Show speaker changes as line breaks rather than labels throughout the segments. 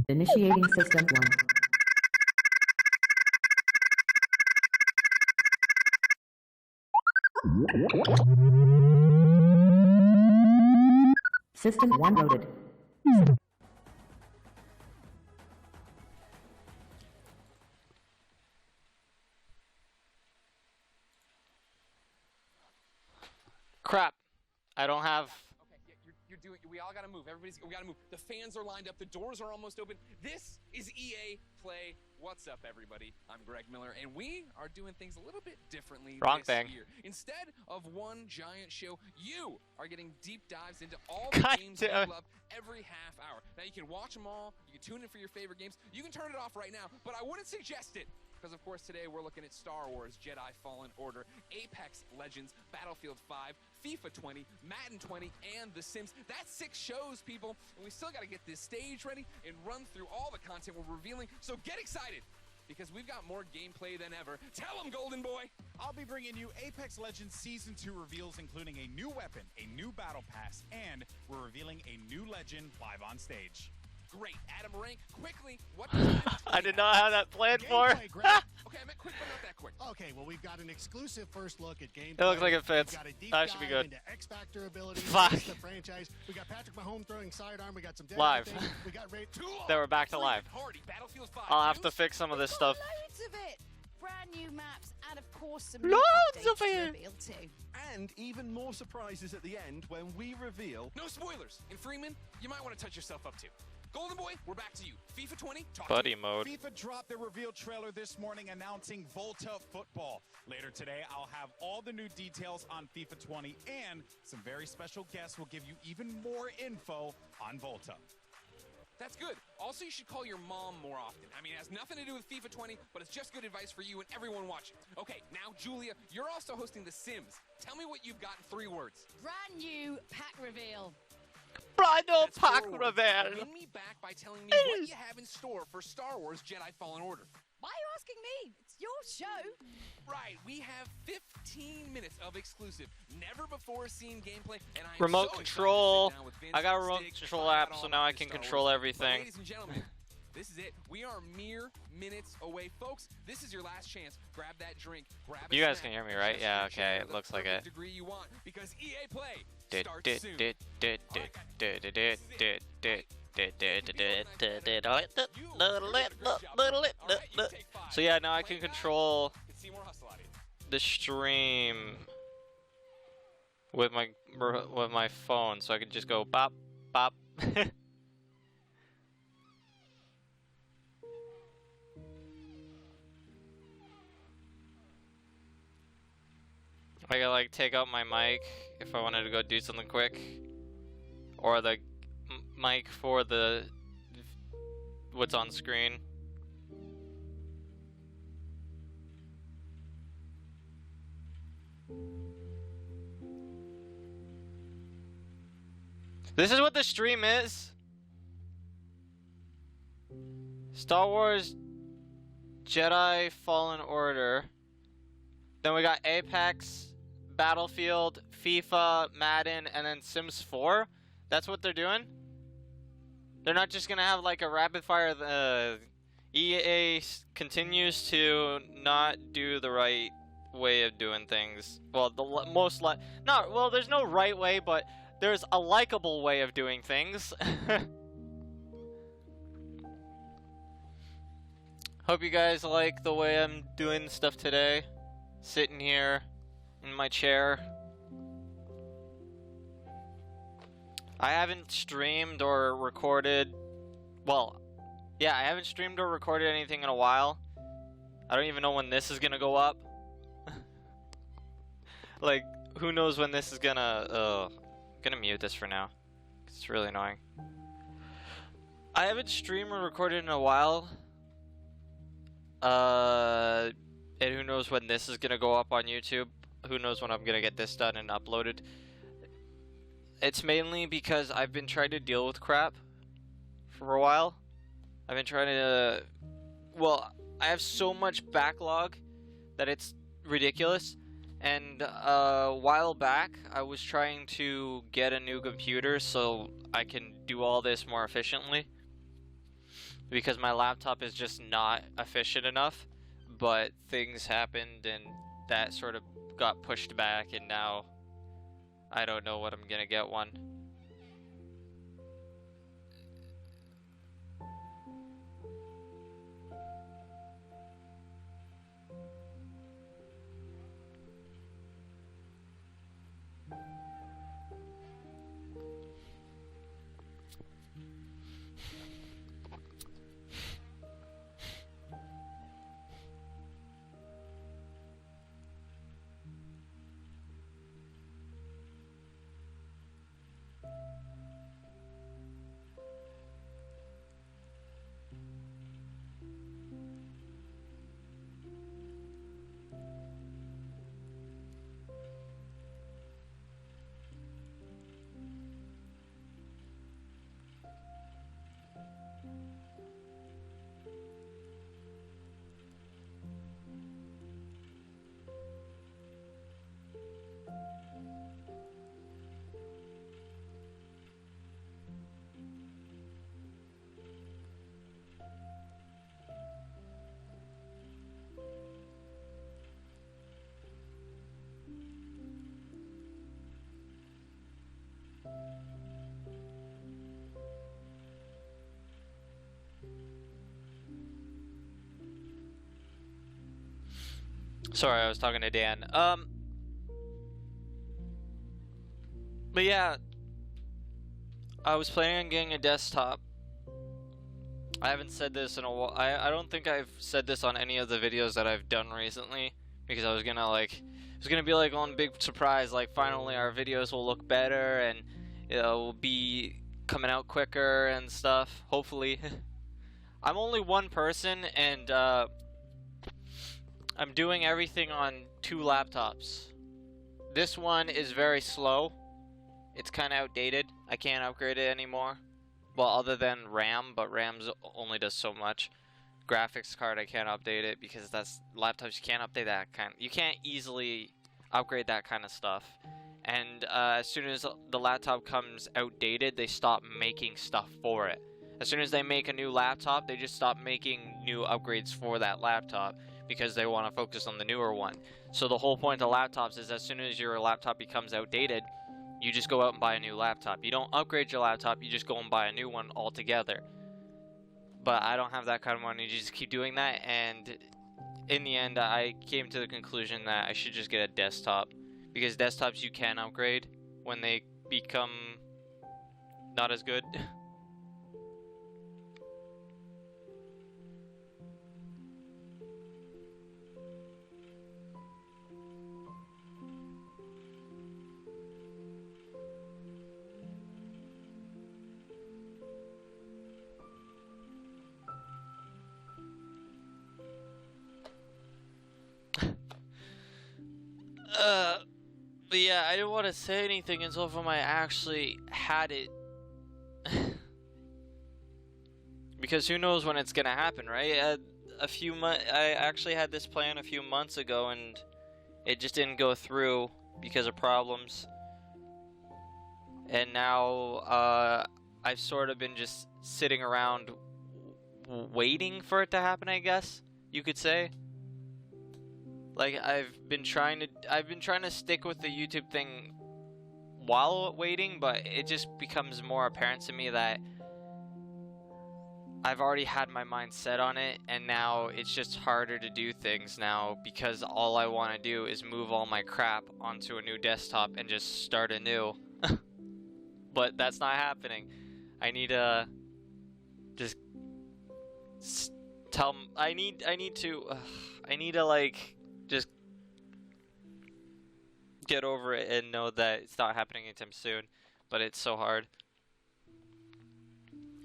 Initiating system 1. System 1 loaded.
Crap. I don't have...
Okay, yeah, you're doing... We all gotta move. We gotta move. The fans are lined up. The doors are almost open. This is EA Play. What's up, everybody? I'm Greg Miller, and we are doing things a little bit differently this year. Instead of one giant show, you are getting deep dives into all the games you love every half hour. Now, you can watch them all. You can tune in for your favorite games. You can turn it off right now, but I wouldn't suggest it. Because, of course, today we're looking at Star Wars Jedi Fallen Order, Apex Legends, Battlefield 5, FIFA 20, Madden 20, and The Sims. That's 6 shows, people, and we still got to get this stage ready and run through all the content we're revealing. So get excited, because we've got more gameplay than ever. Tell them, Golden Boy!
I'll be bringing you Apex Legends Season 2 reveals, including a new weapon, a new battle pass, and we're revealing a new legend live on stage.
Great. Adam Rank, quickly, what does
I did not have that planned for.
Okay, I meant quick, but not that quick.
Okay, well, we've got an exclusive first look at gameplay.
It looks like it fits.
We've got a deep
That should be
dive
good.
into X Factor abilities,
Fuck.
the franchise. We got Patrick Mahomes throwing sidearm. We got some dead
Live.
things. We got Ray.
Then we're back to live.
Hardy, Battlefield 5
I'll have to fix some of this stuff.
Loads of it. Brand new maps and of course some
Loads
new
of
updates to
it.
reveal too.
And even more surprises at the end when we reveal...
No spoilers. And Freeman, you might want to touch yourself up too. Golden Boy, we're back to you. FIFA 20, talk
Buddy
to me.
mode.
FIFA dropped their reveal trailer this morning announcing Volta Football. Later today, I'll have all the new details on FIFA 20, and some very special guests will give you even more info on Volta.
That's good. Also, you should call your mom more often. I mean, it has nothing to do with FIFA 20, but it's just good advice for you and everyone watching. Okay, now, Julia, you're also hosting The Sims. Tell me what you've got in 3 words.
Brand new pack reveal.
Brando
That's
Pack
4 words.
Reveal.
Win me back by telling me what you have in store for Star Wars Jedi Fallen Order.
Why are you asking me? It's your show.
Right, we have 15 minutes of exclusive, never before seen gameplay, and I am
Remote
so
control.
excited to sit down with Vince
I got a
and
remote
Stig to
control
find out
app,
all
so
about
now I
this
can
Star
control
Wars.
everything.
But ladies and gentlemen, this is it. We are mere minutes away, folks. This is your last chance. Grab that drink. Grab a
You guys
snack,
can hear me,
adjust
right? Yeah,
your
okay,
chair
it
to
looks
the
like
perfect
it.
degree you want, because EA Play
Did
starts
did
soon.
did did did did did did did did So yeah, now I can control the stream with my phone, so I can just go bop bop. I could like take out my mic if I wanted to go do something quick, or the mic for the what's on screen. This is what the stream is. Star Wars Jedi Fallen Order. Then we got Apex, Battlefield, FIFA, Madden, and then Sims 4. That's what they're doing? They're not just gonna have like a rapid fire. The EA continues to not do the right way of doing things. Well, there's no right way, but there's a likable way of doing things. Hope you guys like the way I'm doing stuff today. Sitting here in my chair. I haven't streamed or recorded. Well, yeah, I haven't streamed or recorded anything in a while. I don't even know when this is gonna go up. Like, who knows when this is gonna. I'm gonna mute this for now. It's really annoying. I haven't streamed or recorded in a while. And who knows when this is gonna go up on YouTube. Who knows when I'm gonna get this done and uploaded. It's mainly because I've been trying to deal with crap for a while. I've been trying to... Well, I have so much backlog that it's ridiculous. And a while back, I was trying to get a new computer so I can do all this more efficiently. because my laptop is just not efficient enough. But things happened and that sort of got pushed back, and now I don't know when I'm gonna get one. Sorry, I was talking to Dan. But yeah, I was planning on getting a desktop. I haven't said this in a while. I don't think I've said this on any of the videos that I've done recently, because I was gonna it was gonna be like one big surprise, like finally our videos will look better and will be coming out quicker and stuff, hopefully. I'm only one person, and I'm doing everything on 2 laptops. This one is very slow. It's kind of outdated. I can't upgrade it anymore. Well, other than RAM, but RAM's only does so much. Graphics card, I can't update it because that's laptops. You can't update that kind. You can't easily upgrade that kind of stuff. And as soon as the laptop comes outdated, they stop making stuff for it. As soon as they make a new laptop, they just stop making new upgrades for that laptop because they want to focus on the newer one. So the whole point of laptops is as soon as your laptop becomes outdated, you just go out and buy a new laptop. You don't upgrade your laptop, you just go and buy a new one altogether. But I don't have that kind of money. You just keep doing that, and in the end, I came to the conclusion that I should just get a desktop, because desktops you can upgrade when they become not as good. But yeah, I didn't want to say anything until I actually had it. Because who knows when it's gonna happen, right? I actually had this plan a few months ago, and it just didn't go through because of problems. And now I've sort of been just sitting around waiting for it to happen, I guess you could say. Like, I've been trying to stick with the YouTube thing while waiting, but it just becomes more apparent to me that I've already had my mind set on it, and now it's just harder to do things now because all I want to do is move all my crap onto a new desktop and just start anew. But that's not happening. I need to just I need to like just get over it and know that it's not happening anytime soon, but it's so hard.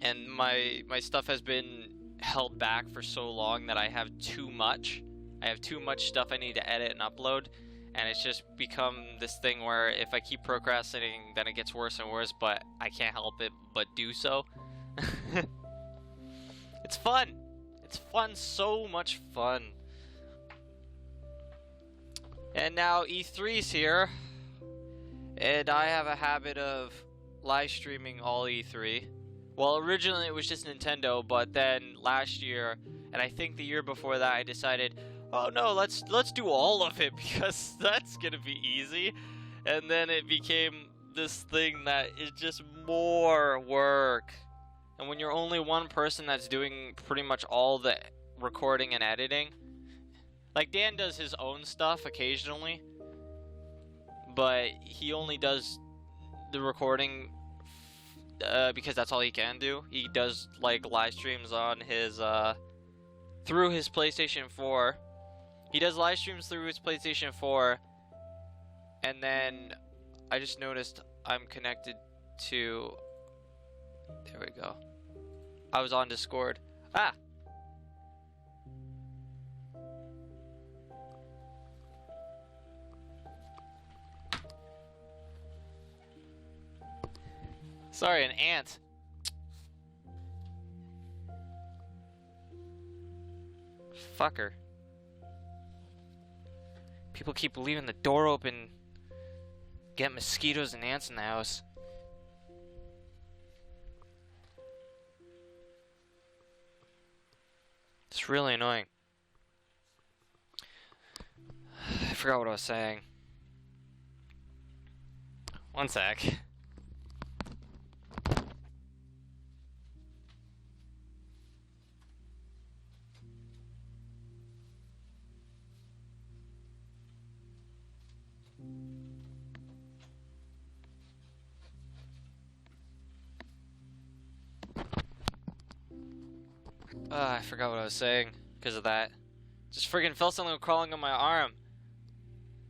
And my stuff has been held back for so long that I have too much. I have too much stuff I need to edit and upload, and it's just become this thing where if I keep procrastinating, then it gets worse and worse, but I can't help it but do so. It's fun. It's fun, so much fun. And now E3's here, and I have a habit of live streaming all E3. Well, originally it was just Nintendo, but then last year, and I think the year before that, I decided, oh no, let's do all of it because that's gonna be easy. And then it became this thing that is just more work. And when you're only one person that's doing pretty much all the recording and editing, like Dan does his own stuff occasionally, but he only does the recording because that's all he can do. He does like live streams on his through his PlayStation 4. He does live streams through his PlayStation 4, and then I just noticed I'm connected to. There we go. I was on Discord. Ah. Sorry, an ant. Fucker. People keep leaving the door open. Get mosquitoes and ants in the house. It's really annoying. I forgot what I was saying. One sec. I forgot what I was saying because of that. Just friggin' felt something crawling on my arm.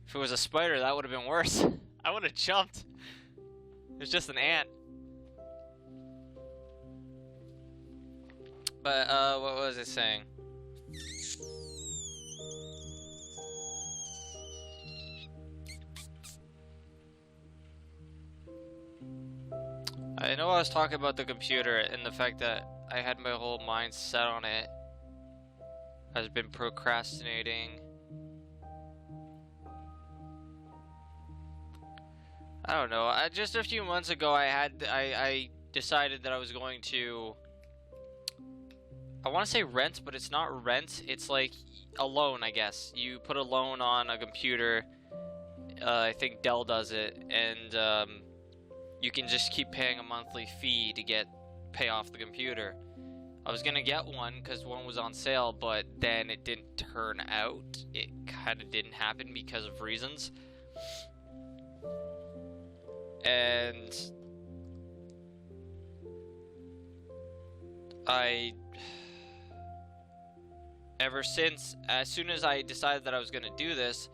If it was a spider, that would have been worse. I would have jumped. It was just an ant. But, what was I saying? I know I was talking about the computer and the fact that I had my whole mind set on it. I've been procrastinating. I don't know. Just a few months ago, I decided that I was going to. I want to say rent, but it's not rent. It's like a loan, I guess. You put a loan on a computer. I think Dell does it, and you can just keep paying a monthly fee to pay off the computer. I was gonna get one because one was on sale, but then it didn't turn out. It kind of didn't happen because of reasons. And ever since, as soon as I decided that I was gonna do this,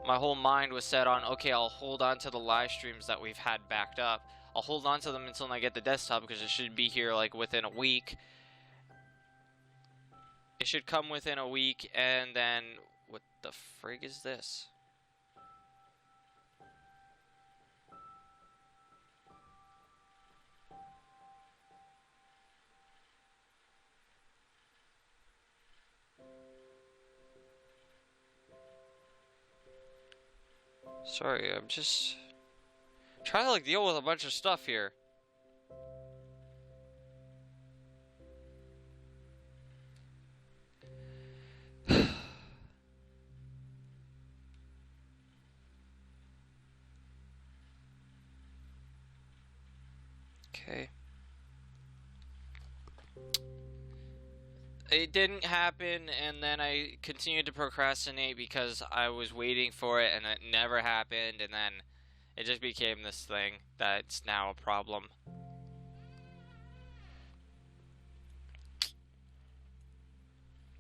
my whole mind was set on, okay, I'll hold on to the live streams that we've had backed up. I'll hold on to them until I get the desktop because it should be here like within a week. It should come within a week, and then what the frig is this? Sorry, I'm just trying to like deal with a bunch of stuff here. Okay. It didn't happen, and then I continued to procrastinate because I was waiting for it, and it never happened, and then it just became this thing that's now a problem.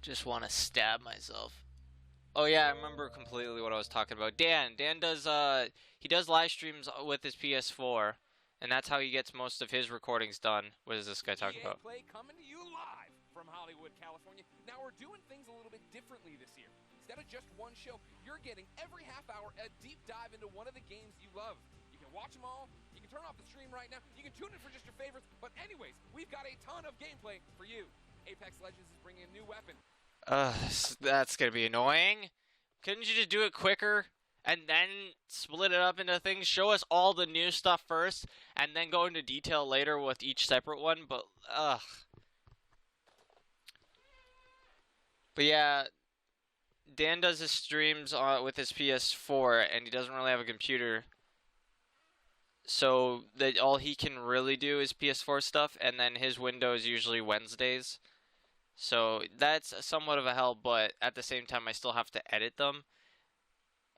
Just want to stab myself. Oh yeah, I remember completely what I was talking about. Dan does he does live streams with his PS4, and that's how he gets most of his recordings done. What is this guy talking about?
Play coming to you live from Hollywood, California. Now we're doing things a little bit differently this year. Instead of just one show, you're getting every half hour a deep dive into one of the games you love. You can watch them all. You can turn off the stream right now. You can tune in for just your favorites. But anyways, we've got a ton of gameplay for you. Apex Legends is bringing a new weapon.
That's gonna be annoying. Couldn't you just do it quicker? and then split it up into things. Show us all the new stuff first, and then go into detail later with each separate one. But yeah, Dan does his streams with his PS4, and he doesn't really have a computer. So that all he can really do is PS4 stuff, and then his window is usually Wednesdays. So that's somewhat of a help, but at the same time, I still have to edit them.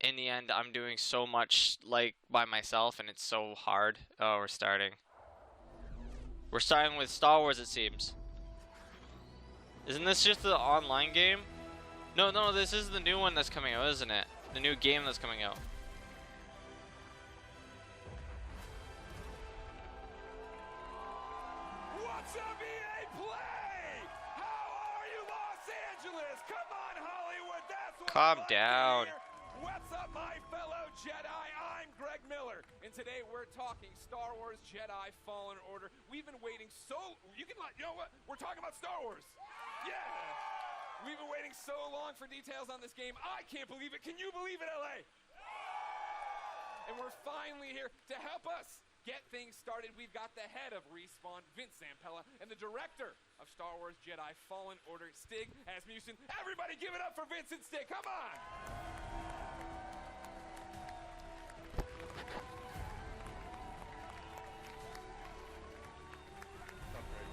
In the end, I'm doing so much like by myself, and it's so hard. Oh, we're starting. We're starting with Star Wars, it seems. Isn't this just the online game? No, this is the new one that's coming out, isn't it? The new game that's coming out.
What's up, EA Play? How are you, Los Angeles? Come on, Hollywood. That's what
Calm
I like to
down.
hear. What's up, my fellow Jedi? I'm Greg Miller, and today we're talking Star Wars Jedi Fallen Order. We've been waiting you know what? We're talking about Star Wars. Yeah. We've been waiting so long for details on this game. I can't believe it. Can you believe it, LA? And we're finally here to help us get things started. We've got the head of Respawn, Vince Zampella, and the director of Star Wars Jedi Fallen Order, Stig Asmussen. Everybody give it up for Vince and Stig. Come on.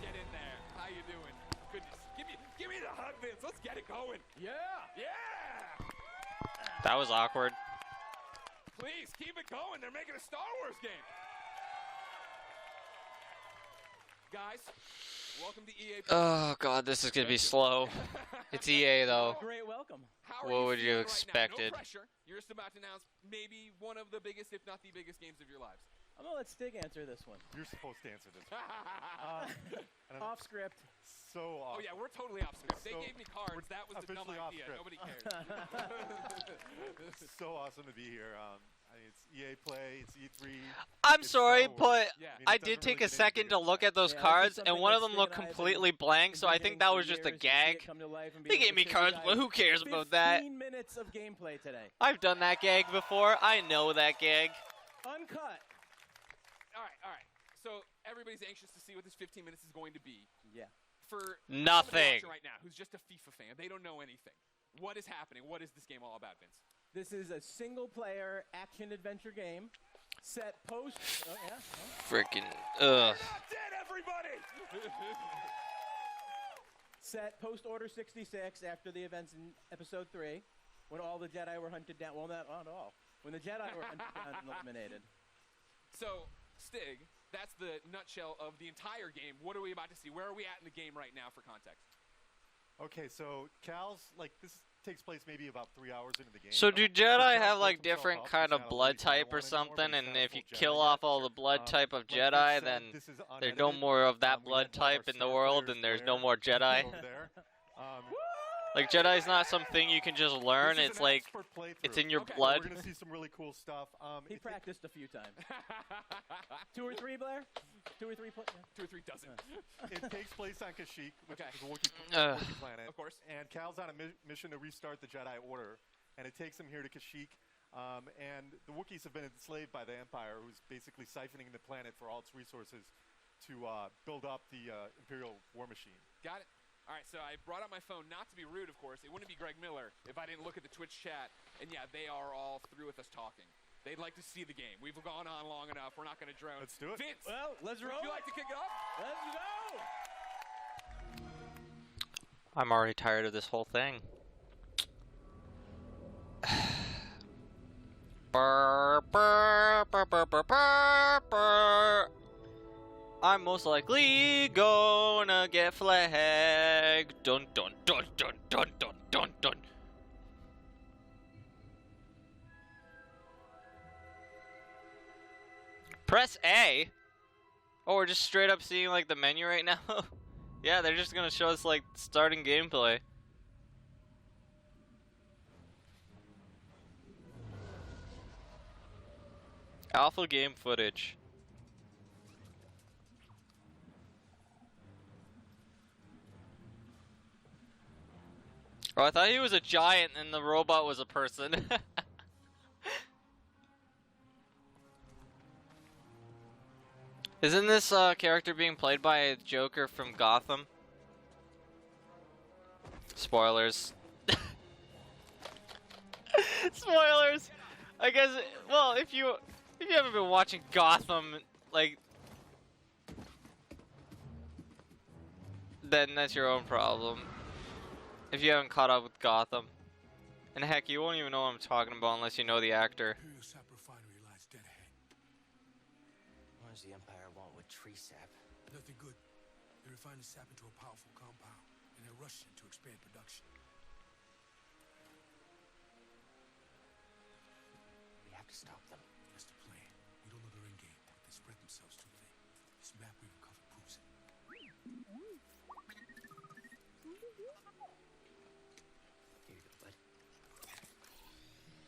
Get in there. How you doing? Goodness. Give me the hug, Vince. Let's get it going. Yeah.
That was awkward.
Please keep it going. They're making a Star Wars game. Guys, welcome to EA.
Oh god, this is gonna be slow. It's EA though.
Great welcome.
How are
What would you
feeling right now?
expected?
No pressure. You're just about to announce maybe one of the biggest, if not the biggest, games of your lives.
I'm gonna let Stig answer this one.
You're supposed to answer this.
Off script.
So
Oh yeah, we're totally off script. They
So,
gave me cards. That was the dumb
officially off
idea.
script.
Nobody cares.
It's so awesome to be here. I mean, it's EA Play, it's E3.
I'm
it's
sorry,
Star Wars.
but
Yeah.
I mean,
I
it
did
doesn't
take
really
a
get into
second
it
to look
yet.
at those
Yeah,
cards,
this is
and
something
one of
that
them
Stig
looked
and I have been
completely blank, so I think that was
envisioning
just a
for years to see it
gag.
come to life and be
They
able
gave
to
me
show you
cards,
guys
but who cares about that?
15 minutes of gameplay today.
I've done that gag before. I know that gag.
Uncut.
All right. So everybody's anxious to see what this 15 minutes is going to be.
Yeah.
For
Nothing.
somebody watching right now who's just a FIFA fan, they don't know anything. What is happening? What is this game all about, Vince?
This is a single-player action-adventure game set post. Oh yeah.
Freaking
You're not dead, everybody!
Set post Order 66 after the events in Episode 3, when all the Jedi were hunted down. Well, not all. When the Jedi were hunted down and eliminated.
So, Stig, that's the nutshell of the entire game. What are we about to see? Where are we at in the game right now for context?
Okay, so Cal's, this takes place maybe about 3 hours into the game.
So do
So
Jedi
Cal
have
built
like
himself
different
up.
kind
He's
of
not a
blood
lazy
type or
Padawan anymore, but
something?
he's
And
not a
if you
full
kill
Jedi
off
yet.
all the blood type of
Like Vince
Jedi,
said,
then
this is
there's no
unedited.
more of that
We
blood
had one of our
type in the
star
world,
players
and there's no
Blair,
more Jedi.
over there.
Like Jedi's not something you can just learn.
This is
It's
an
like
expert playthrough.
it's in your
Okay.
blood.
We're going to see some really cool stuff.
He practiced a few times. 2 or 3, Blair? 2 or 3.
2 or 3 dozen.
It takes place on Kashyyyk, which
Okay.
is a Wookiee
Ugh.
planet.
Of course.
And Cal's on a mission to restart the Jedi Order, and it takes him here to Kashyyyk. And the Wookiees have been enslaved by the Empire, who's basically siphoning the planet for all its resources to build up the Imperial war machine.
Got it. All right, so I brought out my phone, not to be rude, of course. It wouldn't be Greg Miller if I didn't look at the Twitch chat. And yeah, they are all through with us talking. They'd like to see the game. We've gone on long enough. We're not going to drone.
Let's do it.
Vince,
Well, let's roll.
would you like to kick it off?
Let's go.
I'm already tired of this whole thing. Burr, burr, burr, burr, burr, burr, burr. I'm most likely gonna get flagged. Dun dun dun dun dun dun dun dun. Press A. Oh, we're just straight up seeing like the menu right now. Yeah, they're just gonna show us like starting gameplay. Alpha game footage. Oh, I thought he was a giant and the robot was a person. Isn't this character being played by a Joker from Gotham? Spoilers. Spoilers. I guess. Well, if you haven't been watching Gotham, like, then that's your own problem. If you haven't caught up with Gotham, and heck, you won't even know what I'm talking about unless you know the actor.
What does the Empire want with tree sap?
Nothing good. They refine the sap into a powerful compound, and they're rushing to expand production.
We have to stop them.
That's the plan. We don't know their end game, but they spread themselves too thin. This map we've uncovered proves it.
Here you go, bud.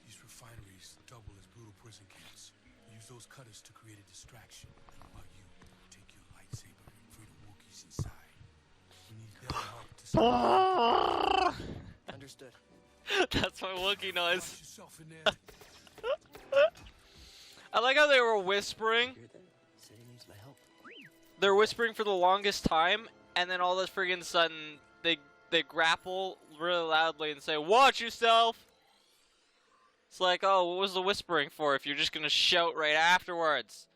These refineries double as brutal prison camps. We use those cutters to create a distraction and allow you to take your lightsaber and free the Wookiees inside. We need their help to stop.
Understood.
That's my Wookiee noise.
Watch yourself in there.
I like how they were whispering.
Hear that? Said he needs my help.
They're whispering for the longest time, and then all of a friggin' sudden they grapple really loudly and say, "Watch yourself." It's like, oh, what was the whispering for if you're just gonna shout right afterwards?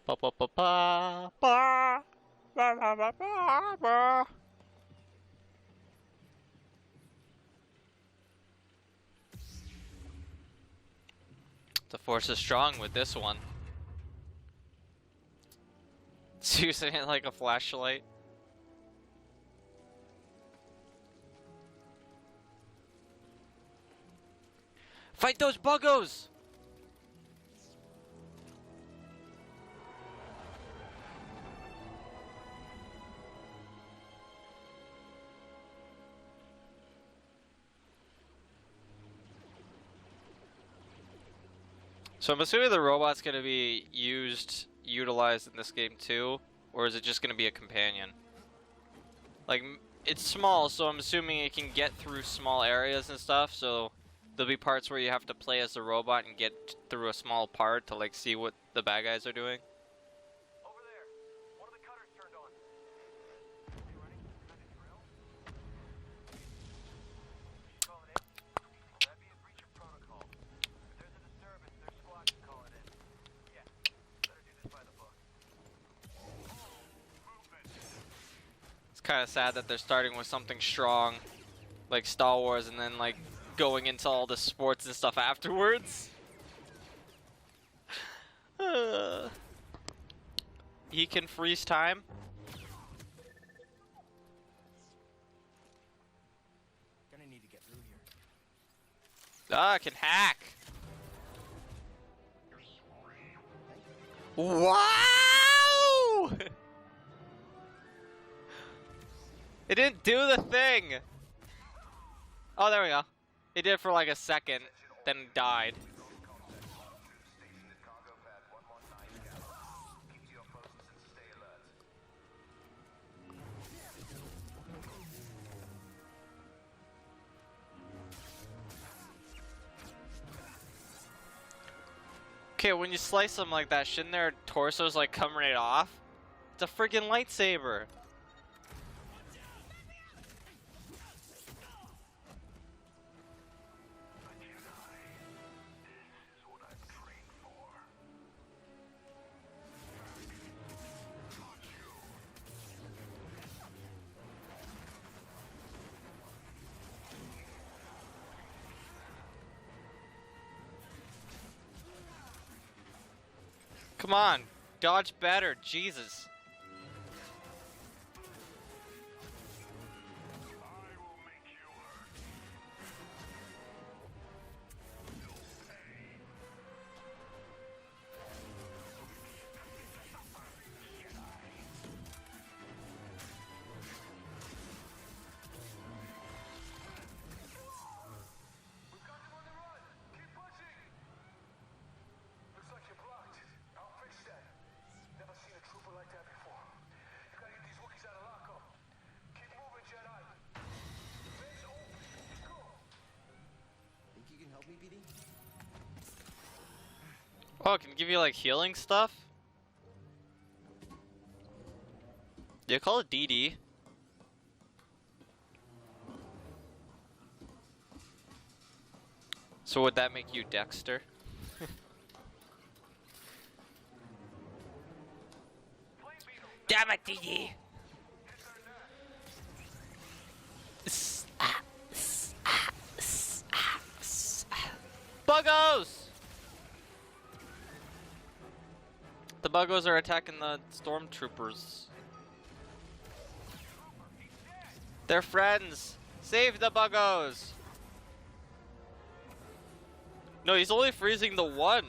Ba ba ba ba ba ba ba ba ba ba. The force is strong with this one. It's using it like a flashlight. Fight those buggos! So I'm assuming the robot's gonna be utilized in this game too, or is it just gonna be a companion? Like, it's small, so I'm assuming it can get through small areas and stuff, so there'll be parts where you have to play as the robot and get through a small part to, like, see what the bad guys are doing.
Over there, one of the cutters turned on. Are you running? Kind of drill? Call it in. That'd be a breach of protocol. If there's a disturbance, their squad can call it in. Yeah, better do this by the book.
It's kind of sad that they're starting with something strong, like Star Wars, and then, like, going into all the sports and stuff afterwards. He can freeze time.
Gonna need to get through here.
Ah, can hack. Wow! It didn't do the thing. Oh, there we go. It did for like a second, then died. Okay, when you slice them like that, shouldn't their torsos like come right off? It's a friggin' lightsaber. Come on, dodge better, Jesus.
Looks like you're blocked. I'll fix that. Never seen a trooper like that
Oh, it can give you like healing stuff? Yeah, call it DD. So would that make you Dexter? Damn it, DD! Buggos! The Buggos are attacking the stormtroopers. They're friends! Save the Buggos! No, he's only freezing the one.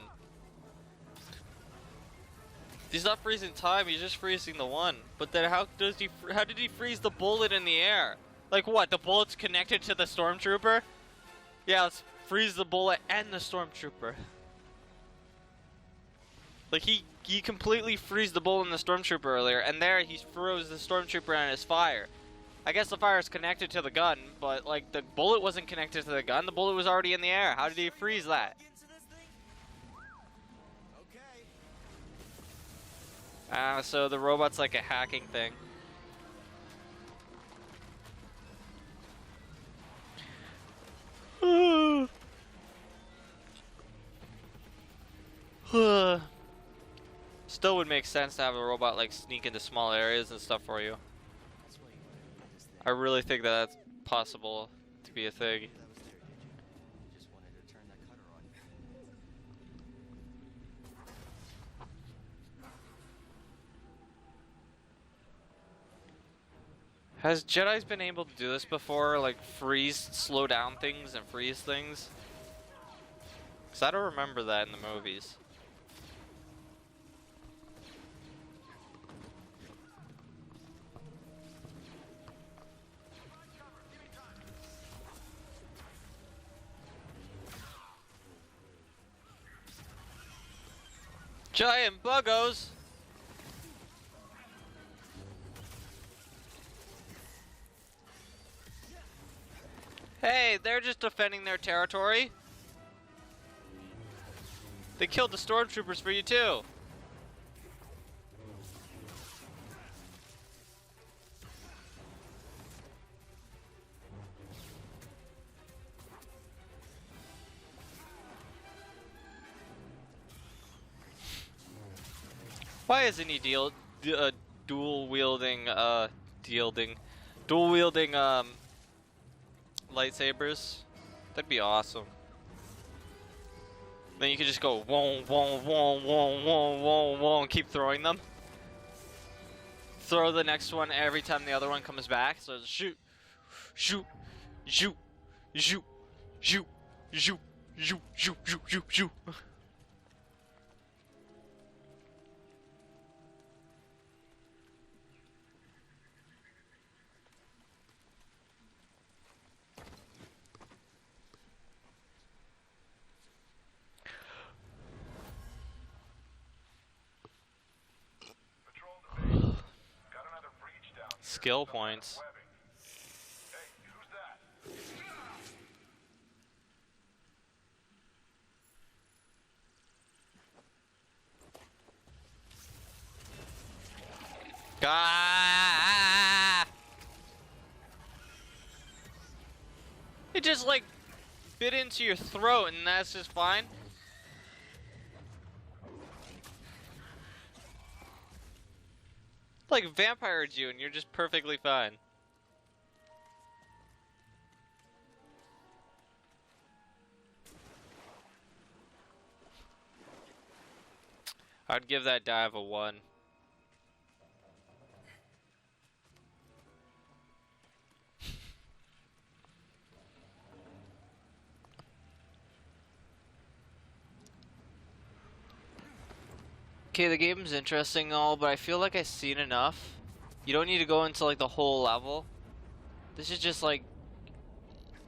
He's not freezing time, he's just freezing the one. But then how did he freeze the bullet in the air? Like what, the bullet's connected to the stormtrooper? Yeah, let's freeze the bullet and the stormtrooper. Like he completely freezed the bullet in the stormtrooper earlier, and there he froze the stormtrooper and his fire. I guess the fire is connected to the gun, but like the bullet wasn't connected to the gun, the bullet was already in the air. How did he freeze that? So the robot's like a hacking thing. Still would make sense to have a robot like sneak into small areas and stuff for you. I really think that that's possible to be a thing. Has Jedi's been able to do this before? Like freeze, slow down things and freeze things? Cause I don't remember that in the movies. Giant Buggos! Hey, they're just defending their territory. They killed the stormtroopers for you too. Why isn't he dual wielding lightsabers? That'd be awesome. Then you could just go whoa, whoa, whoa, whoa, whoa, whoa, whoa, and keep throwing them. Throw the next one every time the other one comes back. So shoot, shoot, shoot, shoot, shoot, shoot, shoot, shoot, shoot, shoot, shoot. Skill points. Ah! It just like bit into your throat and that's just fine. Like vampired you and you're just perfectly fine. I'd give that dive a 1. Okay, the game's interesting and all, but I feel like I've seen enough. You don't need to go into like the whole level. This is just like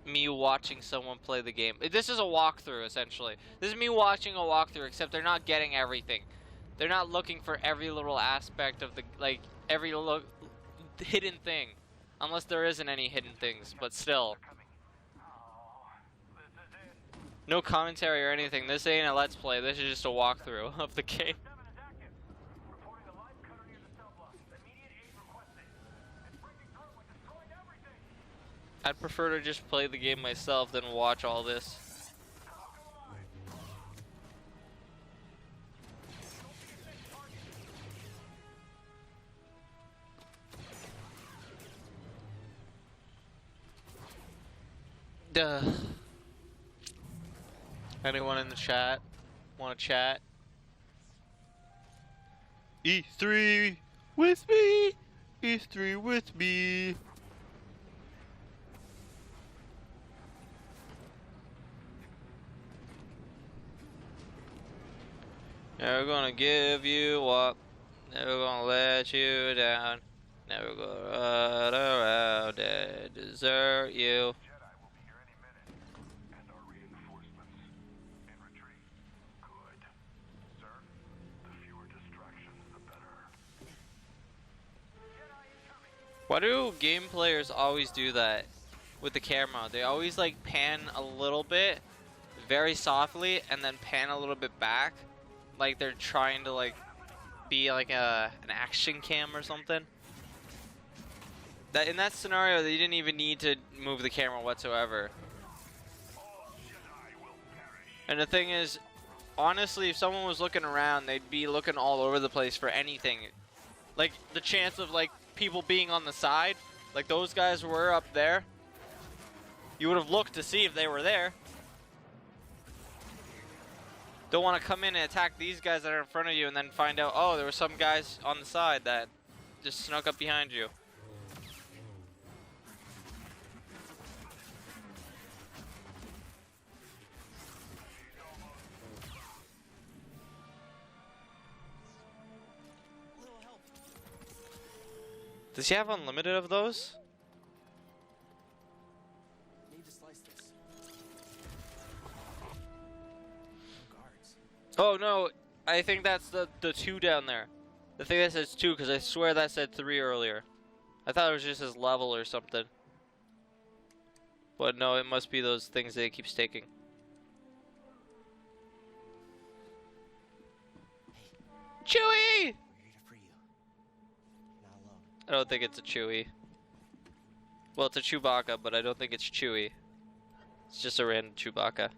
me watching someone play the game. This is a walkthrough essentially. This is me watching a walkthrough, except they're not getting everything. They're not looking for every little aspect of the, like, every little hidden thing. Unless there isn't any hidden things, but still. No commentary or anything. This ain't a let's play. This is just a walkthrough of the game. I'd prefer to just play the game myself than watch all this. Duh. Anyone in the chat want to chat? E3 with me. E3 with me. Never gonna give you up. Never gonna let you down. Never gonna run around and desert you. Why do game players always do that with the camera? They always like pan a little bit, very softly, and then pan a little bit back. Like they're trying to like be like an action cam or something. That in that scenario, they didn't even need to move the camera whatsoever. And the thing is, honestly, if someone was looking around, they'd be looking all over the place for anything. Like the chance of like people being on the side, like those guys were up there. You would have looked to see if they were there. Don't want to come in and attack these guys that are in front of you and then find out, oh, there were some guys on the side that just snuck up behind you. Does he have unlimited of those?
Need to slice this.
Oh no, I think that's the 2 down there. The thing that says 2, because I swear that said 3 earlier. I thought it was just his level or something. But no, it must be those things that he keeps taking. Chewie! I don't think it's a Chewie. Well, it's a Chewbacca, but I don't think it's Chewie. It's just a random Chewbacca.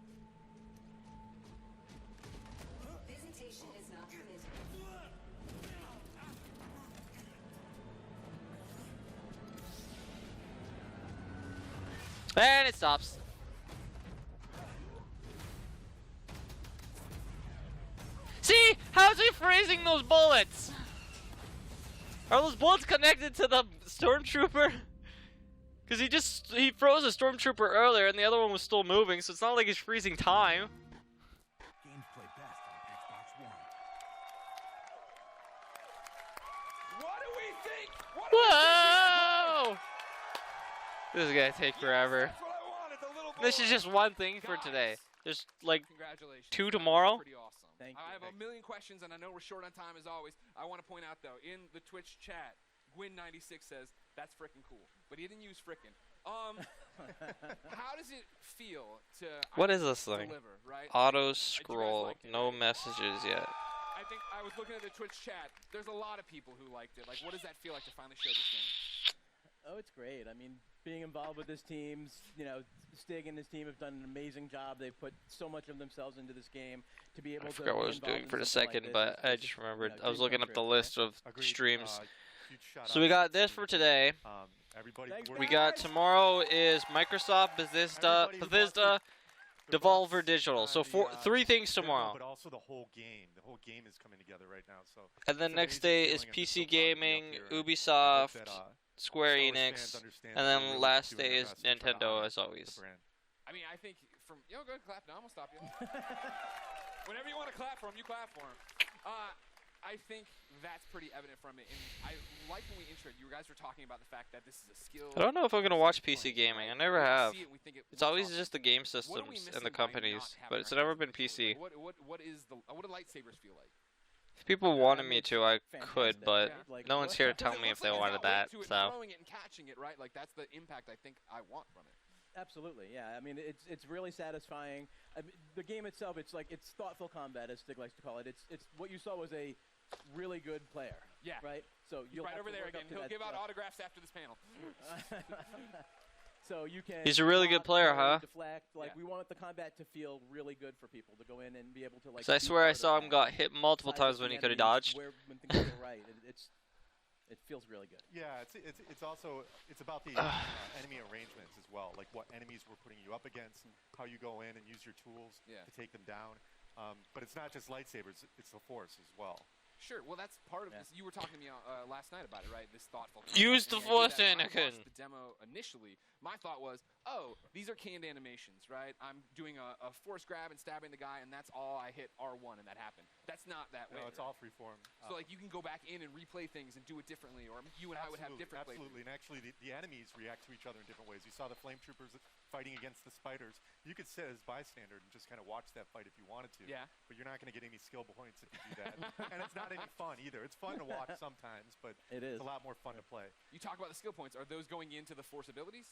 And it stops. See? How's he freezing those bullets? Are those bullets connected to the stormtrooper? Because he froze a stormtrooper earlier and the other one was still moving, so it's not like he's freezing time.
Games play best on Xbox One.
What do we think? What
Whoa! This is gonna take forever.
That's what I wanted, the little
This is
boy.
just one thing for today. There's like
Congratulations.
2 tomorrow.
Pretty awesome.
Thank
I
you.
have a million questions, and I know we're short on time as always. I want to point out though, in the Twitch chat, Gwyn96 says that's frickin' cool, but he didn't use frickin'. How does it feel to
What is this thing?
deliver, right?
Auto
You guys
scroll.
liked it,
No
right?
messages yet.
I think I was looking at the Twitch chat. There's a lot of people who liked it. Like, what does that feel like to finally show this game?
Oh, it's great. I mean, being involved with this team, you know, Stig and his team have done an amazing job. They've put so much of themselves into this game to be able
I
to.
forgot what I was
be
doing
involved
for
in
a
something
second,
like
but
this.
I
It's
just remembered.
you know,
I was
dream
looking
come
up the
true.
list of
Agreed.
streams.
Huge shout
So
out
we
to
got
the
this
team.
for today.
Everybody,
Thanks,
we're-
We got tomorrow is Microsoft, Bethesda,
the
Devolver
box,
Digital. So
the,
3 things
demo,
tomorrow.
But also the whole game. The whole game is coming together right now. So
And then
it's an
next
amazing
day
feeling
is
and
PC
just so proud to be
Gaming,
up here. And I hope
Ubisoft,
that,
Square
Star Wars
Enix,
fans understand
and
that
then
we're really
last
doing
day
our
is
best to try to
Nintendo
honor
as
the
always.
brand.
I mean, I think from go ahead, clap now. I'm gonna stop you. Whenever you want to clap for him, you clap for him. I think that's pretty evident from it, and I like when we introed. You guys were talking about the fact that this is a skill.
I don't know if I'm gonna watch PC gaming. I never have.
See it, we think
It's always
awesome.
just the game
What are we
systems
missing
and the
by not
companies,
having
but
our
it's never
hands
been
on the
PC.
keyboard? What do lightsabers feel like?
If people wanted me
it's
to, I could,
fantastic,
but
right? Like,
no one's here to
Because
tell
it
me
looks
if they
like
wanted
there's
that.
weight to it,
So
throwing it and catching it, right? Like that's the impact I think I want from it.
Absolutely, yeah. I mean, it's really satisfying. I mean, the game itself, it's thoughtful combat, as Stig likes to call it. It's what you saw was a really good player.
Yeah.
Right. So you'll
right
have
over
to
there
work up
again.
to
He'll
that
give out
stuff.
autographs after this panel.
So you can.
He's a really good
block,
player,
parry,
huh?
Deflect. Like
Yeah.
we want the combat to feel really good for people to go in and be able to like.
So I
beat
swear I
hard
saw him
attacks,
got hit multiple
sidestep
times when
the
he could have
enemies
dodged.
when things go right. It feels really good.
Yeah, it's also about the enemy arrangements as well, like what enemies we're putting you up against, how you go in and use your tools to take them down. But it's not just lightsabers; it's the Force as well.
Sure. Well, that's part of this. You were talking to me last night about it, right? This thoughtful.
Use the Force,
When I
Anakin.
watched the demo initially, my thought was, oh, these are canned animations, right? I'm doing a force grab and stabbing the guy, and that's all. I hit R1 and that happened. That's not that way.
No, it's all freeform.
So like you can go back in and replay things and do it differently, or you and I would have different plays.
Absolutely, and actually the enemies react to each other in different ways. You saw the flame troopers fighting against the spiders. You could sit as bystander and just kind of watch that fight if you wanted to.
Yeah.
But you're not going to get any skill points if you do that. And it's not any fun either. It's fun to watch sometimes, but it's a lot more fun to play.
You talk about the skill points. Are those going into the force abilities?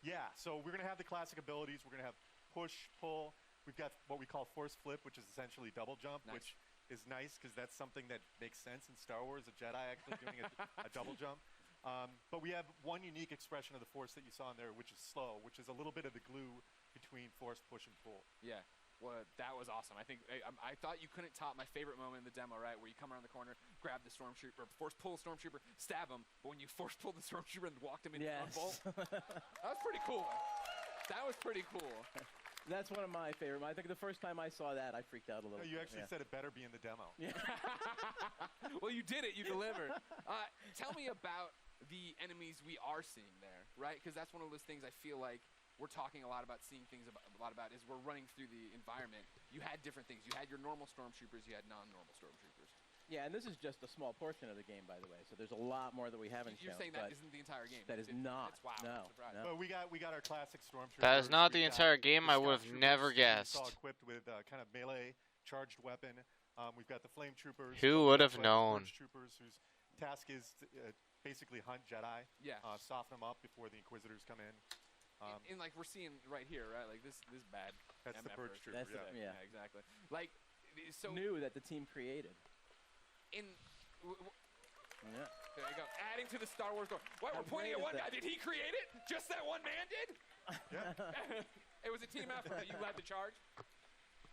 Yeah, so we're going to have the classic abilities. We're going to have push, pull. We've got what we call force flip, which is essentially double jump, which is nice because that's something that makes sense in Star Wars, a Jedi actually doing a double jump. But we have one unique expression of the Force that you saw in there, which is slow, which is a little bit of the glue between force, push, and pull.
Yeah. Well, that was awesome. I think I thought you couldn't top my favorite moment in the demo, right? Where you come around the corner, grab the stormtrooper, force pull the stormtrooper, stab him. But when you force pull the stormtrooper and walked him into the bolt, that was pretty cool. That was pretty cool.
That's one of my favorite. I think the first time I saw that, I freaked out a little.
No, you actually said it better be in the demo.
Yeah.
Well, you did it. You delivered. Tell me about the enemies we are seeing there, right? Because that's one of those things I feel like we're talking a lot about, seeing things a lot about, is we're running through the environment. You had different things. You had your normal stormtroopers. You had non-normal stormtroopers.
Yeah, and this is just a small portion of the game, by the way. So there's a lot more that we haven't
You're
shown.
saying that isn't the entire game?
That is not.
It's, wow.
No.
But we got our classic stormtroopers.
That is not the
We've got
entire game.
the
I would have
scout
never
troopers who we saw
guessed.
equipped with kind of melee charged weapon. We've got the flame troopers.
Who would have known?
Troopers whose task is to basically hunt Jedi.
Yeah.
Soften them up before the Inquisitors come in.
And like we're seeing right here, right? Like this bad.
That's the purge trooper.
That's
yeah.
yeah,
exactly. Like so
new that the team created.
Yeah. There you go. Adding to the Star Wars lore. Why we're pointing at one guy? Did he create it? Just that one man did?
Yeah.
It was a team effort. You led the charge.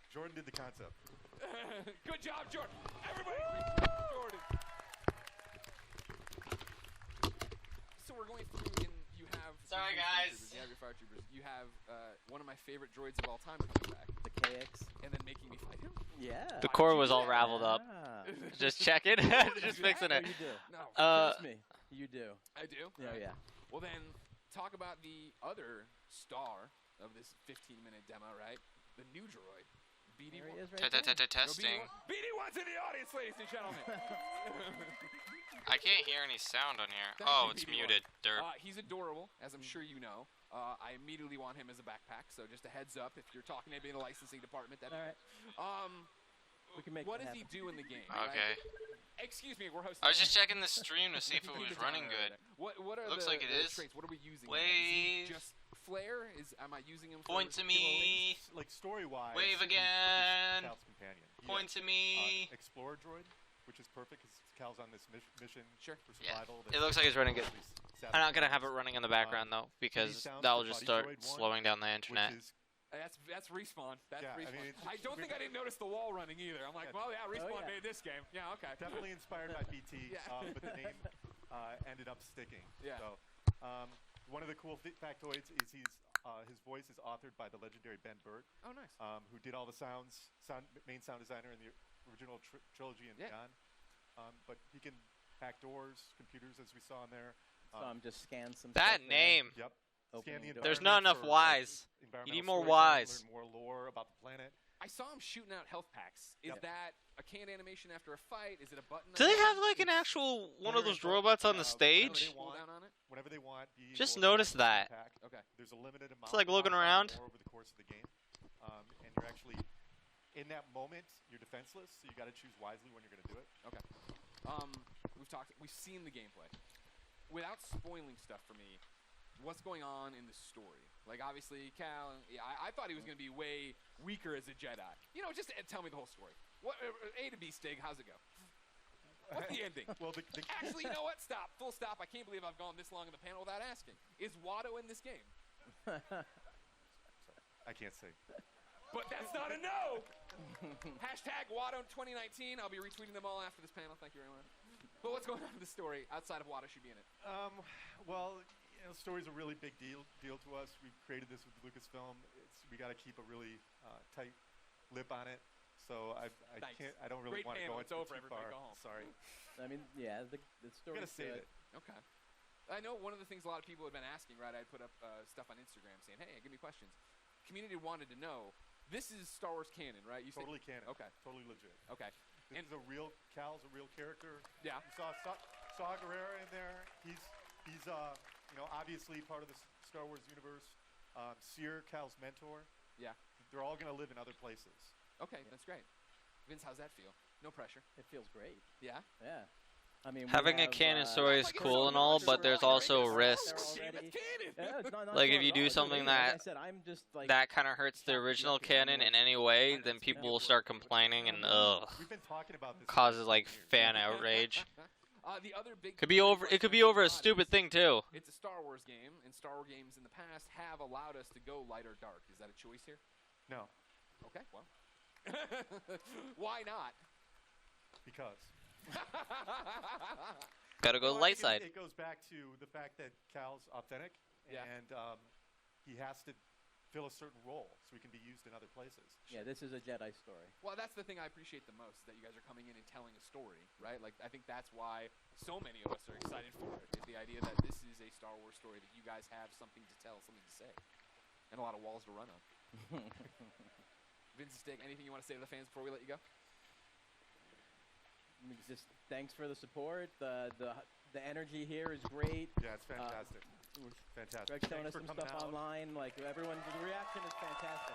Jordan did the concept.
Good job, Jordan. Everybody, Jordan. So we're going through, and you have.
Sorry, guys.
You have your fire troopers. You have one of my favorite droids of all time coming back.
The KX.
And then making me fight him.
Yeah.
The core was all raveled up. Just check it. Just fixing it.
You do.
No.
Trust me. You do.
I do?
Yeah, yeah.
Well, then, talk about the other star of this 15-minute demo, right? The new droid. BD
There he is right there.
Testing.
BD1's in the audience, ladies and gentlemen.
I can't hear any sound on here.
Thank
Oh,
you,
it's
BD1.
muted. Derp.
He's adorable, as I'm sure you know. I immediately want him as a backpack, so just a heads up if you're talking to anybody in the licensing department. All
right.
We can make what does he do in the game?
Okay.
Right? Excuse me, we're hosting.
I was just checking the stream to see if it was running good.
What are
Looks
the
like it is.
traits? What are we using?
Wave.
Just flare? Am I using him?
Point to me.
Like story-wise.
Wave again.
Cal's companion.
Point to me.
Explorer droid, which is perfect because Cal's on this mission
for
survival.
It looks like it's running good. I'm not gonna have it running in the background though, because that'll just start slowing down the internet.
That's Respawn. That's
Yeah,
Respawn.
I mean,
I don't think I didn't notice the wall running either. I'm like, well, yeah, Respawn made this game. Yeah, okay.
Definitely inspired by BT,
Yeah.
but the name ended up sticking.
Yeah.
So, one of the cool factoids is his voice is authored by the legendary BERD.
Oh, nice.
Who did all the main sound designer in the original trilogy and beyond. But he can hack doors, computers, as we saw in there.
So I'm just scan some.
That
stuff
name.
Yep.
There's not enough Ys. You need more Ys.
Learn more lore about the planet.
I saw him shooting out health packs. Is that a canned animation after a fight? Is it a button?
Do they have like an actual one of those robots on the stage?
Whenever they want.
Just notice that.
Okay.
There's a limited amount.
It's like looking around.
More over the course of the game, and you're actually in that moment. You're defenseless, so you got to choose wisely when you're going to do it.
Okay. We've seen the gameplay. Without spoiling stuff for me, what's going on in the story? Like, obviously, Cal, I thought he was going to be way weaker as a Jedi. You know, just tell me the whole story. What A to B, Stig, how's it go? What's the ending?
Well,
Actually, you know what? Stop. Full stop. I can't believe I've gone this long in the panel without asking. Is Watto in this game?
I can't say.
But that's not a no! Hashtag Watto 2019. I'll be retweeting them all after this panel. Thank you very much. But what's going on in the story outside of Watto should be in it?
Well, you know, story's a really big deal to us. We created this with Lucasfilm. We got to keep a really tight lip on it. So I
Nice.
can't. I don't really
Great
want to
panel.
go
It's
into
over.
too
Everybody
far.
go home.
Sorry.
I mean, yeah, the
I'm
story's
gonna save
good.
it.
Okay. I know one of the things a lot of people have been asking, right? I put up stuff on Instagram saying, hey, give me questions. Community wanted to know, this is Star Wars canon, right? You
Totally canon.
Okay.
Totally legit.
Okay.
This is a real. Cal's a real character.
Yeah.
You saw Guerrera in there. He's you know, obviously part of the Star Wars universe. Seer, Cal's mentor.
Yeah.
They're all gonna live in other places.
Okay, that's great. Vince, how's that feel? No pressure.
It feels great.
Yeah?
Yeah. I mean, we
Having a
have,
canon story is
like it's
cool
so
and all,
much
but there's
right?
also
It's
risks.
They're
Damn, it's canon.
Yeah, it's not
Like,
smart
if you
at
do
all. It's
something
okay. Like I
that-
said, I'm just like
That kind of hurts the original canon in any way, then people will start complaining and
We've been talking about this.
causes like fan outrage.
The other big
Could be over. It could be over a stupid thing too.
It's a Star Wars game, and Star Wars games in the past have allowed us to go light or dark. Is that a choice here?
No,
Okay, well. Why not?
because.
Gotta go
Well,
light
it-
side.
It goes back to the fact that Cal's authentic,
Yeah.
and he has to fill a certain role so he can be used in other places.
yeah, this is a Jedi story.
Well, that's the thing I appreciate the most, that you guys are coming in and telling a story, right? Like, I think that's why so many of us are excited for it, is the idea that this is a Star Wars story, that you guys have something to tell, something to say, and a lot of walls to run on. Vince Stick, anything you want to say to the fans before we let you go?
I mean, just thanks for the support. The energy here is great.
Yeah, it's fantastic. Fantastic.
Greg's showing
Thanks
us
for
some
coming
stuff
out.
online. Like everyone's the reaction is fantastic.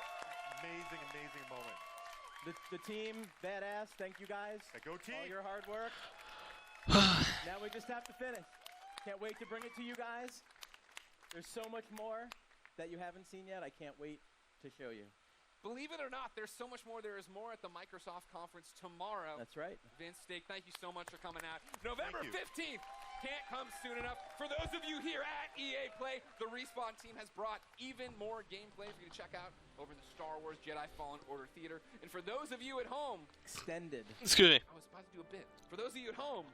Amazing moment.
The team, badass. Thank you guys.
Yeah, go team.
All your hard work. Now we just have to finish. Can't wait to bring it to you guys. There's so much more that you haven't seen yet. I can't wait to show you.
Believe it or not, there's so much more. There is more at the Microsoft conference tomorrow.
That's right.
Vince Steak, thank you so much for coming out. November
you.
15th can't come soon enough. For those of you here at EA Play, the Respawn team has brought even more gameplay for you to check out over in the Star Wars Jedi Fallen Order Theater. And for those of you at home,
Extended.
Excuse me.
I was about to do a bit. For those of you at home,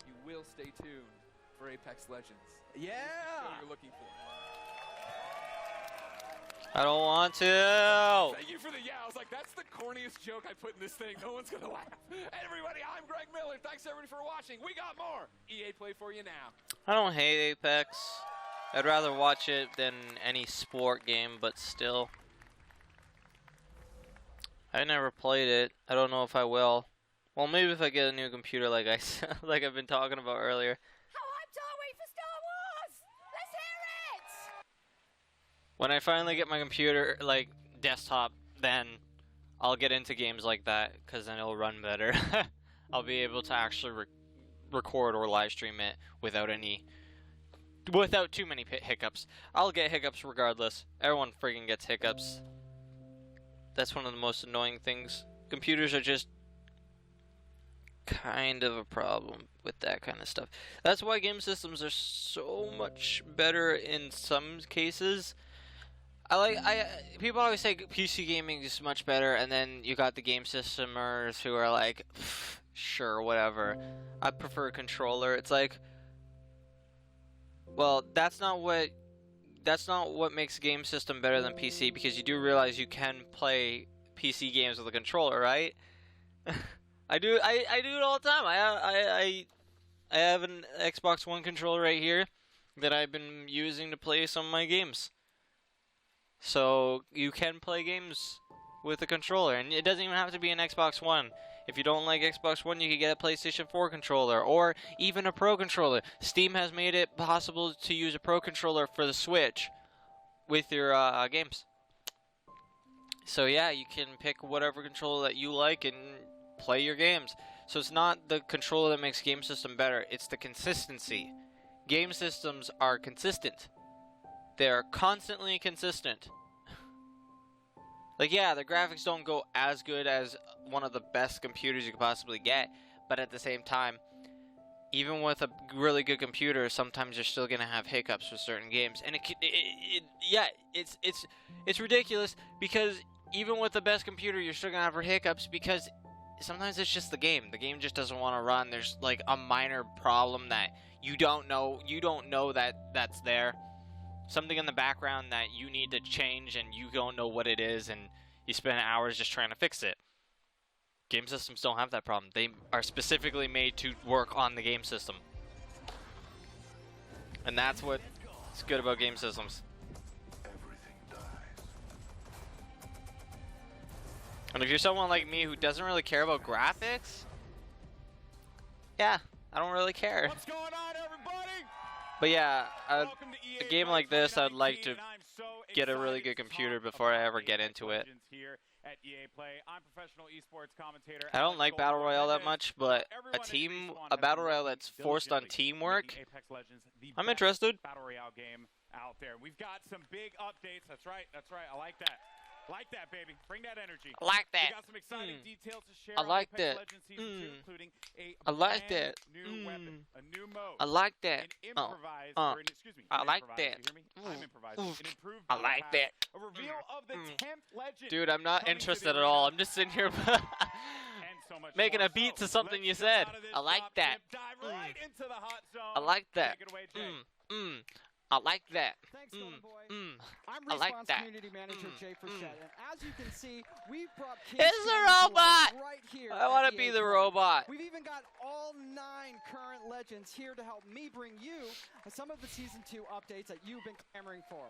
you will stay tuned for Apex Legends.
Yeah.
What you're looking for.
I don't want to.
Thank you for the yeah. I was like, that's the corniest joke I put in this thing. No one's gonna laugh. Hey, everybody, I'm Greg Miller. Thanks everybody for watching. We got more EA Play for you now.
I don't hate Apex. I'd rather watch it than any sport game, but still. I never played it. I don't know if I will. Well, maybe if I get a new computer, like like I've been talking about earlier.
How hyped are we for Star Wars? Let's hear it!
When I finally get my computer, like desktop, then I'll get into games like that, because then it'll run better. I'll be able to actually record or live stream it without too many hiccups. I'll get hiccups regardless. Everyone freaking gets hiccups. That's one of the most annoying things. Computers are just kind of a problem with that kind of stuff. That's why game systems are so much better in some cases. People always say PC gaming is much better, and then you got the game systemers who are like, sure, whatever. I prefer a controller. It's like, well, that's not what makes a game system better than PC, because you do realize you can play PC games with a controller, right? I do it all the time. I have an Xbox One controller right here that I've been using to play some of my games. So you can play games with a controller, and it doesn't even have to be an Xbox One. If you don't like Xbox One, you can get a PlayStation 4 controller, or even a Pro controller. Steam has made it possible to use a Pro controller for the Switch with your games. So yeah, you can pick whatever controller that you like and play your games. So it's not the controller that makes game system better, it's the consistency. Game systems are consistent. they're constantly consistent. Like, yeah, the graphics don't go as good as one of the best computers you could possibly get, but at the same time, even with a really good computer, sometimes you're still gonna have hiccups with certain games, and it's ridiculous because even with the best computer, you're still gonna have hiccups because sometimes it's just the game. The game just doesn't want to run. There's like a minor problem that you don't know that that's there. Something in the background that you need to change and you don't know what it is, and you spend hours just trying to fix it. Game systems don't have that problem. They are specifically made to work on the game system. And that's what's good about game systems. And if you're someone like me who doesn't really care about graphics, yeah, I don't really care.
What's going on, everybody?
But yeah, a game like this, I'd like to get a really good computer before I ever get into it. I don't like Battle Royale that much, but a Battle Royale that's forced on teamwork, I'm interested.
Battle Royale game out there. We've got some big updates. That's right. I like that. Like that, baby. Bring that energy.
I like that.
We got some exciting details to share.
I like
on Apex
that.
Legends Season 2, including a
I like that.
new weapon, a new mode.
I like that.
An improvised, excuse me,
I like
improvised,
that.
you hear me? I'm improvising. An improved
I like
path,
that.
A reveal of the 10th legend.
Dude, I'm not
coming to
interested
the
at all.
arena.
I'm just sitting here
And so much
making
more.
a beat
So,
to something you
let's jump
said.
out of this
I like
drop
that.
and dive right into the hot zone.
I like that.
Take it away, Jay.
I like that.
Thanks, Golden Boy.
I
I'm
like
Response
that.
Community Manager Jay Frechette, and as you can see, we've brought kids
It's the
to life
robot!
right here
I want
at
to be
EA
the
Play.
robot.
We've even got all 9 current legends here to help me bring you some of the Season 2 updates that you've been clamoring for.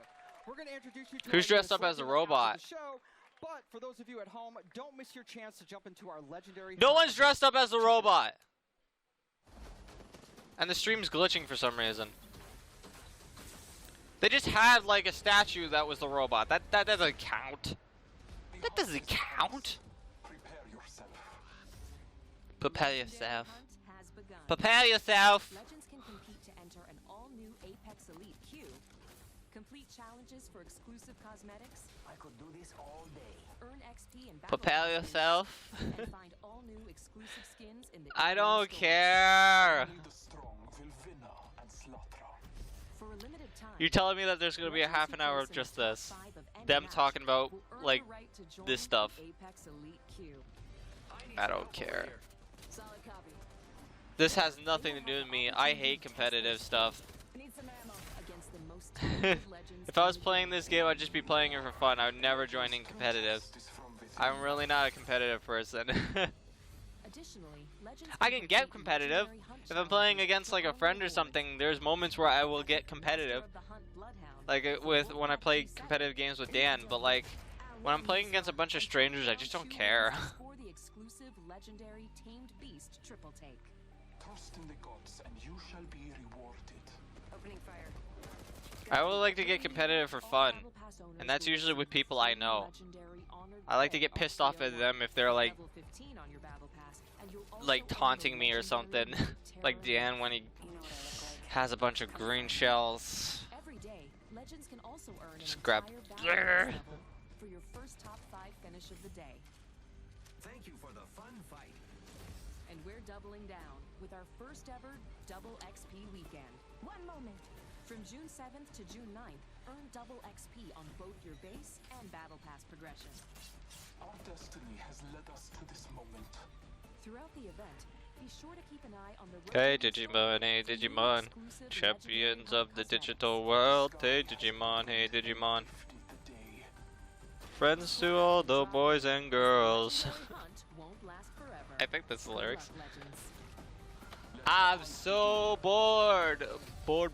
We're going to introduce you to
Who's
our
dressed up as a
after
robot?
the show, but for those of you at home, don't miss your chance to jump into our legendary...
No one's dressed up as a robot. And the stream's glitching for some reason. They just had like a statue that was the robot. That doesn't count. That doesn't count. Prepare yourself. Prepare yourself.
Legends can compete to enter an all-new Apex Elite queue. Complete challenges for exclusive cosmetics.
I could do this all day.
Earn XP and
Prepare yourself.
and find all new exclusive skins in the
I don't
stores.
care.
For a limited time,
You're telling me that there's gonna be a half an hour of just this. Them talking about like this stuff.
Apex Elite queue.
I don't care.
Solid copy.
This has nothing to do with me. I hate competitive stuff.
Need some ammo against the most talented legends.
If I was playing this game, I'd just be playing it for fun. I would never join in competitive. I'm really not a competitive person.
Additionally, legends
I can get competitive. If I'm playing against like a friend or something, there's moments where I will get competitive. Like when I play competitive games with Dan, but like when I'm playing against a bunch of strangers, I just don't care.
For the exclusive legendary tamed beast triple take.
Trust in the gods, and you shall be rewarded.
Opening fire.
I would like to get competitive for fun, and that's usually with people I know. I like to get pissed off at them if they're like taunting me or something. Like Dan when he has a bunch of green shells.
Every day, legends can also earn
Just
an
grab
entire battle level for your first top 5 finish of the day.
Thank you for the fun fight.
And we're doubling down with our first ever double XP weekend. One moment. From June 7th to June 9th, earn double XP on both your base and battle pass progression.
Our destiny has led us to this moment.
Throughout the event, be sure to keep an eye on the
Hey Digimon, hey Digimon, champions of the digital world. Hey Digimon, hey Digimon. Friends to all the boys and girls. I think that's the lyrics. I'm so bored. Bored.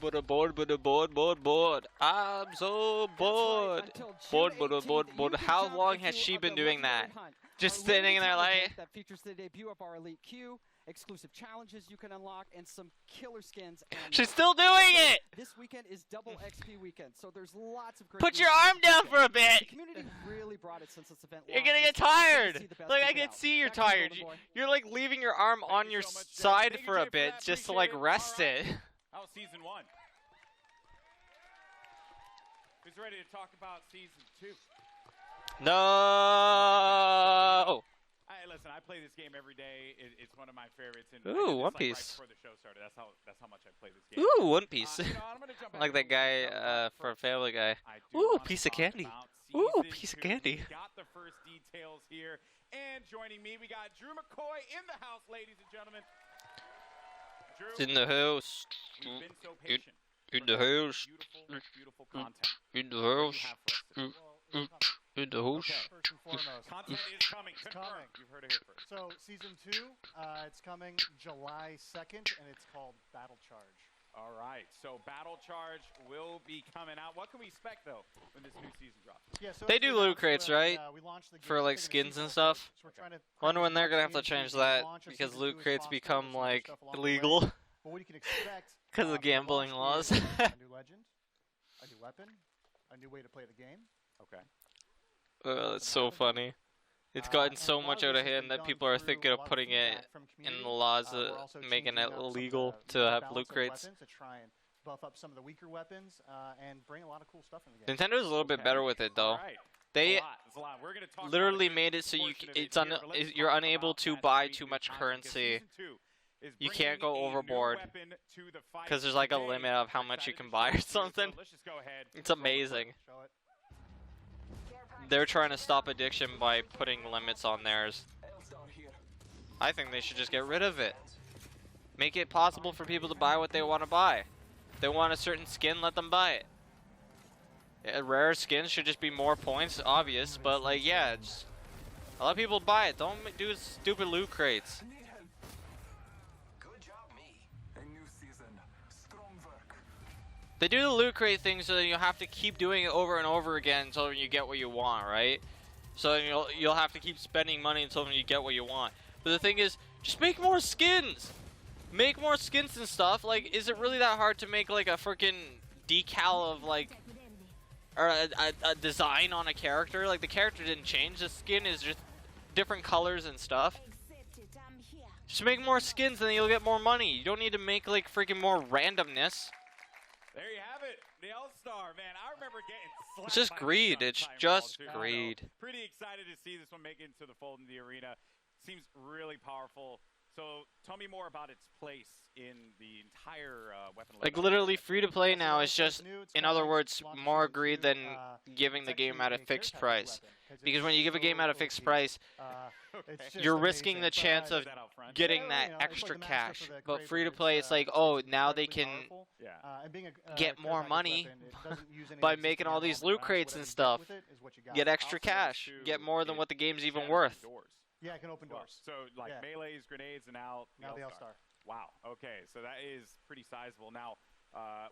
I'm so bored. Bored. How long has she been doing that? Just sitting there like.
That features the debut of our elite queue, exclusive challenges you can unlock, and some killer skins. And
she's still doing it.
This weekend is double XP weekend, so there's lots of great.
Put your arm down for a bit.
The community really brought it since this event.
You're gonna get tired. Like I can see you're tired. You're like leaving your arm on your side for a bit just to like rest it.
Oh, season 1. who's ready to talk about season 2.
No.
Hey, listen, I play this game every day. It's one of my favorites. And
Ooh, One
right
Piece.
before the show started. That's how much I play this game.
Ooh, One Piece.
I'm gonna jump
Like that guy from Family Guy. Ooh, piece of candy. Ooh, piece of candy.
We got the first details here. And joining me, we got Drew McCoy in the house, ladies and gentlemen. Drew,
In the house.
we've been so patient.
In the house.
Beautiful content.
In the
What do you
house.
have for us today?
In the house.
First and foremost,
Content is coming. Confirmed. You've heard it here first.
so season 2, it's coming July 2nd, and it's called Battle Charge.
All right, so Battle Charge will be coming out. What can we expect, though, when this new season drops?
Yeah, so
They
as we
do loot
announced,
crates,
we
right?
launched the
For
game,
like
taking a
skins and
seasonal
stuff.
approach. So we're trying to
Wonder when
cram
they're
as
gonna
much
have to
into
change
the
that
launch of
because
season
loot
2 as
crates
possible,
become
with some new
like
stuff along the way.
illegal
But what you can expect
because of
for the
gambling
launch
laws.
is a new legend, a new weapon, a new way to play the game.
Okay.
That's so funny. It's gotten so much out of hand that people are thinking of putting it in the laws, making it illegal to have loot crates.
To try and buff up some of the weaker weapons and bring a lot of cool stuff in the game.
Nintendo's a little bit better with it though.
Right.
They
It's a lot. We're gonna talk
literally
about
made it so you
portion of
it's
it here, but let's
you're
talk
unable
about
to
that
buy
season
too much
content, 'cause
currency.
season 2 is
You can't go
bringing a new
overboard
weapon to the fight
because there's like a
today.
limit of how
We're
much you
excited
can
to
buy
show
or
it to you, so
something.
let's just go ahead.
It's amazing.
Show it.
They're trying to stop addiction by putting limits on theirs. I think they should just get rid of it. Make it possible for people to buy what they want to buy. If they want a certain skin, let them buy it. Rare skins should just be more points, obvious, but like, yeah, just let people buy it. Don't do stupid loot crates.
Good job, me. A new season. Strong work.
They do the loot crate thing so that you have to keep doing it over and over again until you get what you want, right? So you'll have to keep spending money until you get what you want. But the thing is, just make more skins. Make more skins and stuff. Like, is it really that hard to make like a freaking decal of like, or a design on a character? Like the character didn't change. The skin is just different colors and stuff. Just make more skins and then you'll get more money. You don't need to make like freaking more randomness.
There you have it. The All-Star, man. I remember getting slapped.
It's just
by the
greed.
sun
It's
Time
just
Ball, too.
greed.
So, pretty excited to see this one make it into the fold in the arena. Seems really powerful. So tell me more about its place in the entire weapon.
Like literally free to play now is just, in other words, more greed than giving the game at a fixed price. Because when you give a game at a fixed price, you're risking the chance of getting that extra cash. But free to play, it's like, oh, now they can get more money by making all these loot crates and stuff. Get extra cash. Get more than what the game's even worth.
Yeah, it can open doors.
So like melees, grenades, and now
the All-Star.
Wow. Okay, so that is pretty sizable. Now,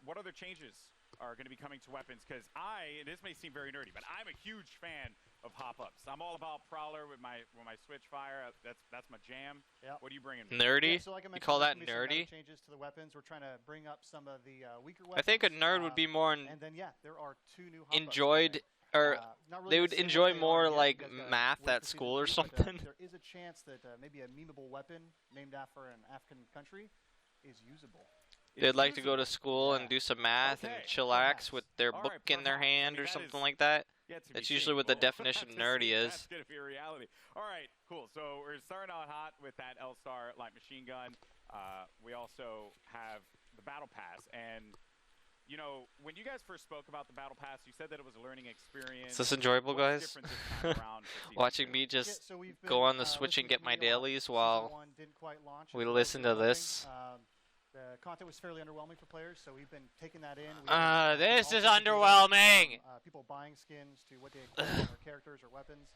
what other changes are going to be coming to weapons? Because and this may seem very nerdy, but I'm a huge fan of hop-ups. I'm all about Prowler with my switch fire. That's my jam.
Yep.
What are you bringing?
Nerdy?
Yeah, so like I
You call that
mentioned, there's gonna be some
nerdy?
changes to the weapons. We're trying to bring up some of the weaker weapons.
I think a nerd would be more
And then there are 2 new hop-ups
enjoyed, or
not really
they
the
would
same
enjoy
way they are
more
yet
like
because,
math
we're
at
for
school or
season 3, but,
something.
there is a chance that maybe a memeable weapon named after an African country is usable.
They'd like to go to school and do some math and chillax with their book in their hand or something like that. That's usually what the definition of nerdy is.
That's going to be a reality. All right, cool. So we're starting out hot with that L-Star light machine gun. We also have the Battle Pass. And, you know, when you guys first spoke about the Battle Pass, you said that it was a learning experience.
Is this enjoyable,
What's
guys?
different this time around for season
Watching
2?
me just
so we've
go
been,
on the Switch and
listening
get my
to you a lot.
dailies
Season
while
1 didn't quite launch
we
as well
listen
as
to
we were
this.
hoping. The content was fairly underwhelming for players, so we've been taking that in.
This is underwhelming.
People buying skins to what they equip on their characters or weapons,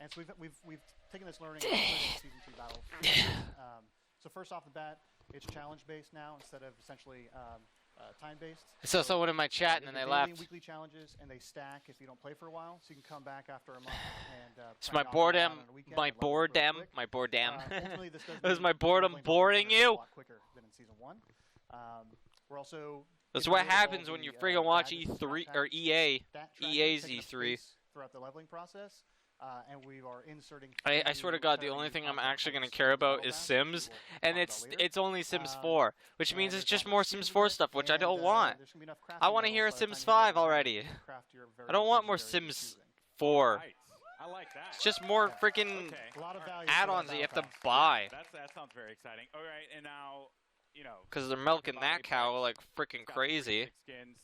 and so we've taken this learning and put it in season 2 battle. So first off the bat, it's challenge based now instead of essentially time based.
I saw someone in my chat and then they
daily
left.
and weekly challenges, and they stack if you don't play for a while, so you can come back after a month and.
It's my boredom. My boredom. My boredom.
Ultimately, this does
It was
mean
my boredom
leveling up
boring
a
you.
lot quicker than in season 1. We're also.
That's
getting
what
rid of all
happens when
the,
you friggin' watch
badges,
E3
stat
or
packs,
EA.
stat tracking,
EA's
taking up
E3.
space throughout the leveling process. and we are inserting.
I swear to God, the only thing I'm actually going to care about is Sims, and it's only Sims 4, which means it's just more Sims 4 stuff, which I don't want. I want to hear a Sims 5 already. I don't want more Sims 4.
I like that.
It's just more freaking add-ons that you have to buy.
That sounds very exciting. All right, and now, you know.
Because they're milking that cow like freaking crazy.
Skins.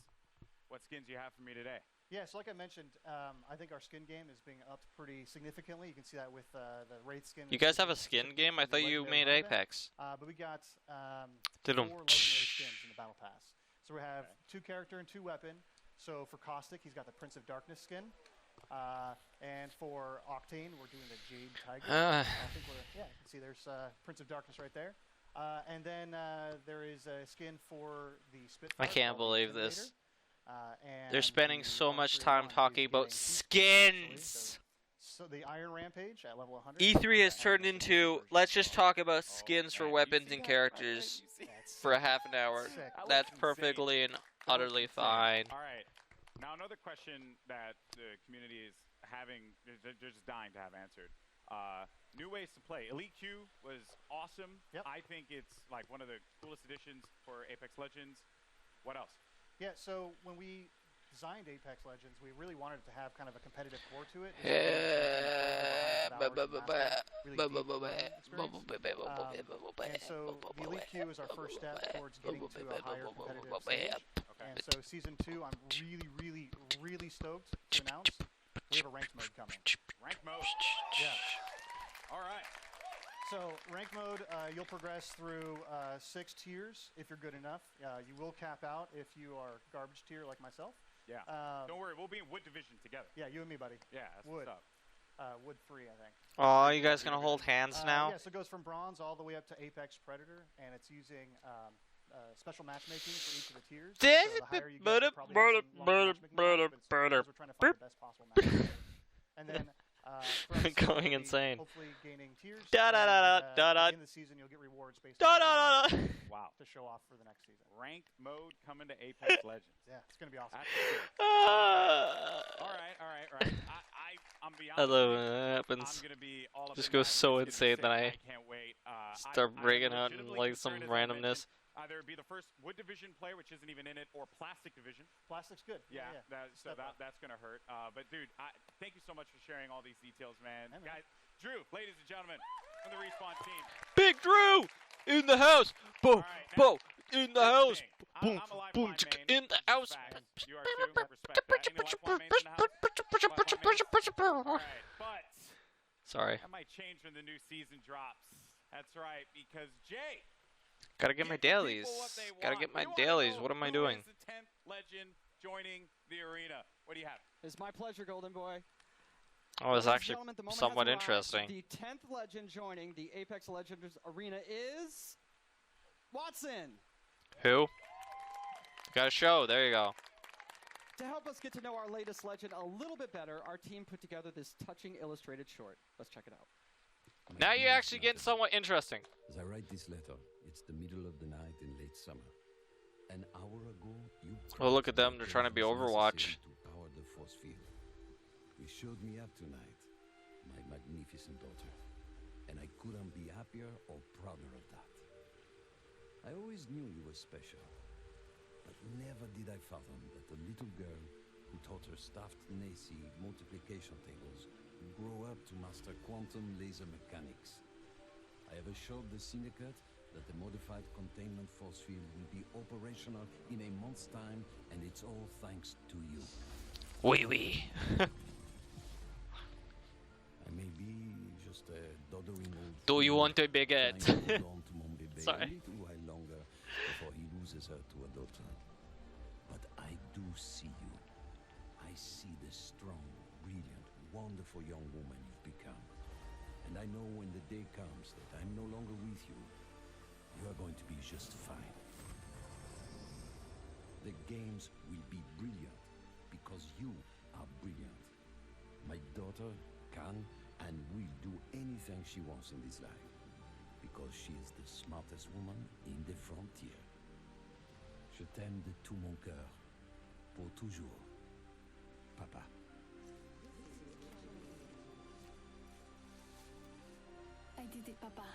What skins do you have for me today?
Yeah, so like I mentioned, I think our skin game is being upped pretty significantly. You can see that with the Wraith skin.
You guys have a skin game? I thought you made Apex.
But we got 4
Did-em.
legendary skins in the Battle Pass. So we have 2 character and 2 weapon. So for Caustic, he's got the Prince of Darkness skin. And for Octane, we're doing the Jade Tiger. I think you can see there's Prince of Darkness right there. And then there is a skin for the Spitfire.
I can't believe this.
And
They're spending so much time talking about skins.
So the Iron Rampage at level 100.
E3 has turned into, let's just talk about skins for weapons and characters for a half an hour. That's perfectly and utterly fine.
All right. Now another question that the community is having, they're just dying to have answered. New ways to play. Elite Q was awesome.
Yep.
I think it's like one of the coolest additions for Apex Legends. What else?
Yeah, so when we designed Apex Legends, we really wanted it to have kind of a competitive core to it. And so the Elite Q is our first step towards getting to a higher competitive stage. And so Season 2, I'm really stoked to announce we have a ranked mode coming.
Ranked mode?
Yeah.
All right.
So ranked mode, you'll progress through 6 tiers if you're good enough. You will cap out if you are garbage tier like myself.
Yeah. Don't worry, we'll be in Wood Division together.
Yeah, you and me, buddy.
Yeah, that's
Wood.
what's up.
Wood 3, I think.
Oh, you guys gonna hold hands now?
Yeah, so it goes from bronze all the way up to Apex Predator, and it's using special matchmaking for each of the tiers. So the higher you get, you probably have some longer matchmaking options, but we're trying to find the best possible match. And then
going insane.
Hopefully gaining tiers.
Da da da da da.
In the season, you'll get rewards based on
wow
to show off for the next season.
Ranked mode coming to Apex Legends.
Yeah, it's gonna be awesome.
All right. I'm beyond.
I love when that happens.
I'm gonna be all
Just goes so insane that I
can't wait.
start breaking out in like some randomness.
Either be the first Wood Division player, which isn't even in it, or Plastic Division.
Plastic's good.
Yeah. That's gonna hurt. But dude, thank you so much for sharing all these details, man. Guys, Drew, ladies and gentlemen, from the Respawn team.
Big Drew in the house. Boom, boom, in the house. Boom, boom, in the house.
You are too. Respect that. Any Lifeline mains in the house? All right, but
sorry.
that might change when the new season drops. That's right, because Jay.
Gotta get my dailies. Gotta get my dailies. What am I doing?
Who is the 10th legend joining the arena? What do you have?
It's my pleasure, Golden Boy.
Oh, it's actually somewhat interesting.
The 10th legend joining the Apex Legends arena is Watson.
Who? Got a show. There you go.
To help us get to know our latest legend a little bit better, our team put together this touching illustrated short. Let's check it out.
Now you're actually getting somewhat interesting.
As I write this letter, it's the middle of the night in late summer. An hour ago, you...
Oh, look at them. They're trying to be Overwatch.
...to power the force field. You showed me up tonight, my magnificent daughter. And I couldn't be happier or prouder of that. I always knew you were special. But never did I fathom that the little girl who taught her staffed Nazi multiplication tables would grow up to master quantum laser mechanics. I have assured the Syndicate that the modified containment force field will be operational in a month's time, and it's all thanks to you.
Oui.
I may be just a doddering old...
Do you want a bigot?
Sorry. Longer before he loses her to a daughter. But I do see you. I see the strong, brilliant, wonderful young woman you've become. And I know when the day comes that I'm no longer with you, you are going to be just fine. The games will be brilliant because you are brilliant. My daughter can and will do anything she wants in this life because she is the smartest woman in the frontier. Je t'aime de tout mon cœur, pour toujours, Papa.
did it, Papa.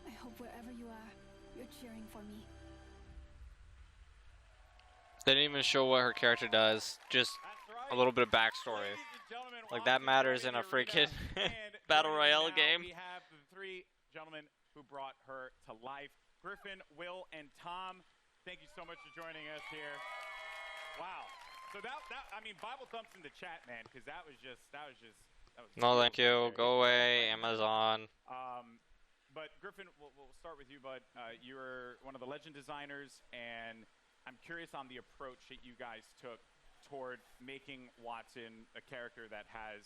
I hope wherever you are, you're cheering for me.
They didn't even show what her character does. Just a little bit of backstory. Like that matters in a freaking battle royale game.
We have the three gentlemen who brought her to life. Griffin, Will, and Tom. Thank you so much for joining us here. Wow. So that I mean, Bible thumps in the chat, man, because that was
No, thank you. Go away, Amazon.
But Griffin, we'll start with you, bud. You're one of the legend designers, and I'm curious on the approach that you guys took toward making Watson a character that has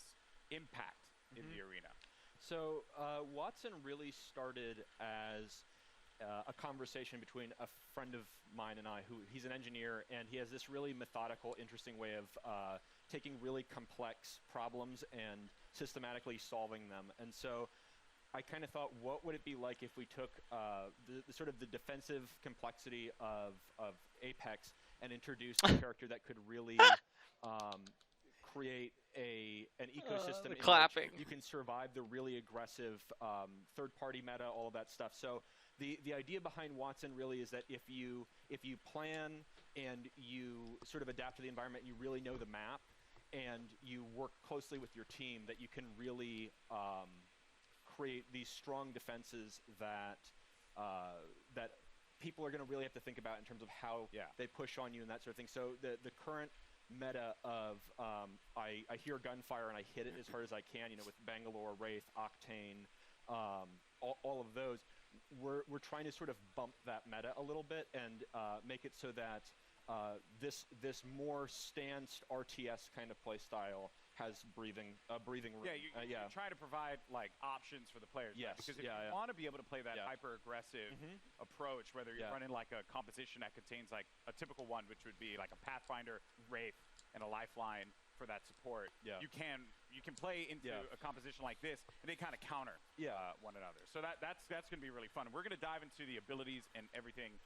impact in the arena.
So Watson really started as a conversation between a friend of mine and I, who he's an engineer, and he has this really methodical, interesting way of taking really complex problems and systematically solving them. And so I kind of thought, what would it be like if we took the sort of the defensive complexity of Apex and introduced a character that could really create an ecosystem in
clapping.
which you can survive the really aggressive third-party meta, all of that stuff. So the idea behind Watson really is that if you plan and you sort of adapt to the environment, you really know the map, and you work closely with your team, that you can really create these strong defenses that that people are going to really have to think about in terms of how they push on you and that sort of thing. So the current meta of I hear gunfire and I hit it as hard as I can, you know, with Bangalore, Wraith, Octane, all of those, we're trying to sort of bump that meta a little bit and make it so that this more stanced RTS kind of play style has breathing room.
Yeah, you're trying to provide like options for the players.
Yes.
Right? Because if you want to be able to play that hyper aggressive approach, whether you're running like a composition that contains like a typical one, which would be like a Pathfinder, Wraith, and a Lifeline for that support. You can play into a composition like this, and they kind of counter one another. So that's going to be really fun. And we're going to dive into the abilities and everything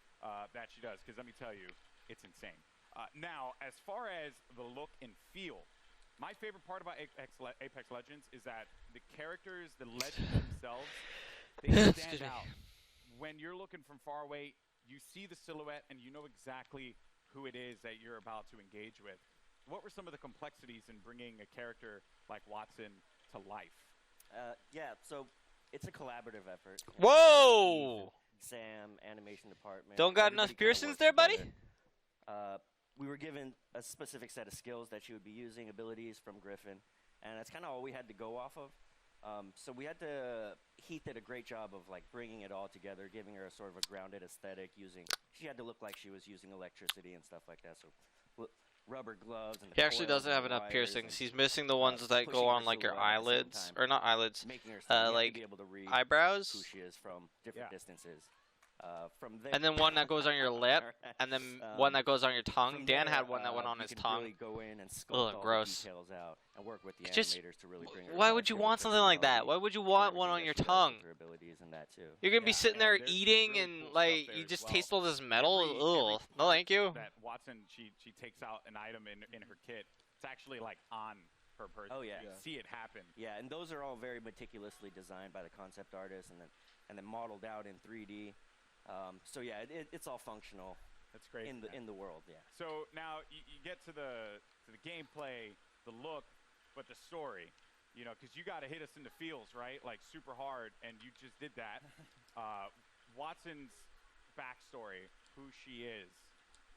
that she does, because let me tell you, it's insane. Now, as far as the look and feel, my favorite part about Apex Legends is that the characters, the legends themselves, they stand out. When you're looking from far away, you see the silhouette and you know exactly who it is that you're about to engage with. What were some of the complexities in bringing a character like Watson to life?
So it's a collaborative effort.
Whoa!
Sam, animation department.
Don't got enough piercings there, buddy?
We were given a specific set of skills that she would be using, abilities from Griffin, and that's kind of all we had to go off of. So we had to, Heath did a great job of like bringing it all together, giving her a sort of a grounded aesthetic. She had to look like she was using electricity and stuff like that. So rubber gloves. And
he actually doesn't have enough piercings. He's missing the ones that go on like your eyelids, or not eyelids, like eyebrows.
Who she is from different distances. From there,
and then one that goes on your lip, and then one that goes on your tongue. Dan had one that went on his tongue.
Really go in and sculpt all
gross.
the details out and work with the
Just,
animators to really bring her
why would you want something like that? Why would you want one on your tongue?
And that too.
You're gonna be sitting there eating and like you just taste all this metal. Ugh. No, thank you.
That Watson, she takes out an item in her kit. It's actually like on her person.
Oh yeah.
You can see it happen.
Yeah, and those are all very meticulously designed by the concept artist and then modeled out in 3D. So yeah, it's all functional.
That's great
in the world. Yeah.
So now you get to the gameplay, the look, but the story, you know, because you got to hit us in the feels, right? Like super hard, and you just did that. Watson's backstory, who she is.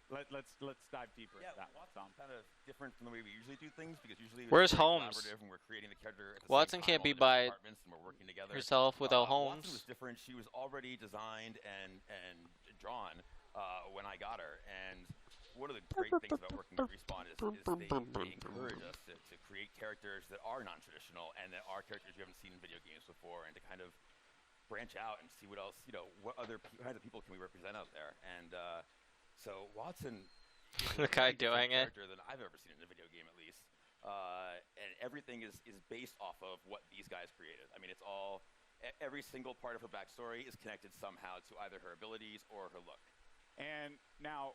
Let's dive deeper into that.
Watson's kind of different from the way we usually do things, because usually
where's Holmes?
And we're creating the character at the
Watson
same time,
can't be
all
by
the departments, and we're working together.
herself without Holmes.
Watson was different. She was already designed and drawn when I got her. And one of the great things about working with Respawn is they encourage us to create characters that are non-traditional and that are characters you haven't seen in video games before, and to kind of branch out and see what else, you know, what other kinds of people can we represent out there. And so Watson is
the guy doing it
character than I've ever seen in a video game, at least. And everything is based off of what these guys created. I mean, it's all, every single part of her backstory is connected somehow to either her abilities or her look.
And now,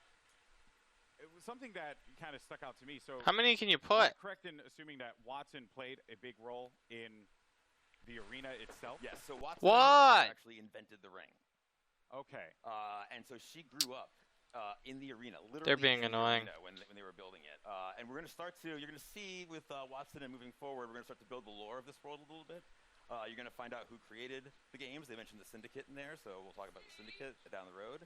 it was something that kind of stuck out to me. So
how many can you put?
Correct in assuming that Watson played a big role in the arena itself?
Yes. So Watson
What?
actually invented the ring.
Okay.
And so she grew up in the arena, literally.
They're being
in the
annoying.
arena when they were building it. And we're going to start to. You're going to see with Watson and moving forward, we're going to start to build the lore of this world a little bit. You're going to find out who created the games. They mentioned the Syndicate in there, so we'll talk about the Syndicate down the road.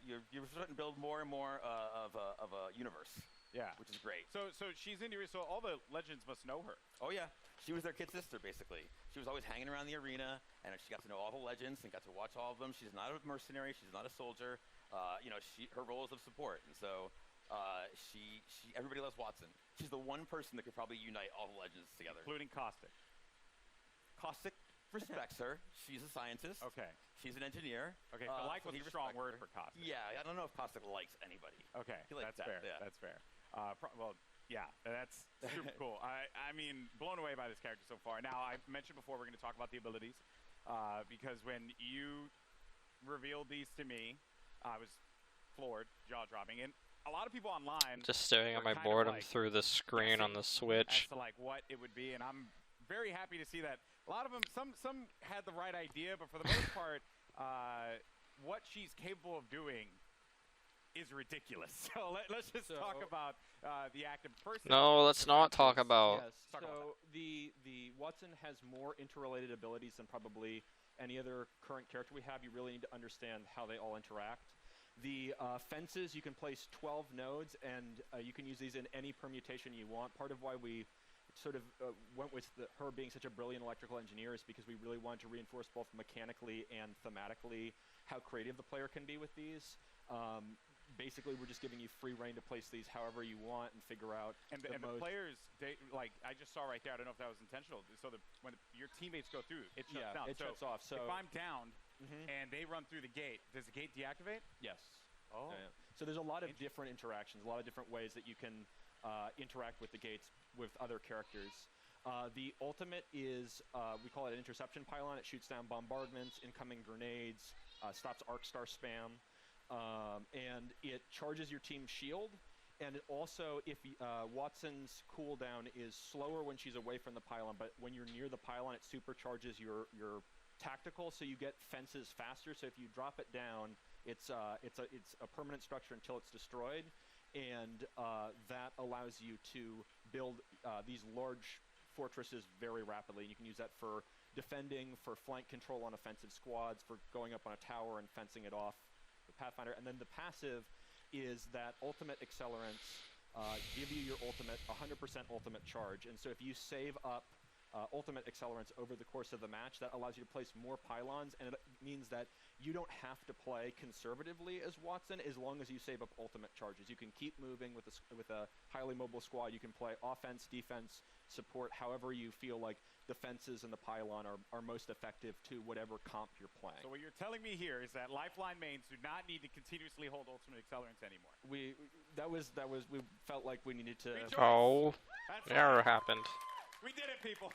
You're starting to build more and more of a universe.
Yeah.
Which is great.
So she's in the arena, so all the legends must know her.
Oh, yeah. She was their kid sister, basically. She was always hanging around the arena, and she got to know all the legends and got to watch all of them. She's not a mercenary. She's not a soldier. Her role is of support. And so everybody loves Watson. She's the one person that could probably unite all the legends together.
Including Caustic.
Caustic respects her. She's a scientist.
Okay.
She's an engineer.
Okay, so like was a strong word for Caustic.
Yeah, I don't know if Caustic likes anybody.
Okay,
That's
fair.
Yeah.
That's fair. Well, yeah, that's super cool. I mean, blown away by this character so far. Now, I mentioned before we're going to talk about the abilities because when you revealed these to me, I was floored, jaw-dropping. And a lot of people online
Just staring at
were
my
kind of
boredom
like
through the screen on the Switch.
as to like what it would be, and I'm very happy to see that a lot of them, some had the right idea, but for the most part, what she's capable of doing is ridiculous. So let's just talk about the active person.
No, let's not talk about.
Yes. So the Watson has more interrelated abilities than probably any other current character we have. You really need to understand how they all interact. The fences, you can place 12 nodes, and you can use these in any permutation you want. Part of why we sort of went with her being such a brilliant electrical engineer is because we really wanted to reinforce both mechanically and thematically how creative the player can be with these. Basically, we're just giving you free reign to place these however you want and figure out.
And the players, like I just saw right there, I don't know if that was intentional. So when your teammates go through, it shuts down.
It shuts off. So
if I'm downed and they run through the gate, does the gate deactivate?
Yes.
Oh.
Yeah. So there's a lot of different interactions, a lot of different ways that you can interact with the gates with other characters. The ultimate is, we call it an interception pylon. It shoots down bombardments, incoming grenades, stops arc star spam. And it charges your team's shield, and it also, if Watson's cooldown is slower when she's away from the pylon, but when you're near the pylon, it supercharges your tactical, so you get fences faster. So if you drop it down, it's a permanent structure until it's destroyed, and that allows you to build these large fortresses very rapidly. You can use that for defending, for flank control on offensive squads, for going up on a tower and fencing it off. The Pathfinder, and then the passive is that ultimate accelerants give you your ultimate 100% ultimate charge, and so if you save up ultimate accelerants over the course of the match, that allows you to place more pylons, and it means that you don't have to play conservatively as Watson as long as you save up ultimate charges. You can keep moving with a highly mobile squad. You can play offense, defense, support, however you feel like the fences and the pylon are most effective to whatever comp you're playing.
So what you're telling me here is that Lifeline mains do not need to continuously hold ultimate accelerants anymore.
We felt like we needed to.
Oh,
That's
never
right.
happened.
We did it, people.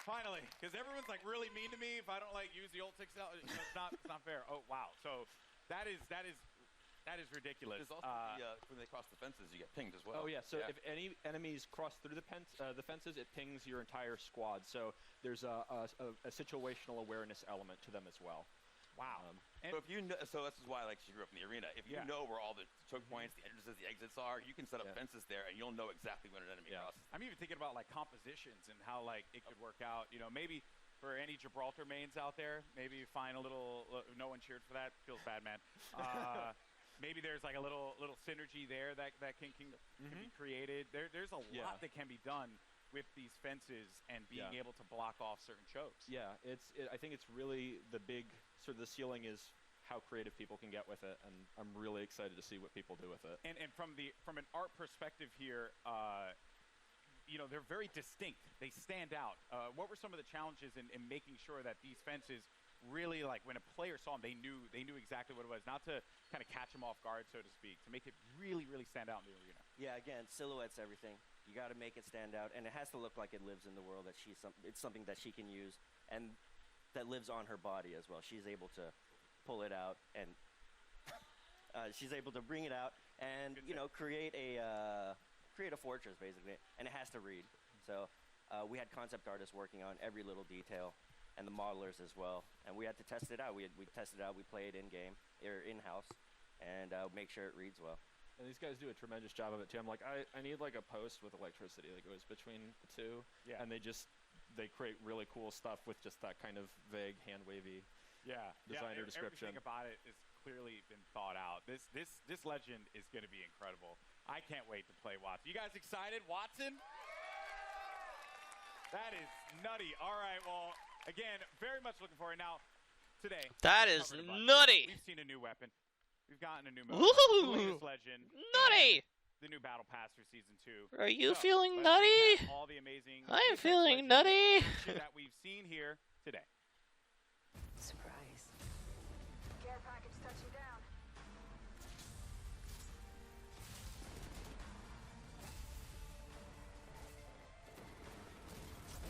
Finally, because everyone's like really mean to me if I don't like use the ult accelerant. It's not fair. Oh wow. So that is ridiculous.
There's also when they cross the fences, you get pinged as well.
Oh yeah. So if any enemies cross through the fences, it pings your entire squad. So there's a situational awareness element to them as well.
Wow.
So if you know, so this is why she grew up in the arena. If you know where all the choke points, the entrances, the exits are, you can set up fences there, and you'll know exactly when an enemy crosses.
I'm even thinking about compositions and how it could work out. You know, maybe for any Gibraltar mains out there, maybe find a little. No one cheered for that. Feels bad, man. Maybe there's a little synergy there that can be created. There's a lot that can be done with these fences and being able to block off certain chokes.
Yeah, I think it's really the big sort of the ceiling is how creative people can get with it, and I'm really excited to see what people do with it.
And from an art perspective here, they're very distinct. They stand out. What were some of the challenges in making sure that these fences really, when a player saw them, they knew exactly what it was, not to kind of catch them off guard, so to speak, to make it really, really stand out in the arena?
Yeah, again, silhouette's everything. You got to make it stand out, and it has to look like it lives in the world. That it's something that she can use, and that lives on her body as well. She's able to pull it out, and she's able to bring it out, and create a fortress basically, and it has to read. So we had concept artists working on every little detail, and the modelers as well. And we had to test it out. We tested it out. We play it in-game, or in-house, and make sure it reads well.
And these guys do a tremendous job of it too. I'm like, I need like a post with electricity that goes between the two.
Yeah.
And they create really cool stuff with just that kind of vague, hand wavy designer description.
Everything about it is clearly been thought out. This legend is going to be incredible. I can't wait to play Watson. You guys excited? Watson? That is nutty. All right, well, again, very much looking forward. Now, today.
That is nutty.
We've seen a new weapon. We've gotten a new mode.
Woohoo!
The latest legend.
Nutty!
The new battle pass for season 2.
Are you
So,
feeling
let's
nutty?
recap all the amazing
I am
Apex
feeling
Legends
nutty.
action that we've seen here today.
Surprise.
Care package touching down.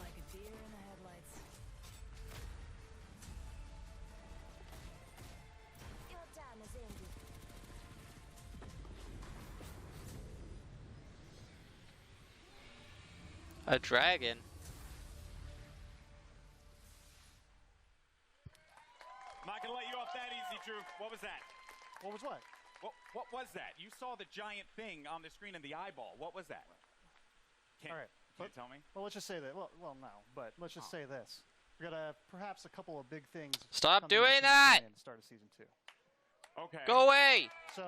Like a deer in the headlights.
Your time is ended.
A dragon.
I'm not going to let you off that easy, Drew. What was that?
What was what?
What was that? You saw the giant thing on the screen in the eyeball. What was that?
All right.
Can't tell me?
Well, let's just say that. Well, no, but let's just say this. We got perhaps a couple of big things.
Stop
coming
doing
into
that!
the start of season 2.
Okay.
Go away!
So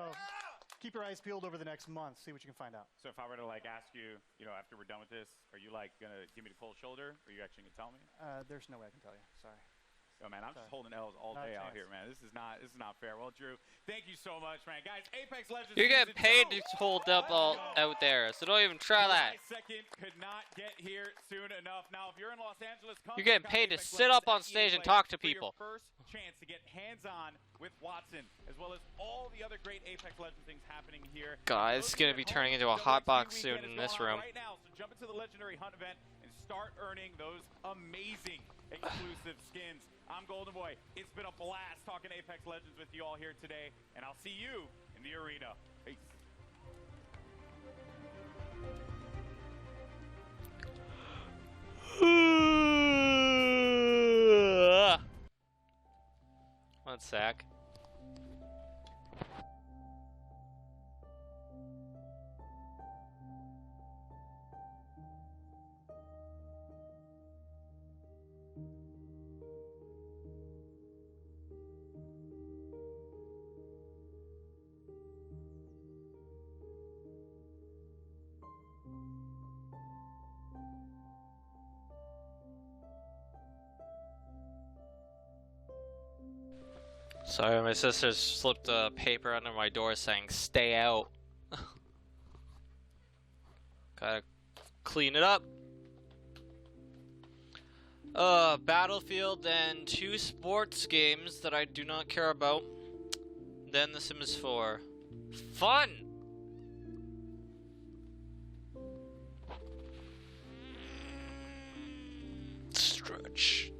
keep your eyes peeled over the next month. See what you can find out.
So if I were to like ask you, after we're done with this, are you like gonna give me the cold shoulder? Or are you actually gonna tell me?
There's no way I can tell you. Sorry.
Oh man, I'm just
Sorry.
holding L's all
Not a
day out
chance.
here, man. This is not fair. Well, Drew, thank you so much, man. Guys, Apex Legends.
You're getting
Season
paid
2.
to hold up all out there, so don't even try that.
July 2nd could not get here soon enough. Now, if you're in Los Angeles, come
You're getting
check out
paid to
Apex
sit up on
Legends at
stage
EA
and
Play
talk to
for your
people.
first chance to get hands-on with Watson, as well as all the other great Apex Legends things happening here.
God, it's gonna be turning into a hot box soon in this room.
Right now, so jump into the Legendary Hunt event and start earning those amazing exclusive skins. I'm Golden Boy. It's been a blast talking Apex Legends with you all here today, and I'll see you in the arena. Peace.
One sec. Sorry, my sister slipped a paper under my door saying, "Stay out." Gotta clean it up. Battlefield and 2 sports games that I do not care about. Then The Sims 4. Fun! Stretch.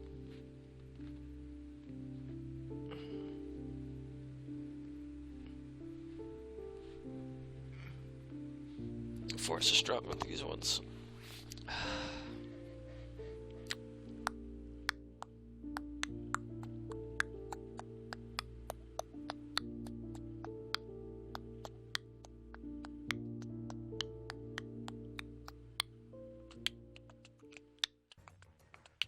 Forced to struggle with these ones.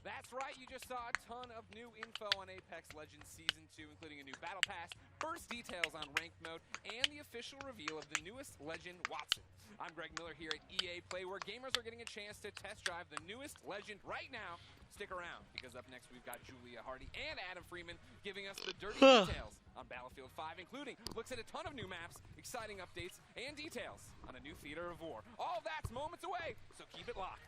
That's right, you just saw a ton of new info on Apex Legends Season 2, including a new battle pass, burst details on ranked mode, and the official reveal of the newest legend, Watson. I'm Greg Miller here at EA Play, where gamers are getting a chance to test drive the newest legend right now. Stick around, because up next we've got Julia Hardy and Adam Freeman giving us the dirty details on Battlefield 5, including looks at a ton of new maps, exciting updates, and details on a new theater of war. All that's moments away, so keep it locked.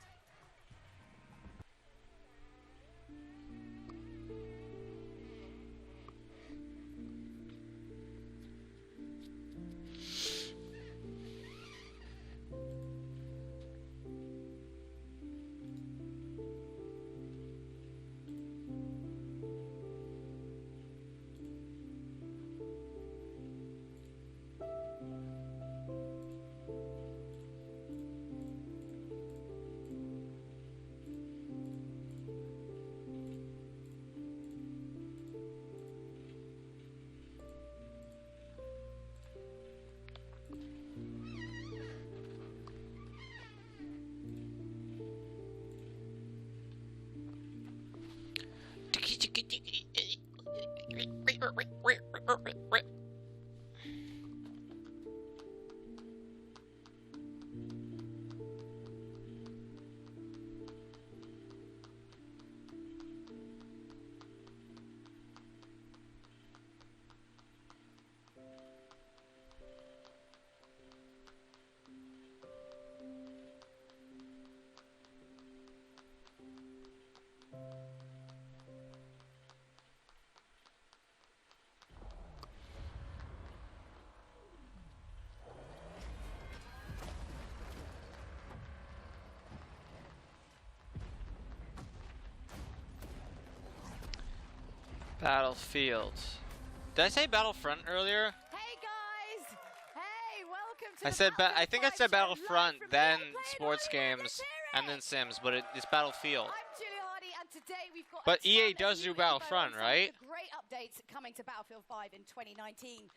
Battlefield. Did I say Battlefront earlier?
Hey guys! Hey, welcome to
I said I think I said Battlefront, then sports games, and then Sims, but it's Battlefield.
I'm Julia Hardy, and today we've got
But
a
EA
ton
does
of
do
new info
Battlefront,
on some of
right?
the great updates coming to Battlefield 5 in 2019.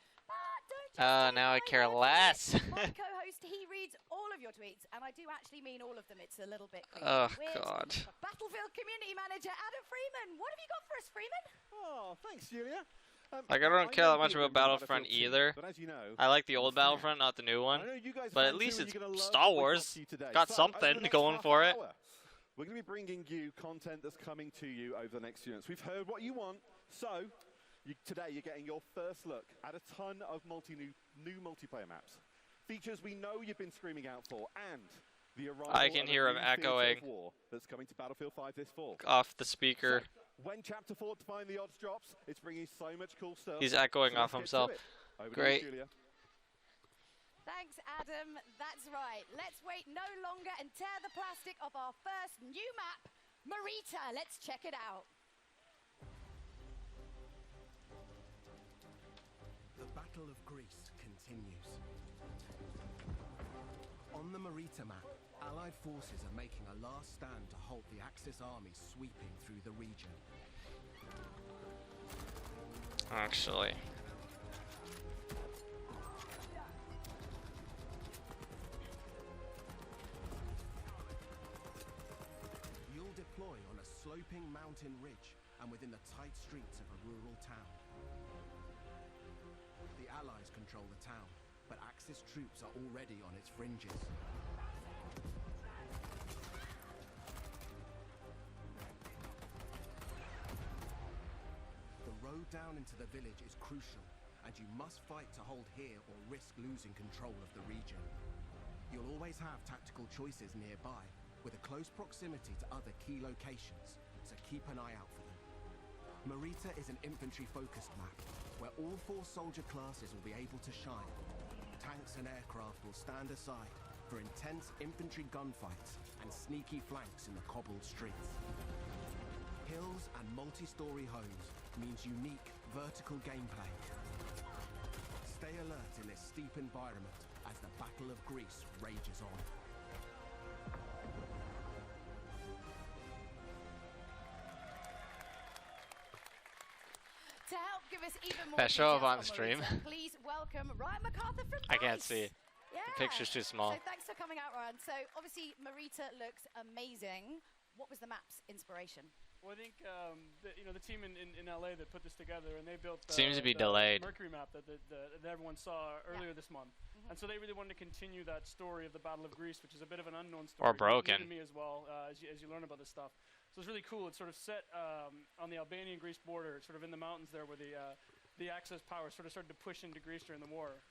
Now I care less.
My co-host, he reads all of your tweets, and I do actually mean all of them. It's a little bit creepy
Oh,
and weird.
God.
Battlefield community manager Adam Freeman, what have you got for us, Freeman?
Oh, thanks, Julia.
Like, I don't care that much about Battlefront either.
But as you know,
I like the old Battlefront, not the new one.
I know you guys
But
are
at
fans
least
too,
it's
and you're gonna love
Star
what we
Wars.
got to you today.
Got
So, over
something
the next
going
half
for it.
hour, we're going to be bringing you content that's coming to you over the next few minutes. We've heard what you want, so today you're getting your first look at a ton of new multiplayer maps. Features we know you've been screaming out for, and the arrival
I can hear
of
him
a new theatre
echoing
of war that's coming to Battlefield 5 this fall.
off the speaker.
So, when Chapter 4 Define the Odds drops, it's bringing so much cool stuff.
He's echoing
So
off
let's get
himself.
to it. Over
Great.
to you, Julia.
Thanks, Adam. That's right. Let's wait no longer and tear the plastic off our first new map, Marita. Let's check it out.
The Battle of Greece continues. On the Marita map, Allied forces are making a last stand to halt the Axis army sweeping through the region.
Actually.
You'll deploy on a sloping mountain ridge and within the tight streets of a rural town. The Allies control the town, but Axis troops are already on its fringes. The road down into the village is crucial, and you must fight to hold here or risk losing control of the region. You'll always have tactical choices nearby, with a close proximity to other key locations, so keep an eye out for them. Marita is an infantry-focused map, where all 4 soldier classes will be able to shine. Tanks and aircraft will stand aside for intense infantry gunfights and sneaky flanks in the cobbled streets. Hills and multi-story homes means unique vertical gameplay. Stay alert in this steep environment as the Battle of Greece rages on.
To help give us even more
Best show up
details
on the stream.
Marita, please welcome Ryan MacArthur from
I can't
Nice.
see.
Yeah.
The picture's too small.
So thanks for coming out, Ryan. So obviously Marita looks amazing. What was the map's inspiration?
Well, I think the team in LA that put this together, and they built
Seems to be
the
delayed.
Mercury map that everyone saw earlier this month. And so they really wanted to continue that story of the Battle of Greece, which is a bit of an unknown story.
Or broken.
To me as well, as you learn about this stuff. So it's really cool. It's sort of set on the Albanian-Greece border, sort of in the mountains there, where the Axis power sort of started to push into Greece during the war.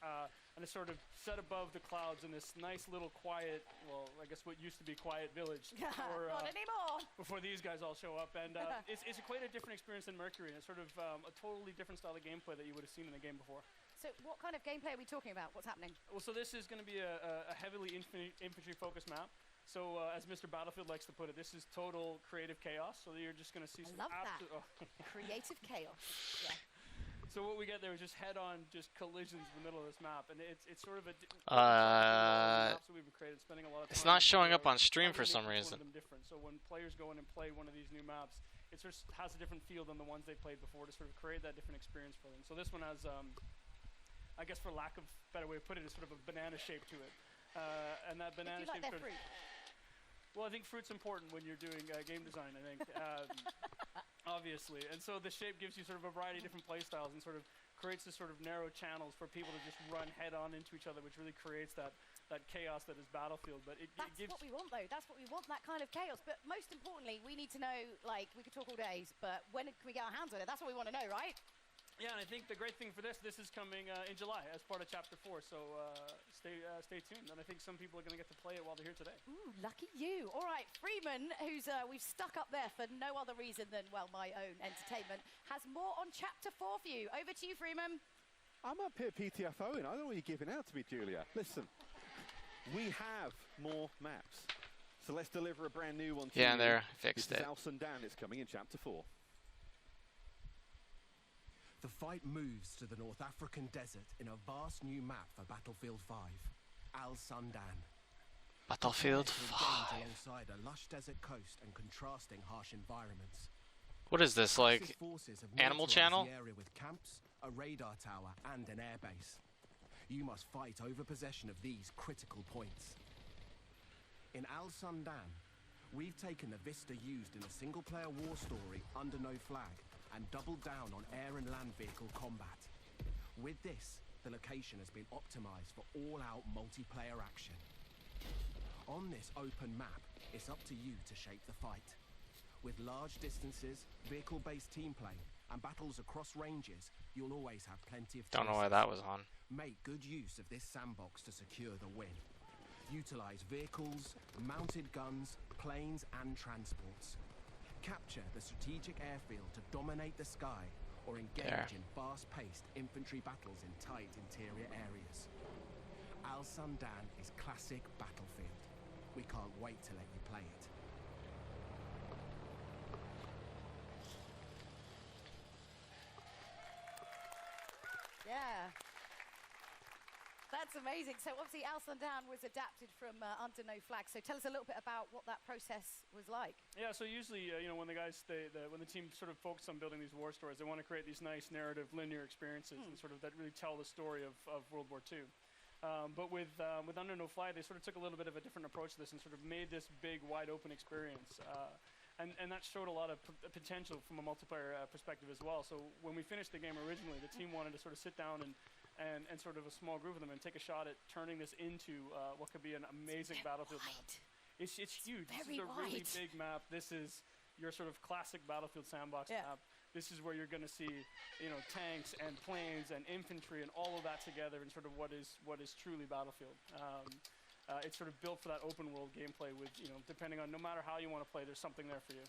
And it's sort of set above the clouds in this nice little quiet, well, I guess what used to be quiet village.
Not anymore.
Before these guys all show up. And it's quite a different experience than Mercury. It's sort of a totally different style of gameplay that you would have seen in the game before.
So what kind of gameplay are we talking about? What's happening?
Well, so this is going to be a heavily infantry-focused map. So as Mr. Battlefield likes to put it, this is total creative chaos. So you're just going to see some
love that.
creative chaos. Yeah. So what we get there is just head-on, just collisions in the middle of this map, and it's sort of a maps that we've created, spending a lot of time.
It's not showing up on stream for some reason.
Different. So when players go in and play one of these new maps, it sort of has a different feel than the ones they played before to sort of create that different experience for them. So this one has, I guess for lack of a better way of putting it, is sort of a banana shape to it, and that banana shape.
Do you like their fruit?
Well, I think fruit's important when you're doing game design, I think, obviously. And so the shape gives you sort of a variety of different play styles and sort of creates this sort of narrow channels for people to just run head-on into each other, which really creates that chaos that is Battlefield. But it
That's
gives
what we want, though. That's what we want, that kind of chaos. But most importantly, we need to know, like, we could talk all days, but when can we get our hands on it? That's what we want to know, right?
Yeah, and I think the great thing for this is coming in July as part of Chapter 4, so stay tuned. And I think some people are going to get to play it while they're here today.
Ooh, lucky you. All right, Freeman, who's we've stuck up there for no other reason than, well, my own entertainment, has more on Chapter 4 for you. Over to you, Freeman.
I'm up here PTFOing. I don't know what you're giving out to me, Julia. Listen, we have more maps. So let's deliver a brand new one to you.
Yeah, there, fixed it.
South Sundan is coming in Chapter 4.
The fight moves to the North African desert in a vast new map for Battlefield 5, Al Sundan.
Battlefield
Prepare to
5.
engage alongside a lush desert coast and contrasting harsh environments.
What is this, like
Axis forces have
Animal
militarized
Channel?
the area with camps, a radar tower, and an airbase. You must fight over possession of these critical points. In Al Sundan, we've taken the vista used in a single-player war story under no flag and doubled down on air and land vehicle combat. With this, the location has been optimized for all-out multiplayer action. On this open map, it's up to you to shape the fight. With large distances, vehicle-based team play, and battles across ranges, you'll always have plenty of
Don't know why
choices.
that was on.
Make good use of this sandbox to secure the win. Utilize vehicles, mounted guns, planes, and transports. Capture the strategic airfield to dominate the sky, or engage in fast-paced infantry battles in tight interior areas. Al Sundan is classic Battlefield. We can't wait to let you play it.
Yeah. That's amazing. So obviously Al Sundan was adapted from Under No Flag. So tell us a little bit about what that process was like.
Yeah, so usually, you know, when the guys, when the team sort of focus on building these war stories, they want to create these nice narrative, linear experiences and sort of that really tell the story of World War II. But with Under No Flag, they sort of took a little bit of a different approach to this and sort of made this big, wide open experience. And that showed a lot of potential from a multiplayer perspective as well. So when we finished the game originally, the team wanted to sort of sit down and sort of a small group of them and take a shot at turning this into what could be an amazing Battlefield map. It's huge. This is a really big map. This is your sort of classic Battlefield sandbox map. This is where you're going to see, you know, tanks and planes and infantry and all of that together in sort of what is truly Battlefield. It's sort of built for that open world gameplay with, you know, depending on no matter how you want to play, there's something there for you.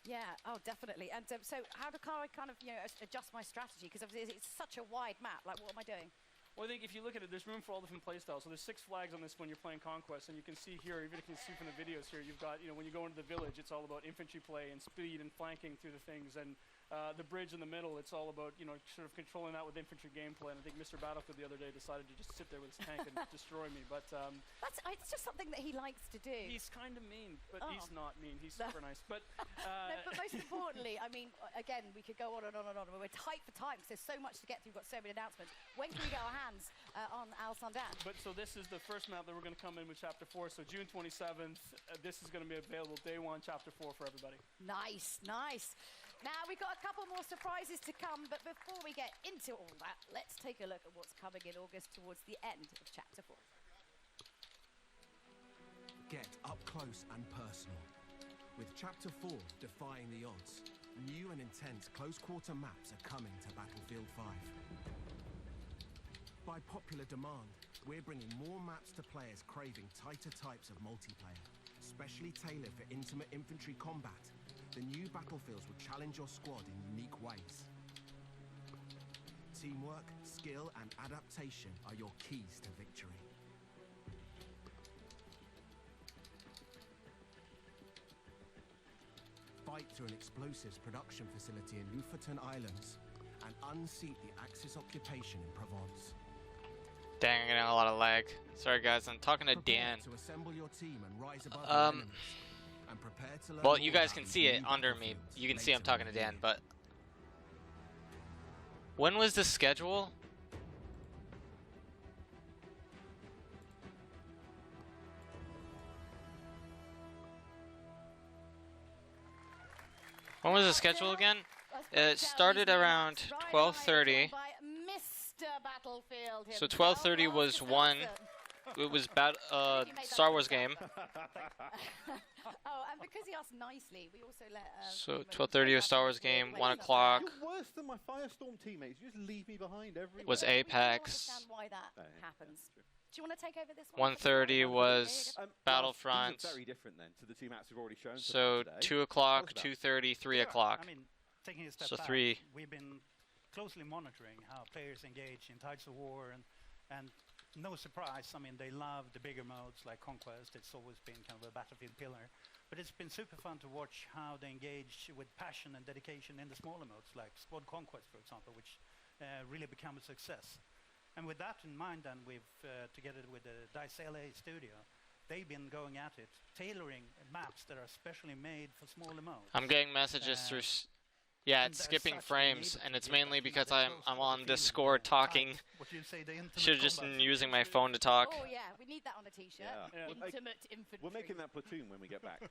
Yeah, oh, definitely. And so how do I kind of, you know, adjust my strategy? Because obviously it's such a wide map. Like, what am I doing?
Well, I think if you look at it, there's room for all different playstyles. So there's 6 flags on this when you're playing Conquest, and you can see here, even if you can see from the videos here, you've got, you know, when you go into the village, it's all about infantry play and speed and flanking through the things. And the bridge in the middle, it's all about, you know, sort of controlling that with infantry gameplay. And I think Mr. Battlefield the other day decided to just sit there with his tank and destroy me. But
it's just something that he likes to do.
He's kind of mean, but he's not mean. He's super nice. But
no, but most importantly, I mean, again, we could go on and on and on. We're tight for time because there's so much to get through. We've got so many announcements. When can we get our hands on Al Sundan?
But so this is the first map that we're going to come in with Chapter 4. So June 27th, this is going to be available day 1, Chapter 4 for everybody.
Nice, nice. Now, we've got a couple more surprises to come, but before we get into all that, let's take a look at what's coming in August towards the end of Chapter 4.
Get up close and personal. With Chapter 4 defying the odds, new and intense close-quarter maps are coming to Battlefield 5. By popular demand, we're bringing more maps to players craving tighter types of multiplayer, specially tailored for intimate infantry combat. The new Battlefields will challenge your squad in unique ways. Teamwork, skill, and adaptation are your keys to victory. Fight through an explosives production facility in Lofoten Islands and unseat the Axis occupation in Provence.
Dang, I'm getting a lot of lag. Sorry guys, I'm talking to Dan.
To assemble your team and rise above your enemies, and prepare to learn
Well, you
more
guys
about
can
these
see it
new
under me.
battlefields
You can see I'm
later
talking
in
to
the
Dan,
year.
but when was the schedule? When was the schedule again? It started around 12:30.
Mr. Battlefield
So 12:30 was one. It was Star Wars game.
Oh, and because he asked nicely, we also let.
So 12:30 was Star Wars game. 1 o'clock
You're worse than my Firestorm teammates. You just leave me behind every.
was
We
Apex.
understand why that happens. Do you want to take over this one?
1:30 was Battlefront.
These are very different then to the two maps we've already shown.
So
today.
2 o'clock, 2:30, 3 o'clock.
I mean, taking a step
So
back,
3.
we've been closely monitoring how players engage in types of war and no surprise. I mean, they love the bigger modes like Conquest. It's always been kind of a Battlefield pillar. But it's been super fun to watch how they engage with passion and dedication in the smaller modes, like Squad Conquest, for example, which really become a success. And with that in mind, then we've, together with the DICE LA studio, they've been going at it, tailoring maps that are specially made for smaller modes.
I'm getting messages through. Yeah, it's skipping frames, and it's mainly because I'm on Discord talking. Should have just been using my phone to talk.
Oh yeah, we need that on a t-shirt.
Yeah.
Intimate infantry.
We're making that platoon when we get back.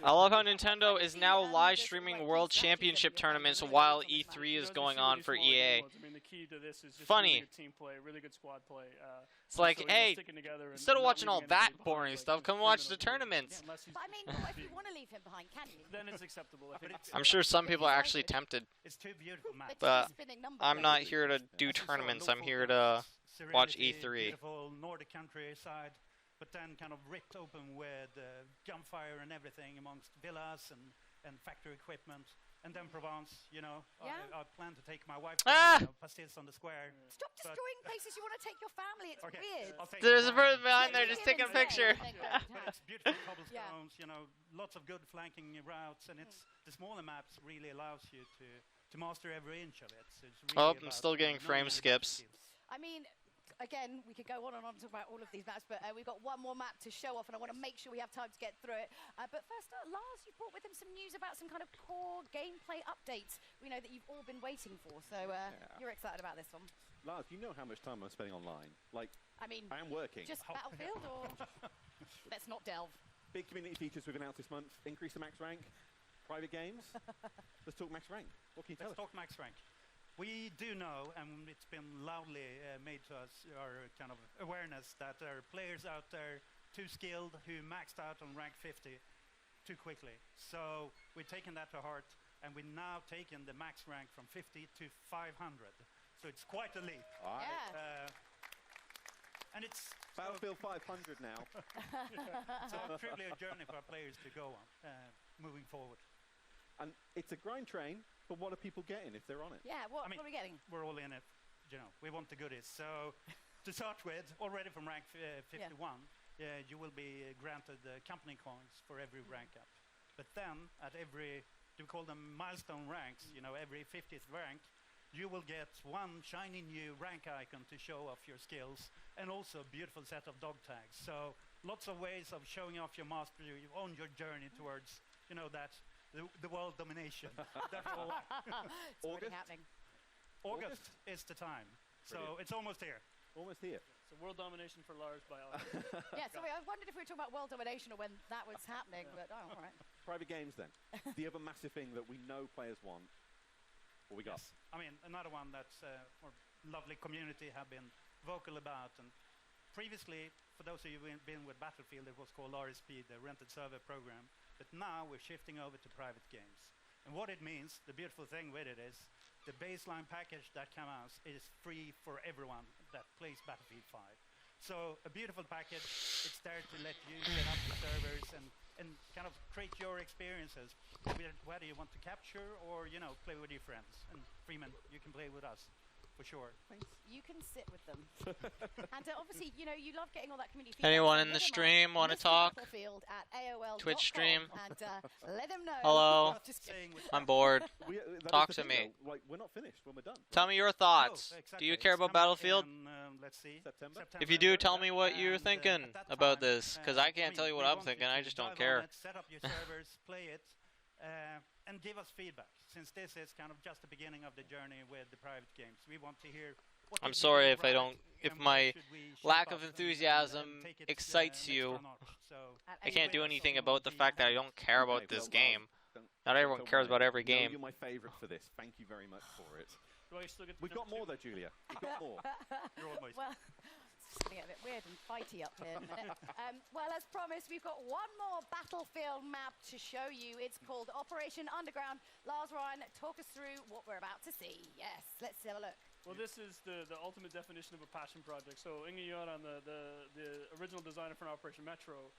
I love how Nintendo is now live streaming World Championship tournaments while E3 is going on for EA.
I mean, the key to this is just
Funny.
really good team play, really good squad play.
It's like,
also,
hey,
sticking together and
instead of
not
watching all
leaving
that
anybody
boring
behind,
stuff, come watch the tournaments.
But I mean, what if you want to leave him behind? Can you?
Then it's acceptable. I think.
I'm sure some people are actually tempted.
It's two beautiful maps.
But I'm not here to do tournaments. I'm here to watch E3.
Beautiful Nordic countryside, but then kind of ripped open with gunfire and everything amongst villas and factory equipment. And then Provence, you know, I plan to take my wife to pastilles on the square.
Stop destroying places you want to take your family. It's weird.
There's a person behind there just taking a picture.
But it's beautiful cobblestones, you know, lots of good flanking routes, and it's the smaller maps really allows you to master every inch of it. So it's really
I'm still getting frame skips.
I mean, again, we could go on and on to talk about all of these maps, but we've got one more map to show off, and I want to make sure we have time to get through it. But first, Lars, you brought with him some news about some kind of core gameplay updates. We know that you've all been waiting for, so you're excited about this one.
Lars, you know how much time I'm spending online. Like,
I mean,
I am working.
Just Battlefield, or let's not delve.
Big community features we've announced this month. Increase the max rank. Private games. Let's talk max rank. What can you tell us?
Let's talk max rank. We do know, and it's been loudly made to us, our kind of awareness that there are players out there too skilled who maxed out on rank 50 too quickly. So we've taken that to heart, and we've now taken the max rank from 50 to 500. So it's quite a leap.
Yeah.
And it's
Battlefield 500 now.
So truly a journey for our players to go on, moving forward.
And it's a grind train, but what are people getting if they're on it?
Yeah, what are we getting?
We're all in it. You know, we want the goodies. So to start with, already from rank 51, you will be granted company coins for every rank up. But then at every, we call them milestone ranks, you know, every 50th rank, you will get one shiny new rank icon to show off your skills, and also a beautiful set of dog tags. So lots of ways of showing off your mastery on your journey towards, you know, that the world domination.
It's already happening.
August is the time. So
Brilliant.
it's almost here.
Almost here.
So world domination for Lars by August.
Yeah, sorry, I wondered if we were talking about world domination or when that was happening, but all right.
Private games then. The other massive thing that we know players want. What we got?
Yes. I mean, another one that's our lovely community have been vocal about. And previously, for those of you who've been with Battlefield, it was called RSP, the Rented Server Program. But now we're shifting over to private games. And what it means, the beautiful thing with it is, the baseline package that comes out is free for everyone that plays Battlefield 5. So a beautiful package. It's there to let you set up the servers and kind of create your experiences, whether you want to capture or, you know, play with your friends. And Freeman, you can play with us, for sure.
Thanks. You can sit with them. And obviously, you know, you love getting all that community feedback.
Anyone in the stream want to talk? Twitch stream.
And let them know.
Hello.
Just
I'm bored. Talk to me.
Like, we're not finished when we're done.
Tell me your thoughts. Do you care about Battlefield?
Let's see.
September.
If you do, tell me what you're thinking about this, because I can't tell you what I'm thinking. I just don't care.
Set up your servers, play it, and give us feedback. Since this is kind of just the beginning of the journey with the private games, we want to hear.
I'm sorry if I don't. If my lack of enthusiasm excites you, I can't do anything about the fact that I don't care about this game. Not everyone cares about every game.
You're my favorite for this. Thank you very much for it.
Do I still get
We've got more though, Julia. We've got more.
You're almost.
Well, it's going to get a bit weird and fighty up here in a minute. Well, as promised, we've got one more Battlefield map to show you. It's called Operation Underground. Lars, Ryan, talk us through what we're about to see. Yes, let's have a look.
Well, this is the ultimate definition of a passion project. So Inge Göran, the original designer for Operation Metro,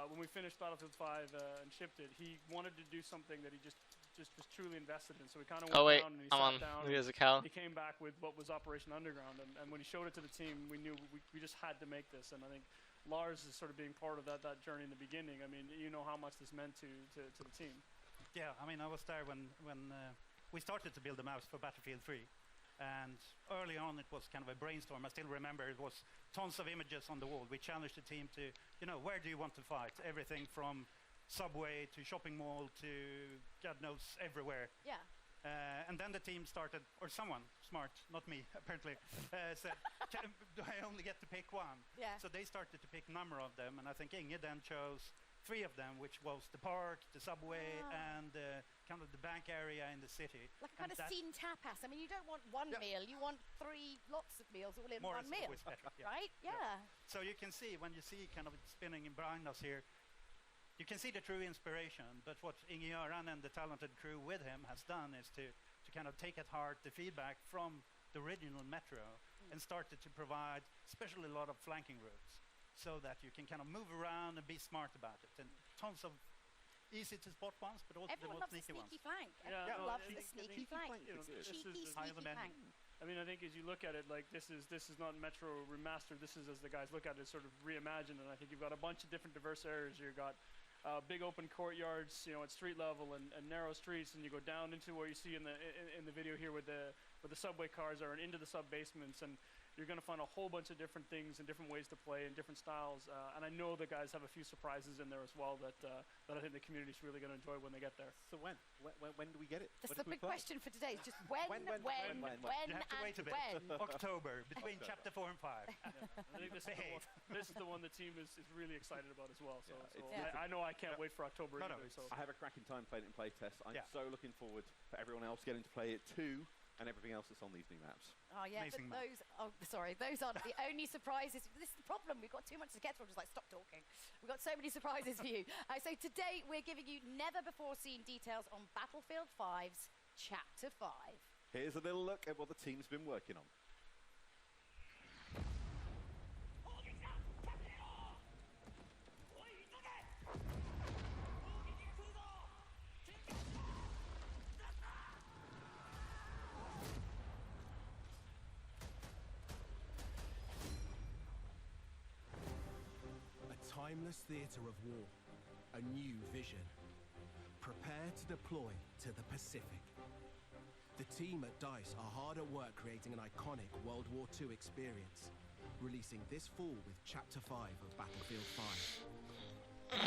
when we finished Battlefield 5 and shipped it, he wanted to do something that he just just was truly invested in. So we kind of
Oh
went
wait,
down and he
I'm
sat
on.
down.
There's a
and
cow.
He came back with what was Operation Underground, and when he showed it to the team, we knew we just had to make this. And I think Lars is sort of being part of that journey in the beginning. I mean, you know how much this meant to the team.
Yeah, I mean, I was there when we started to build the maps for Battlefield 3. And early on, it was kind of a brainstorm. I still remember it was tons of images on the wall. We challenged the team to, where do you want to fight? Everything from subway to shopping mall to God knows everywhere.
Yeah.
And then the team started, or someone smart, not me, apparently, said, do I only get to pick one?
Yeah.
So they started to pick a number of them, and I think Inge then chose 3 of them, which was the park, the subway, and kind of the bank area in the city.
Like a kind of scene tapas. I mean, you don't want one meal, you want 3 lots of meals all in
More
one meal.
is better, yeah.
Right? Yeah.
So you can see, when you see kind of it spinning behind us here, you can see the true inspiration. But what Inge Göran and the talented crew with him has done is to kind of take at heart the feedback from the original Metro and started to provide especially a lot of flanking routes so that you can kind of move around and be smart about it. And tons of easy to spot ones, but also
Everyone
the most
loves
sneaky
the
ones.
sneaky flank.
Yeah,
Everyone
no,
loves the sneaky flank. Cheeky sneaky flank.
I mean, I think as you look at it, like this is not Metro remastered. This is, as the guys look at it, sort of reimagined. And I think you've got a bunch of different diverse areas. You've got big open courtyards, at street level and narrow streets, and you go down into what you see in the video here with the subway cars are, and into the sub basements, and you're going to find a whole bunch of different things and different ways to play and different styles. And I know the guys have a few surprises in there as well that I think the community's really going to enjoy when they get there.
So when do we get it?
That's the big question for today. Is just when,
You have to wait a bit. October, between chapter 4 and 5.
I think this is the one the team is really excited about as well. So,
Yeah,
I know I can't wait for October either. So.
I have a cracking time playing it in playtest. I'm so looking forward for everyone else getting to play it too, and everything else that's on these new maps.
Oh yeah, but those aren't the only surprises. This is the problem. We've got too much to get through. I'm just like, stop talking. We've got so many surprises for you. So today we're giving you never before seen details on Battlefield 5's Chapter 5.
Here's a little look at what the team's been working on.
Timeless theatre of war, a new vision. Prepare to deploy to the Pacific. The team at DICE are hard at work creating an iconic World War II experience, releasing this fall with Chapter 5 of Battlefield 5. As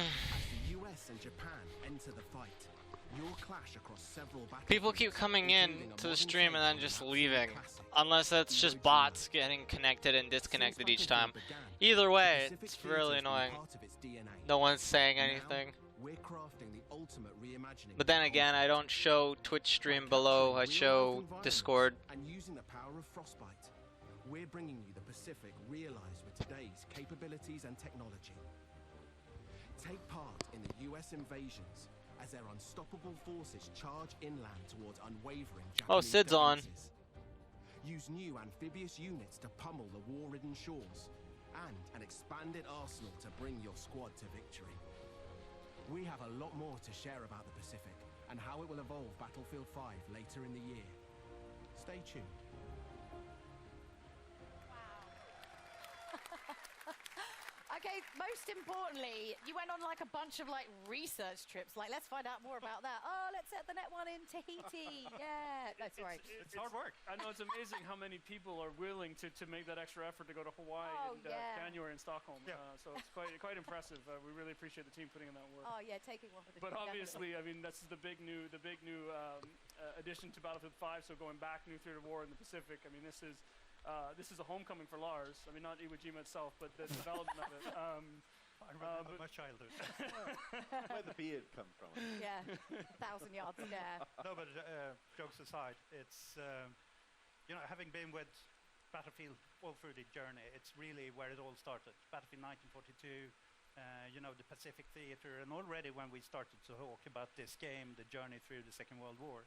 the US and Japan enter the fight, you'll clash across several battlefields.
People keep coming in to the stream and then just leaving, unless it's just bots getting connected and disconnected each time. Either way, it's really annoying. No one's saying anything. But then again, I don't show Twitch stream below, I show Discord.
And using the power of Frostbite, we're bringing you the Pacific realized with today's capabilities and technology. Take part in the US invasions as their unstoppable forces charge inland towards unwavering Japanese
Sid's on.
defenses. Use new amphibious units to pummel the war-ridden shores, and an expanded arsenal to bring your squad to victory. We have a lot more to share about the Pacific and how it will evolve Battlefield 5 later in the year. Stay tuned.
Okay, most importantly, you went on like a bunch of like research trips. Like, let's find out more about that. Oh, let's set the net one in Tahiti. Yeah. No, sorry.
It's hard work. I know it's amazing how many people are willing to make that extra effort to go to Hawaii in January in Stockholm. So it's quite impressive. We really appreciate the team putting in that work.
Oh yeah, taking one for the
But
team,
obviously,
definitely.
I mean, that's the big new addition to Battlefield 5. So going back, new theater of war in the Pacific. I mean, this is a homecoming for Lars. I mean, not Iwo Jima itself, but the development of it.
I remember my childhood.
Where the beard come from?
Yeah, 1,000 yards there.
No, but jokes aside, it's having been with Battlefield all through the journey, it's really where it all started. Battlefield 1942, the Pacific Theater, and already when we started to talk about this game, the journey through the Second World War,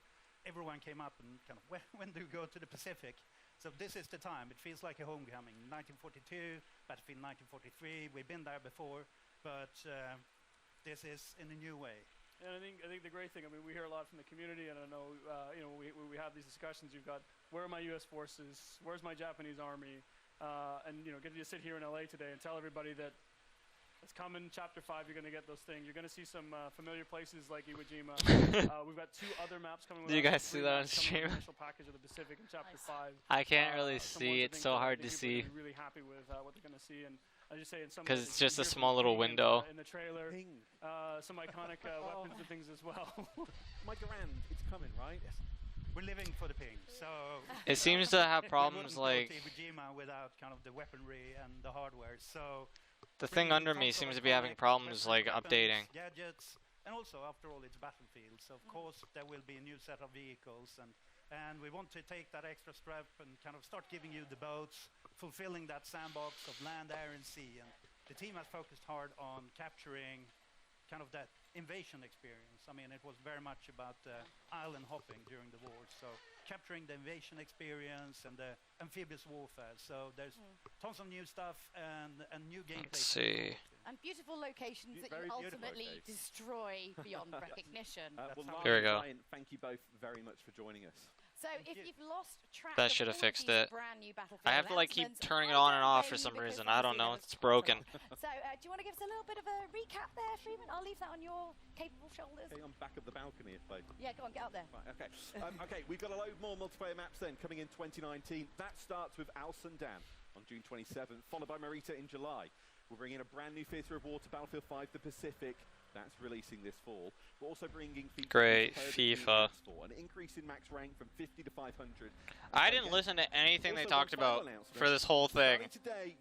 everyone came up and kind of, when do we go to the Pacific? So this is the time. It feels like a homecoming. 1942, Battlefield 1943. We've been there before, but this is in a new way.
And I think the great thing, I mean, we hear a lot from the community, and I know, you know, we have these discussions. You've got, where are my U.S. forces? Where's my Japanese army? And you know, get to sit here in LA today and tell everybody that it's coming. Chapter 5, you're going to get those things. You're going to see some familiar places like Iwo Jima. We've got 2 other maps coming.
Do you guys see that on stream?
Initial package of the Pacific in Chapter 5.
I can't really see. It's so hard to see.
Really happy with what they're going to see, and I just say in some
because it's just a small little window.
In the trailer, some iconic weapons and things as well.
My Garand, it's coming, right? Yes.
We're living for the ping, so
It seems to have problems like
Iwo Jima without kind of the weaponry and the hardware. So
the thing under me seems to be having problems like updating.
Gadgets, and also after all, it's Battlefield. So of course there will be a new set of vehicles, and we want to take that extra step and kind of start giving you the boats, fulfilling that sandbox of land, air, and sea. And the team has focused hard on capturing kind of that invasion experience. I mean, it was very much about island hopping during the war. So capturing the invasion experience and the amphibious warfare. So there's tons of new stuff and new gameplay.
Let's see.
And beautiful locations that you ultimately destroy beyond recognition.
Here we go.
Ryan, thank you both very much for joining us.
So if you've lost track
That
of
should have
all of
fixed
these
it.
brand new Battlefield
I have to like keep
announcements,
turning it
I
on and
don't
off for
blame
some
you
reason.
because
I don't know.
obviously
It's broken.
So do you want to give us a little bit of a recap there, Freeman? I'll leave that on your capable shoulders.
Okay, I'm back at the balcony if I...
Yeah, go on, get up there.
Right, okay. Okay, we've got a load more multiplayer maps then coming in 2019. That starts with Al Sundan on June 27th, followed by Marita in July. We're bringing a brand new Theatre of War to Battlefield 5 The Pacific. That's releasing this fall. We're also bringing
Great, FIFA.
an increase in max rank from 50 to 500.
I didn't listen to anything they talked about for this whole thing.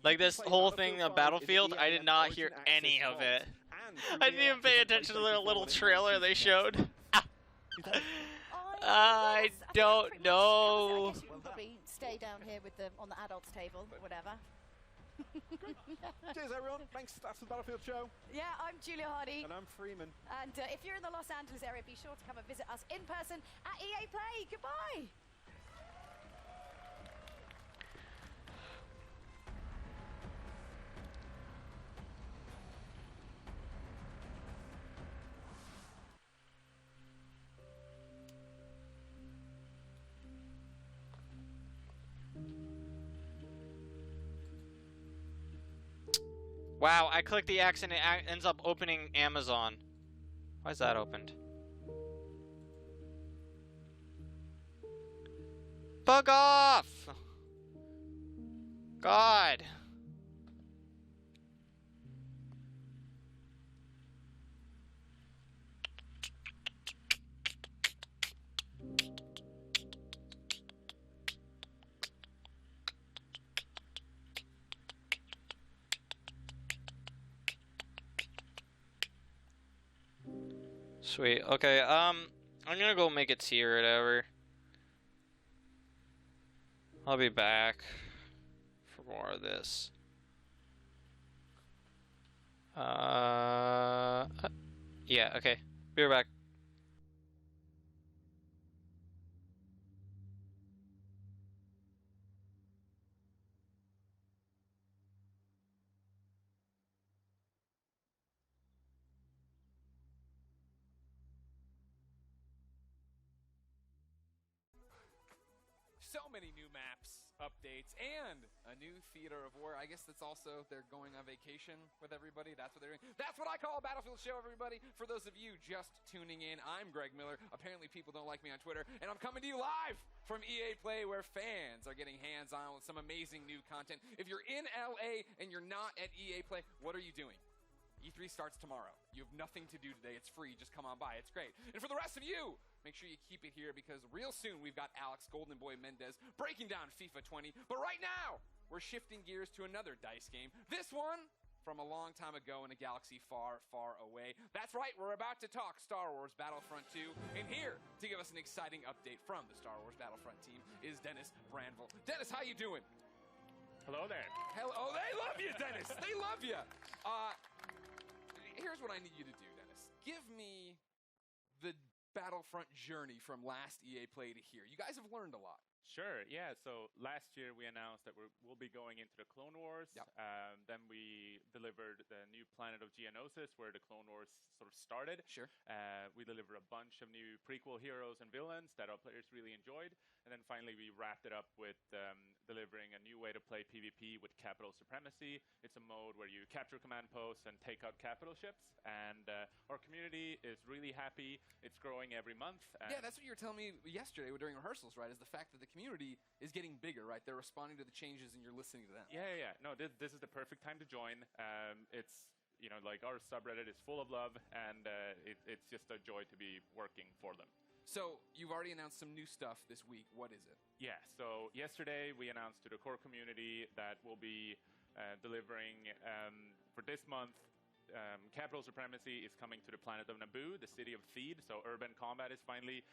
Like this whole thing of Battlefield, I did not hear any of it. I didn't even pay attention to the little trailer they showed. I don't know.
I guess you can probably stay down here with the on the adults table, whatever.
Cheers, everyone. Thanks. That's the Battlefield show.
Yeah, I'm Julia Hardy.
And I'm Freeman.
And if you're in the Los Angeles area, be sure to come and visit us in person at EA Play. Goodbye.
Wow, I clicked the X and it ends up opening Amazon. Why is that opened? Bug off! God. Sweet. Okay, I'm gonna go make a tea or whatever. I'll be back for more of this. Yeah, okay. Be right back.
So many new maps, updates, and a new theater of war. I guess that's also they're going on vacation with everybody. That's what they're doing. That's what I call a Battlefield show, everybody. For those of you just tuning in, I'm Greg Miller. Apparently people don't like me on Twitter, and I'm coming to you live from EA Play, where fans are getting hands-on with some amazing new content. If you're in LA and you're not at EA Play, what are you doing? E3 starts tomorrow. You have nothing to do today. It's free. Just come on by. It's great. And for the rest of you, make sure you keep it here because real soon we've got Alex Golden Boy Mendez breaking down FIFA 20. But right now, we're shifting gears to another DICE game. This one from a long time ago in a galaxy far, far away. That's right. We're about to talk Star Wars Battlefront 2. And here to give us an exciting update from the Star Wars Battlefront team is Dennis Brandville. Dennis, how you doing?
Hello there.
Hello. Oh, they love you, Dennis. They love you. Here's what I need you to do, Dennis. Give me the Battlefront journey from last EA Play to here. You guys have learned a lot.
Sure, yeah. So last year we announced that we'll be going into the Clone Wars. Then we delivered the new planet of Geonosis, where the Clone Wars sort of started.
Sure.
We delivered a bunch of new prequel heroes and villains that our players really enjoyed. And then finally we wrapped it up with delivering a new way to play PvP with capital supremacy. It's a mode where you capture command posts and take out capital ships. And our community is really happy. It's growing every month.
Yeah, that's what you were telling me yesterday during rehearsals, right? Is the fact that the community is getting bigger, right? They're responding to the changes and you're listening to them.
Yeah. No, this is the perfect time to join. It's, like our subreddit is full of love, and it's just a joy to be working for them.
So you've already announced some new stuff this week. What is it?
Yeah, so yesterday we announced to the core community that we'll be delivering for this month. Capital Supremacy is coming to the planet of Naboo, the city of Theed, so urban combat is finally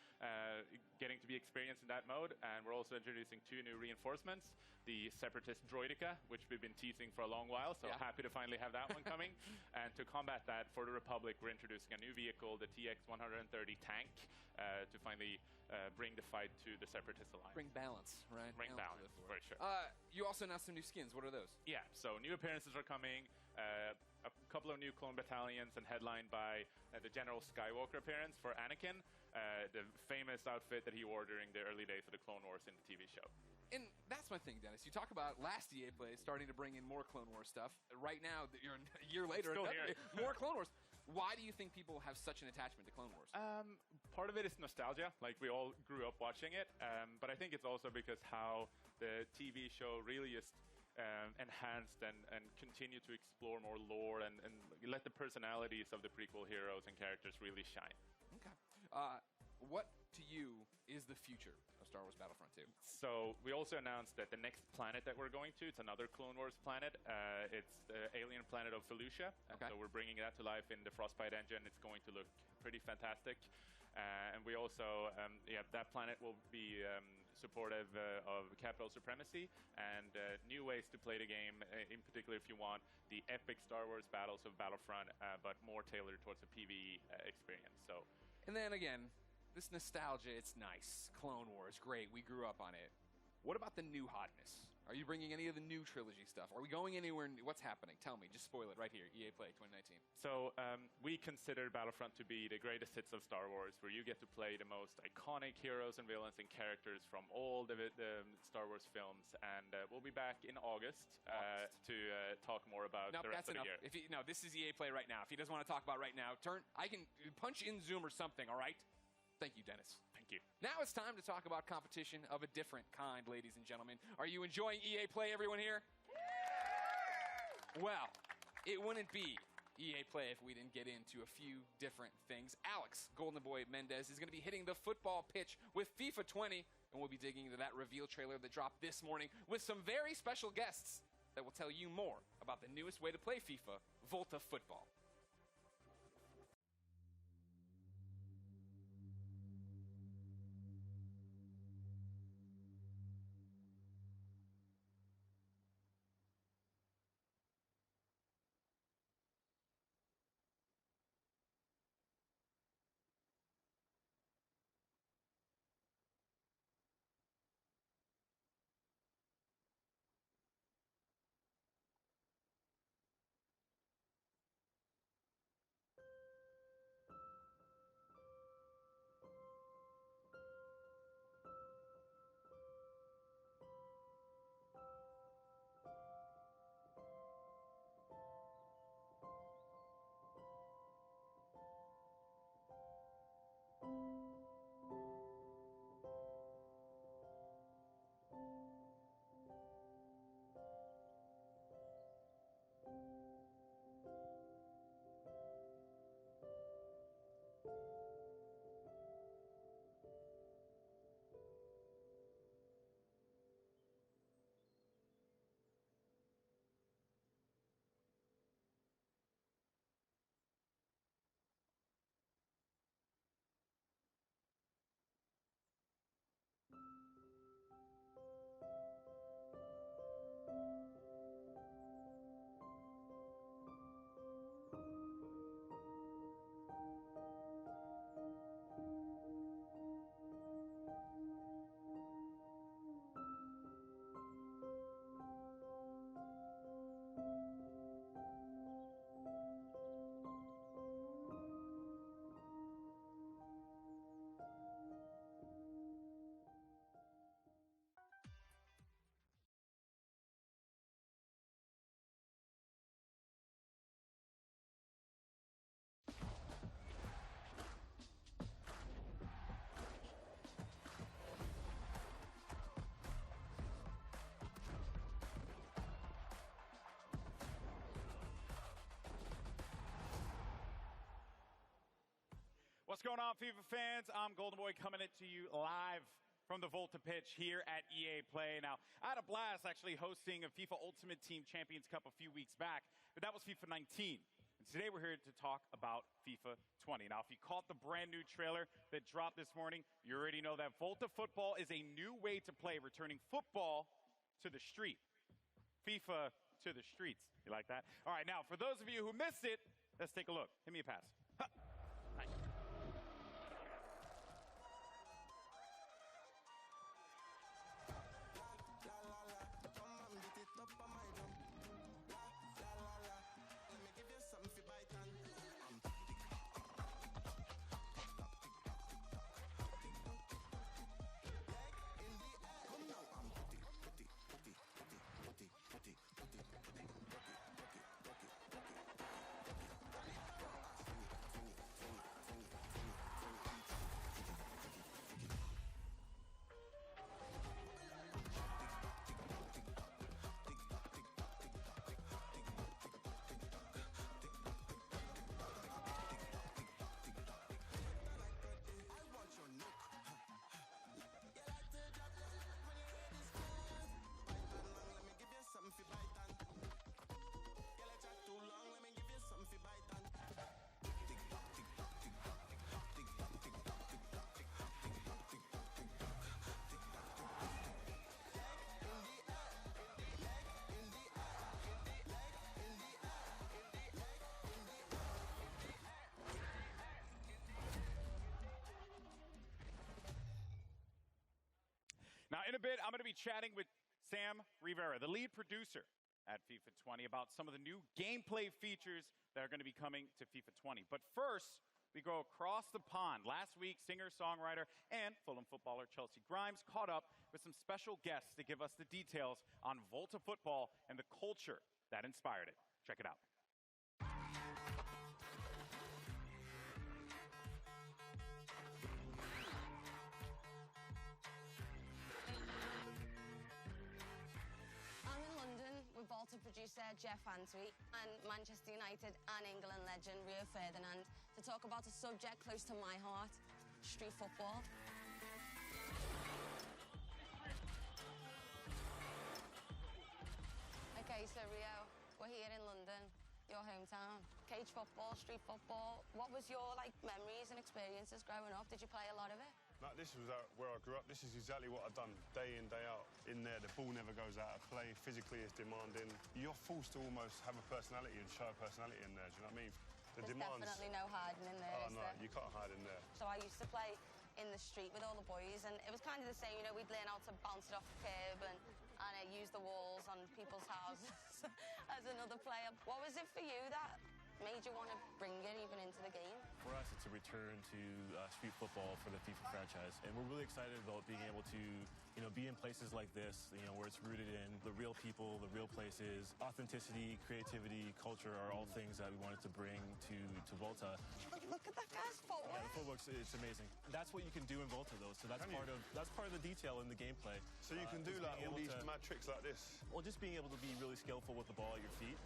getting to be experienced in that mode, and we're also introducing 2 new reinforcements, the Separatist Droideka, which we've been teasing for a long while, so happy to finally have that one coming. And to combat that, for the Republic, we're introducing a new vehicle, the TX-130 tank, to finally bring the fight to the Separatist Alliance.
Bring balance, right?
Bring balance, for sure.
You also announced some new skins. What are those?
Yeah, so new appearances are coming. A couple of new clone battalions, and headlined by the General Skywalker appearance for Anakin, the famous outfit that he wore during the early days of the Clone Wars in the TV show.
And that's my thing, Dennis. You talk about last EA Play starting to bring in more Clone Wars stuff. Right now, you're a year later,
Still here.
more Clone Wars. Why do you think people have such an attachment to Clone Wars?
Part of it is nostalgia, like we all grew up watching it, but I think it's also because how the TV show really is enhanced and continue to explore more lore and let the personalities of the prequel heroes and characters really shine.
Okay. What to you is the future of Star Wars Battlefront 2?
So we also announced that the next planet that we're going to, it's another Clone Wars planet. It's the alien planet of Felucia.
Okay.
So we're bringing that to life in the Frostbite engine. It's going to look pretty fantastic. And we also, that planet will be supportive of capital supremacy and new ways to play the game, in particular if you want the epic Star Wars battles of Battlefront, but more tailored towards a PvE experience. So.
And then again, this nostalgia, it's nice. Clone Wars, great. We grew up on it. What about the new hotness? Are you bringing any of the new trilogy stuff? Are we going anywhere? What's happening? Tell me. Just spoil it right here. EA Play 2019.
So we consider Battlefront to be the greatest hits of Star Wars, where you get to play the most iconic heroes and villains and characters from all the Star Wars films. And we'll be back in August to talk more about the rest of the year.
No, this is EA Play right now. If he doesn't want to talk about right now, I can punch in Zoom or something, all right? Thank you, Dennis.
Thank you.
Now it's time to talk about competition of a different kind, ladies and gentlemen. Are you enjoying EA Play, everyone here? Well, it wouldn't be EA Play if we didn't get into a few different things. Alex Golden Boy Mendez is going to be hitting the football pitch with FIFA 20, and we'll be digging into that reveal trailer that dropped this morning with some very special guests that will tell you more about the newest way to play FIFA, Volta Football.
What's going on, FIFA fans? I'm Golden Boy coming to you live from the Volta pitch here at EA Play. Now, I had a blast actually hosting a FIFA Ultimate Team Champions Cup a few weeks back, but that was FIFA 19. And today we're here to talk about FIFA 20. Now, if you caught the brand new trailer that dropped this morning, you already know that Volta Football is a new way to play, returning football to the street. FIFA to the streets. You like that? All right, now, for those of you who missed it, let's take a look. Give me a pass. Huh. Nice. Now, in a bit, I'm going to be chatting with Sam Rivera, the lead producer at FIFA 20, about some of the new gameplay features that are going to be coming to FIFA 20. But first, we go across the pond. Last week, singer-songwriter and Fulham footballer Chelsea Grimes caught up with some special guests to give us the details on Volta football and the culture that inspired it. Check it out.
Volta producer Jeff Antwi and Manchester United and England legend Rio Ferdinand to talk about a subject close to my heart, street football. Okay, so Rio, we're here in London, your hometown. Cage football, street football. What was your memories and experiences growing up? Did you play a lot of it?
No, this was where I grew up. This is exactly what I've done day in, day out. In there, the ball never goes out of play. Physically, it's demanding. You're forced to almost have a personality and show a personality in there. Do you know what I mean?
There's definitely no hiding in there,
Oh, no, you can't hide in there.
So I used to play in the street with all the boys, and it was kind of the same. You know, we'd learn how to bounce it off the curb and use the walls on people's houses as another player. What was it for you that made you want to bring it even into the game?
For us, it's a return to street football for the FIFA franchise, and we're really excited about being able to, be in places like this, where it's rooted in the real people, the real places. Authenticity, creativity, culture are all things that we wanted to bring to Volta.
Look at that guy's footwork.
Yeah, the footwork's it's amazing. That's what you can do in Volta, though. So that's part of the detail in the gameplay.
So you can do all these mad tricks like this.
Well, just being able to be really skillful with the ball at your feet.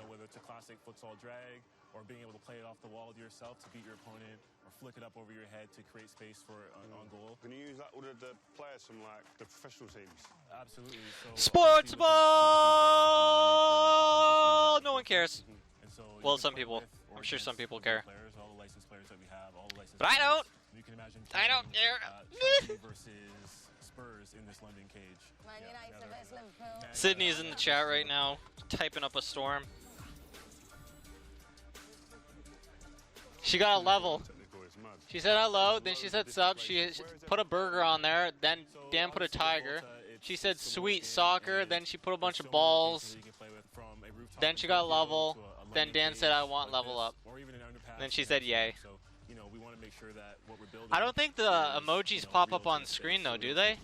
Whether it's a classic futsal drag or being able to play it off the wall to yourself to beat your opponent or flick it up over your head to create space for on goal.
Can you use that all the players from the professional teams?
Absolutely. So
sports ball! No one cares. Well, some people. I'm sure some people care.
Players, all the licensed players that we have, all the licensed
but I don't.
You can imagine
I don't care.
Chelsea versus Spurs in this London cage.
Man United versus Liverpool.
Sydney's in the chat right now, typing up a storm. She got a level. She said hello, then she said sub, she put a burger on there, then Dan put a tiger. She said sweet soccer, then she put a bunch of balls. Then she got level, then Dan said I want level up. Then she said yay. I don't think the emojis pop up on screen though, do they?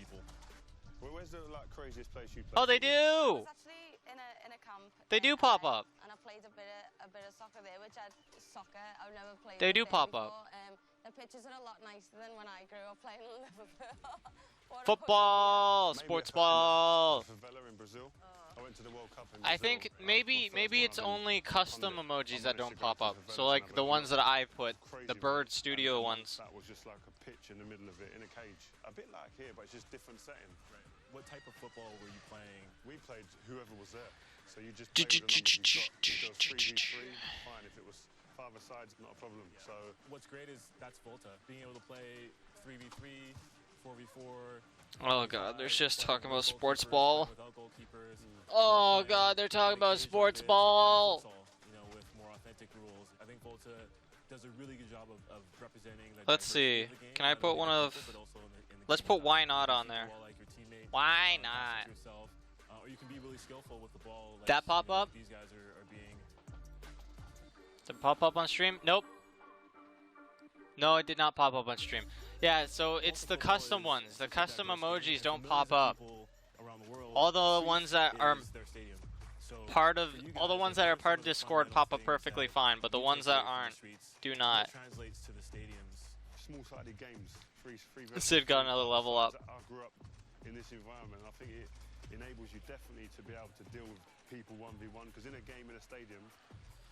Where's the craziest place you played?
Oh, they do!
I was actually in a camp.
They do pop up.
And I played a bit of soccer there, which I've never played.
They do pop
before.
up.
The pitches are a lot nicer than when I grew up playing in Liverpool.
Football! Sports ball!
Favela in Brazil. I went to the World Cup in
I
Brazil.
think maybe it's only custom emojis that don't pop up. So like the ones that I put, the BERD Studio ones.
That was just like a pitch in the middle of it in a cage. A bit like here, but it's just different setting.
Right. What type of football were you playing?
We played whoever was there. So you just play with the numbers you've got. If it was 3v3, fine. If it was 5-a-side, not a problem. So
what's great is that's Volta. Being able to play 3v3, 4v4.
Oh god, they're just talking about sports ball. Oh god, they're talking about sports ball.
You know, with more authentic rules. I think Volta does a really good job of representing the
Let's see. Can I put one of... Let's put why not on there. Why not?
Or you can be really skillful with the ball.
That pop up?
These guys are being...
Did it pop up on stream? Nope. No, it did not pop up on stream. Yeah, so it's the custom ones. The custom emojis don't pop up. All the ones that are part of Discord pop up perfectly fine, but the ones that aren't do not.
small-sided games.
Sid got another level up.
I grew up in this environment. I think it enables you definitely to be able to deal with people 1v1, because in a game in a stadium,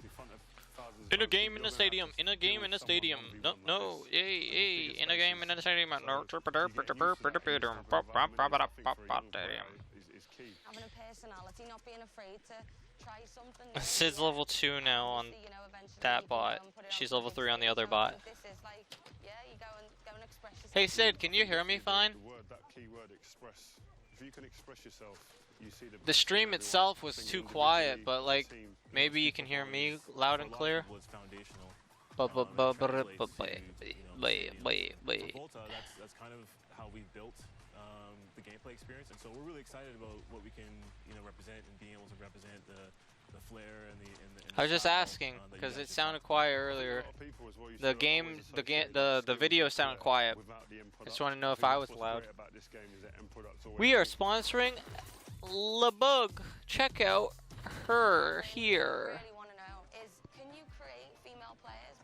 in front of thousands
in a game in a stadium, in a game in a stadium, no, yay, in a game in a stadium, no,
having a personality, not being afraid to try something.
Sid's level 2 now on that bot. She's level 3 on the other bot.
This is like, yeah, you go and express yourself.
Hey Sid, can you hear me fine?
That key word, express. If you can express yourself, you see
the stream itself was too quiet, but like maybe you can hear me loud and clear.
That's kind of how we built the gameplay experience, and so we're really excited about what we can, represent and being able to represent the flair and the
I was just asking because it sounded quiet earlier. The video sounded quiet. I just want to know if I was loud. We are sponsoring LeBug. Check out her here.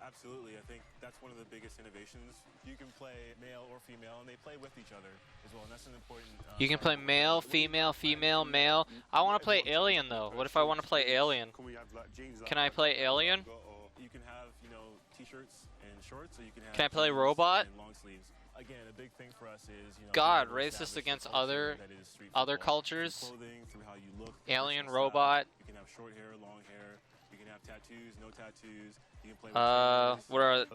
Absolutely, I think that's one of the biggest innovations. You can play male or female, and they play with each other as well, and that's an important...
You can play male, female, female, male. I want to play Alien, though. What if I want to play Alien? Can I play Alien?
You can have, t-shirts and shorts, so you can have...
Can I play Robot?
And long sleeves. Again, a big thing for us is,
God, racist against other cultures. Alien, Robot.
You can have short hair, long hair. You can have tattoos, no tattoos. You can play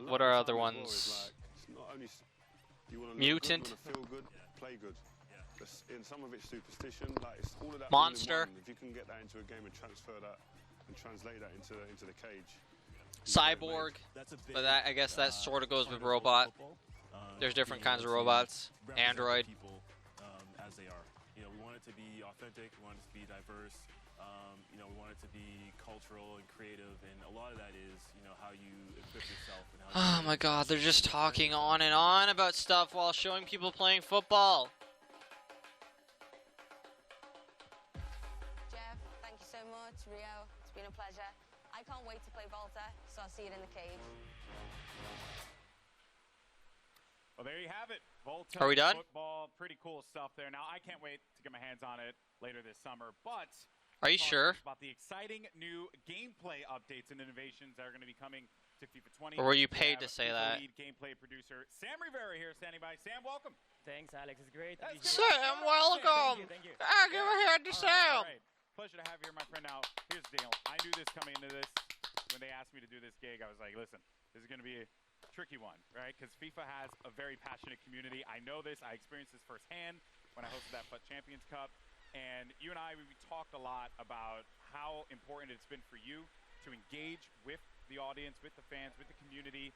what are other ones? Mutant.
Feel good, play good. In some of it's superstition, like it's all of that.
Monster.
If you can get that into a game and transfer that and translate that into the cage.
Cyborg. But that, I guess that sort of goes with robot. There's different kinds of robots. Android.
People, as they are. We want it to be authentic. We want it to be diverse. We want it to be cultural and creative, and a lot of that is, how you equip yourself. And how
Oh my God, they're just talking on and on about stuff while showing people playing football.
Jeff, thank you so much. Rio, it's been a pleasure. I can't wait to play Volta, so I'll see you in the cage.
Well, there you have it. Volta
Are we done?
Football, pretty cool stuff there. Now, I can't wait to get my hands on it later this summer, but...
Are you sure?
About the exciting new gameplay updates and innovations that are going to be coming to FIFA 20.
Or were you paid to say that?
Lead gameplay producer Sam Rivera here standing by. Sam, welcome.
Thanks, Alex. It's great.
Sam, welcome.
Thank you.
Give a hand to Sam.
All right. Pleasure to have you here, my friend. Now, here's the deal. I knew this coming into this. When they asked me to do this gig, I was like, listen, this is going to be a tricky one, right? Because FIFA has a very passionate community. I know this. I experienced this firsthand when I hosted that FUT Champions Cup. And you and I, we talked a lot about how important it's been for you to engage with the audience, with the fans, with the community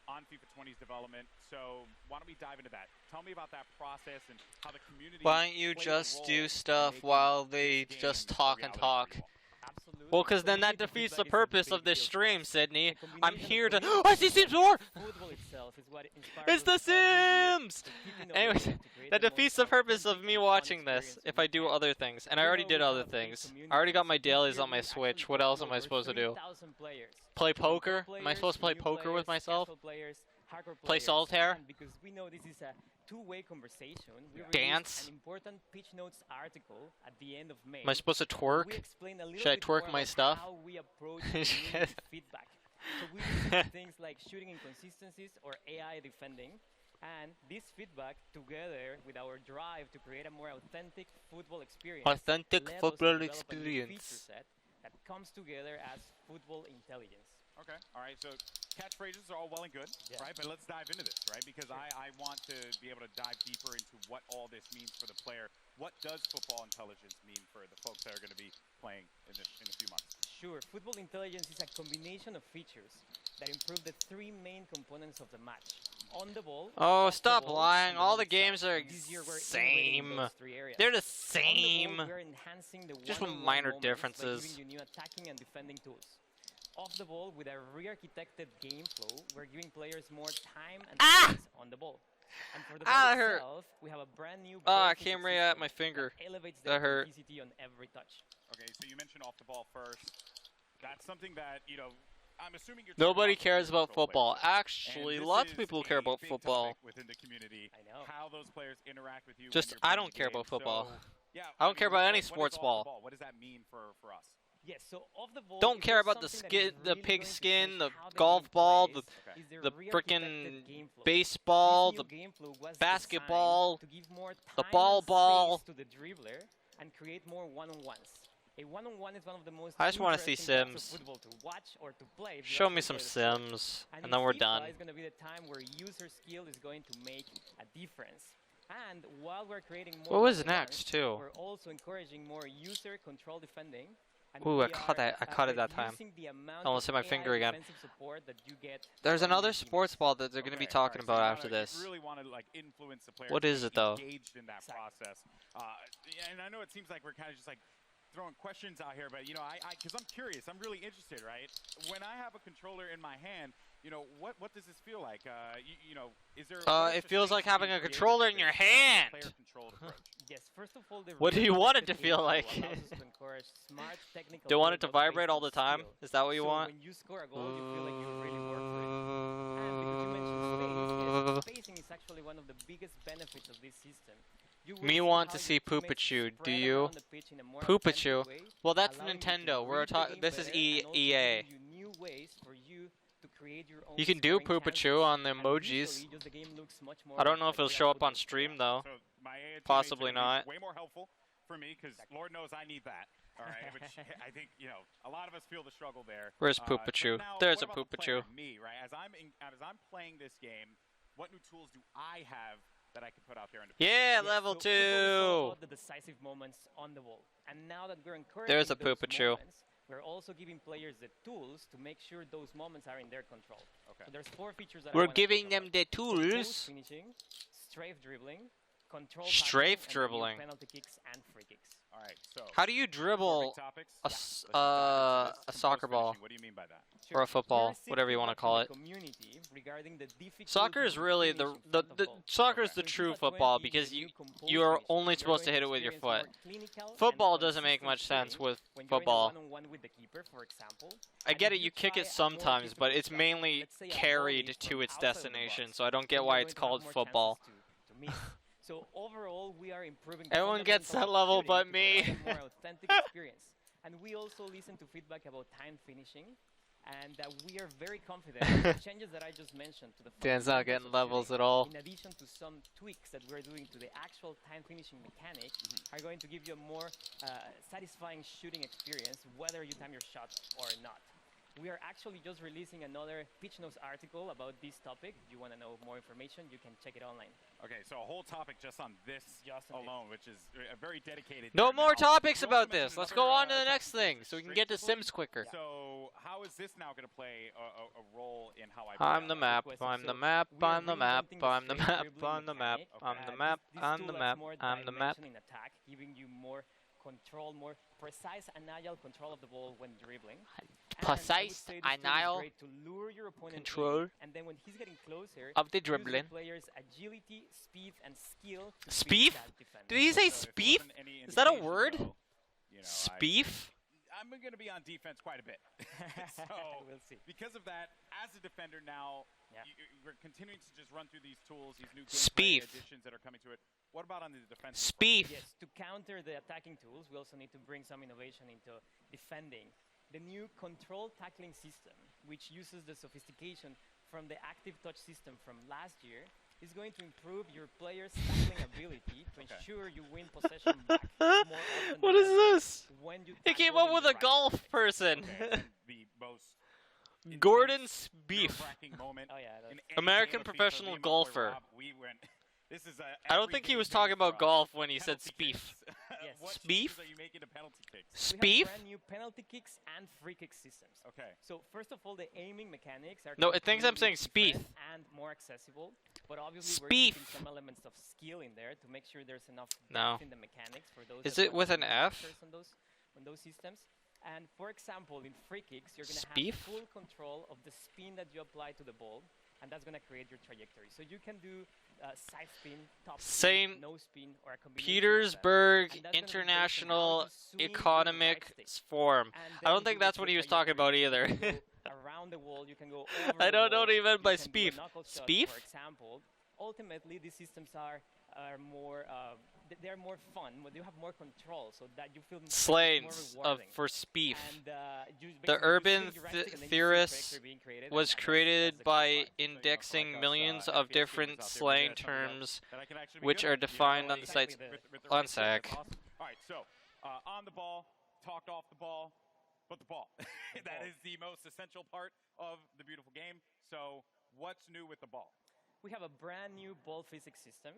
on FIFA 20's development. So why don't we dive into that? Tell me about that process and how the community...
Why don't you just do stuff while they just talk and talk? Well, because then that defeats the purpose of this stream, Sydney. I'm here to... Oh, I see Sims 4! It's The Sims! Anyways, that defeats the purpose of me watching this if I do other things. And I already did other things. I already got my dailies on my Switch. What else am I supposed to do? Play poker? Am I supposed to play poker with myself? Play solitaire?
Because we know this is a two-way conversation. We
Dance.
released an important pitch notes article at the end of May.
Am I supposed to twerk?
We explained a little
Should I
bit
twerk
more
my
about
stuff?
how we approach community feedback. So we listen to things like shooting inconsistencies or AI defending. And this feedback, together with our drive to create a more authentic football experience,
Authentic
led us to
football
develop a new
experience.
feature set that comes together as football intelligence.
Okay, all right, so catchphrases are all well and good, right? But let's dive into this, right? Because I want to be able to dive deeper into what all this means for the player. What does football intelligence mean for the folks that are going to be playing in a few months?
Sure, football intelligence is a combination of features that improve the three main components of the match. On the ball.
Oh,
off the
stop
ball,
lying.
and
All
on
the games are
This year we're
same.
innovating those three areas.
They're the
On
same.
the ball, we're enhancing the
Just with
one-on-one
minor
moments by
differences.
giving you new attacking and defending tools. Off the ball, with a re-architected game flow, we're giving players more time and space on the ball. And for the ball
That hurt.
itself, we have a brand new
I
ball
came
physics
right at
system
my finger.
that elevates
That
the
hurt.
authenticity on every touch.
Okay, so you mentioned off the ball first. That's something that, you know, I'm assuming you're
Nobody
talking about
cares about
control
football.
players.
Actually,
And this
lots of
is
people
a
care about
big
football.
topic within the community.
I know.
How those players interact with you.
Just,
when you're
I
playing
don't care
the game.
about football.
So, yeah,
I don't care about any
what is
sports
off the
ball.
What does that mean for us?
Yes, so off the ball,
Don't
if
care
there's
about the
something that
skin,
is
the
really
pig
going to
skin,
change
the
how the
golf
game
ball,
plays
the
is their
the
re-architected
frickin'
game flow.
baseball,
This
the
new game flow was
basketball,
designed to give more
the
time
ball
and
ball.
space to the dribbler and create more one-on-ones. A one-on-one is one of the most
I just want to see
interesting types of
Sims.
football to watch or to play. if you
Show me
actually
some
play the sport.
Sims, and
in
then we're
FIFA
done.
is going to be the time where user skill is going to make a difference. And while we're creating more
What was
one-on-ones,
next, too?
we're also encouraging more user control defending. And
Ooh,
we
I caught
are,
that. I caught it that time.
reducing the amount
I almost hit
of
my
AI
finger again.
defensive support that you get
There's
from
another
your teammates.
sports ball that they're going to be talking about after
You
this.
really want to like influence the players.
What
to
is
be
it, though?
Engaged in that process. Yeah, and I know it seems like we're kind of just like throwing questions out here, but you know, because I'm curious, I'm really interested, right? When I have a controller in my hand, you know, what does this feel like? You know, is there?
It feels like having a controller in your hand.
Player-controlled approach.
Yes, first of all, the
What do you want it to
re-architected
feel
game
like?
flow allows us to encourage smart technical
Do you want it to
build-up based
vibrate all
on
the time?
skill.
Is that what you
So
want?
when you score a goal, you feel like you really worked for it. And because you mentioned space, yes, spacing is actually one of the biggest benefits of this system. You will
Me
see
want
how
to
your
see
teammates
Poopachu. Do
spread
you?
around the pitch in a more
Poopachu.
authentic way,
Well, that's
allowing you to
Nintendo. We're
read the
talking.
game
This is
better and also
EA.
giving you new ways for you to create your own
You can do
scoring
Poopachu
chances.
on the
And
emojis.
visually, just the game looks much more
I don't know if
like
it'll
real
show up
football.
on stream though.
So my AA teammates
Possibly
are gonna
not.
be way more helpful for me because Lord knows I need that. All right, which I think you know a lot of us feel the struggle there.
Where's
But
Poopachu?
now,
There's
what
a
about the player,
Poopachu.
Me, right? As I'm playing this game, what new tools do I have that I can put out there in the
Yeah,
Yes,
level
so football is all
2.
about the decisive moments on the ball. And now that we're encouraging
There's a
those
Poopachu.
moments, we're also giving players the tools to make sure those moments are in their control.
Okay.
So there's 4 features that I
We're
wanna talk
giving them
about.
the
Close
tools.
finishing, strafe dribbling, control
Strafe
passing, and the new
dribbling.
penalty kicks and free kicks.
All right, so
How do you dribble
topics.
a soccer ball
What do you mean by that?
or a football,
Here's
whatever you want to
feedback
call
from
it?
the community regarding the
Soccer is
difficulty
really
of
the
finishing front of goal.
soccer is the
So in
true
FIFA
football
20,
because
the
you
new composed
you are
finishing,
only
you're
supposed to
going
hit it with your
experience
foot.
more clinical and
Football doesn't make
consistent
much sense
shooting
with
when you're in a
football.
one-on-one with the keeper, for example.
I
And
get
if
it, you kick
try
it
a more
sometimes, but
difficult
it's
shot,
mainly
let's say a
carried
volley
to
from
its
outside of the
destination,
box,
so I don't
then
get
you're
why
going
it's
to have
called
more
football.
chances to miss. So overall, we are improving the
Everyone gets that
fundamentals of
level
shooting
but
to
me.
provide a more authentic experience. And we also listen to feedback about time finishing, and we are very confident that the changes that I just mentioned to the
Dan's not
fundamentals
getting
of
levels
shooting,
at all.
in addition to some tweaks that we're doing to the actual time finishing mechanic, are going to give you a more satisfying shooting experience, whether you time your shot or not. We are actually just releasing another Pitch Notes article about this topic. If you want to know more information, you can check it online.
Okay, so a whole topic just on this alone, which is a very dedicated.
No
there.
more
Now,
topics
you also
about
mentioned
this. Let's
another,
go on to the
topic,
next thing so we can get to
straight
Sims quicker.
So how is this now going to play a role in how I?
I'm the
play?
map, I'm the map, I'm the map, I'm the map, I'm the map, I'm the map, I'm the map, I'm the map.
In attack, giving you more control, more precise and agile control of the ball when dribbling.
Precise
and
and agile
great to lure your opponent
control
in, and then when he's getting closer,
of the
use
dribbling.
players' agility, speed, and skill. to
Speef?
beat that defender.
Did he say
So if there
speef?
wasn't any
Is that a
indication,
word?
though, you know,
Speef?
I'm going to be on defense quite a bit. So
We'll see.
because of that, as a defender now, we're continuing to just run through these tools, these new
Spief.
gameplay additions that are coming to it. What about on the defensive
Spief.
front?
Yes, to counter the attacking tools, we also need to bring some innovation into defending. The new control tackling system, which uses the sophistication from the active touch system from last year, is going to improve your player's tackling ability to ensure you win possession back more often
What
than
is
ever
this?
when you
He came
tackle
up
in
with
the
a
right
golf
context.
person.
The most
Gordon Spieth.
nerve-wracking moment
Oh yeah,
in
that's
any
American
game of FIFA.
professional
Me and my boy
golfer.
Rob, we went. This is
I don't think he was talking about golf when he said
Penalty
Spieth.
Yes.
What
Spieth?
changes are you making to penalty kicks?
We
Spieth?
have brand new penalty kicks and free kick systems.
Okay.
So first of all, the aiming mechanics are
No, it thinks I'm saying
completely
Spieth.
different and more accessible. But obviously, we're
Spieth.
keeping some elements of skill in there to make sure there's enough
No.
depth in the mechanics for those.
Is
that
it with
want
an
to be
F?
masters on those systems. And for example, in free kicks, you're going to
Spieth?
have full control of the spin that you apply to the ball, and that's going to create your trajectory. So you can do side spin, top
Saint
spin, no spin, or a combination of that.
Petersburg
And that's gonna be based on how
International
you swing your
Economic
right stick.
Forum.
And
I
then
don't think
you
that's
get
what
your
he was talking about
trajectory.
either.
You can go around the wall, you can go over
I
the
don't know
wall,
what he meant by
you can do a
Spieth.
knuckle shot,
Spieth?
for example. Ultimately, these systems are more they're more fun, but you have more control, so that you feel more
Slains
rewarding.
For Spieth.
And, you
The
basically
urban
swing your right stick and then you see a
theorist
trajectory being created,
was
and that's
created
the
by
key part.
indexing
like us,
millions
FPS
of
gamers
different
out there, we
slang
gotta something else
terms
that I can actually be
which
good
are
at. You
defined
know,
on the
exactly
sites.
with the
One
right stick, that's
sec.
awesome. All right, so on the ball, talked off the ball, but the ball. That is the most essential part of the beautiful game. So what's new with the ball?
We have a brand new ball physics system,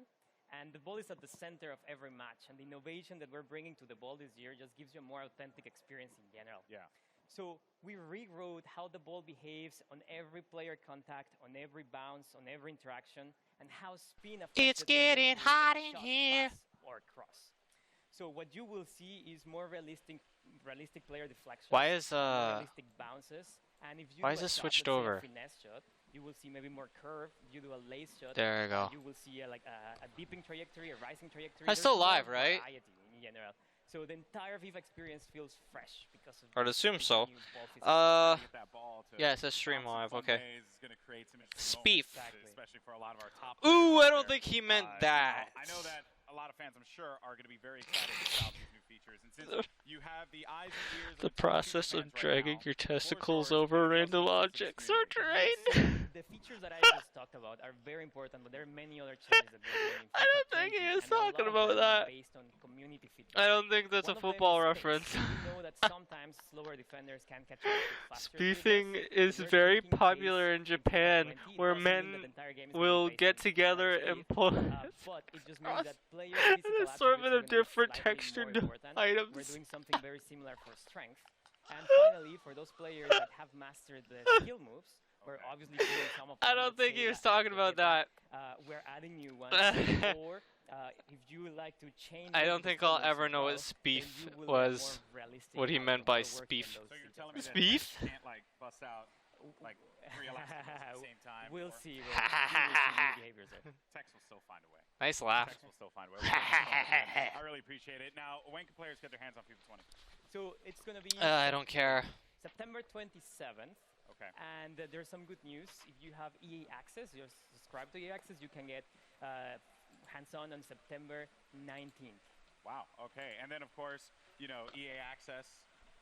and the ball is at the center of every match. And the innovation that we're bringing to the ball this year just gives you a more authentic experience in general.
Yeah.
So we rewrote how the ball behaves on every player contact, on every bounce, on every interaction, and how spin affects
It's getting hot in here.
Or cross. So what you will see is more realistic player deflections.
Why is
more realistic bounces. And if you
why
do
is
a
this
shot,
switched
let's say
over?
a finesse shot, you will see maybe more curve. You do a lace shot.
There you go.
You will see a dipping trajectory, a rising trajectory.
I'm still
There's more
live, right?
variety in general. So the entire FIFA experience feels fresh because of
I'd
this
assume so.
new ball physics.
Get that ball to
Yeah, it says stream
bounce in
live.
fun
Okay.
ways. It's gonna create some interesting
Spieth.
moments, especially for a lot of our top
Ooh,
players
I
out
don't
there.
think he meant
You know,
that.
I know that a lot of fans, I'm sure, are going to be very excited about these new features. And since you have the eyes and ears
The
of
process of
fans right
dragging
now,
your
the floor is
testicles
yours.
over
Anything else
random
you want to
objects
say?
or terrain.
The features that I just talked about are very important, but there are many other changes that we're doing in
I
FIFA
don't think
20,
he is
and a lot
talking
of
about
them are
that.
based on community feedback.
I don't think that's
One
a
of them
football
is
reference.
space. We know that sometimes slower defenders can catch up with faster
Spiething
defenders,
is
so we're
very
taking
popular
pace
in Japan,
20,
where
doesn't mean
men
that the entire game is
will
based
get
on
together
speed,
and pull.
but it just means that players' physical
An assortment of
attributes are gonna be
different
slightly more
textured
important.
items.
We're doing something very similar for strength. And finally, for those players that have mastered the skill moves, we're obviously doing some of them.
I don't think he was talking about that.
We're adding new ones. Or if you would like to change.
I
those
don't think
skill
I'll
moves
ever
as
know
well,
what
then
Spieth
you will get
was,
more realistic
what he
how
meant
the
by
ball works in
Spieth.
those
So you're
situations.
telling me that
Spieth?
Tex can't like bust out like 3 elasticals at the same time?
We'll
or-
see. We'll see new behaviors there.
Tex will still find a way.
Nice laugh.
Tex will still find a way. I really appreciate it. Now, when can players get their hands on FIFA 20?
So it's going to be
I don't care.
September 27th.
Okay.
And there's some good news. If you have EA Access, you're subscribed to EA Access, you can get hands-on on September 19th.
Wow. Okay. And then, of course, you know, EA Access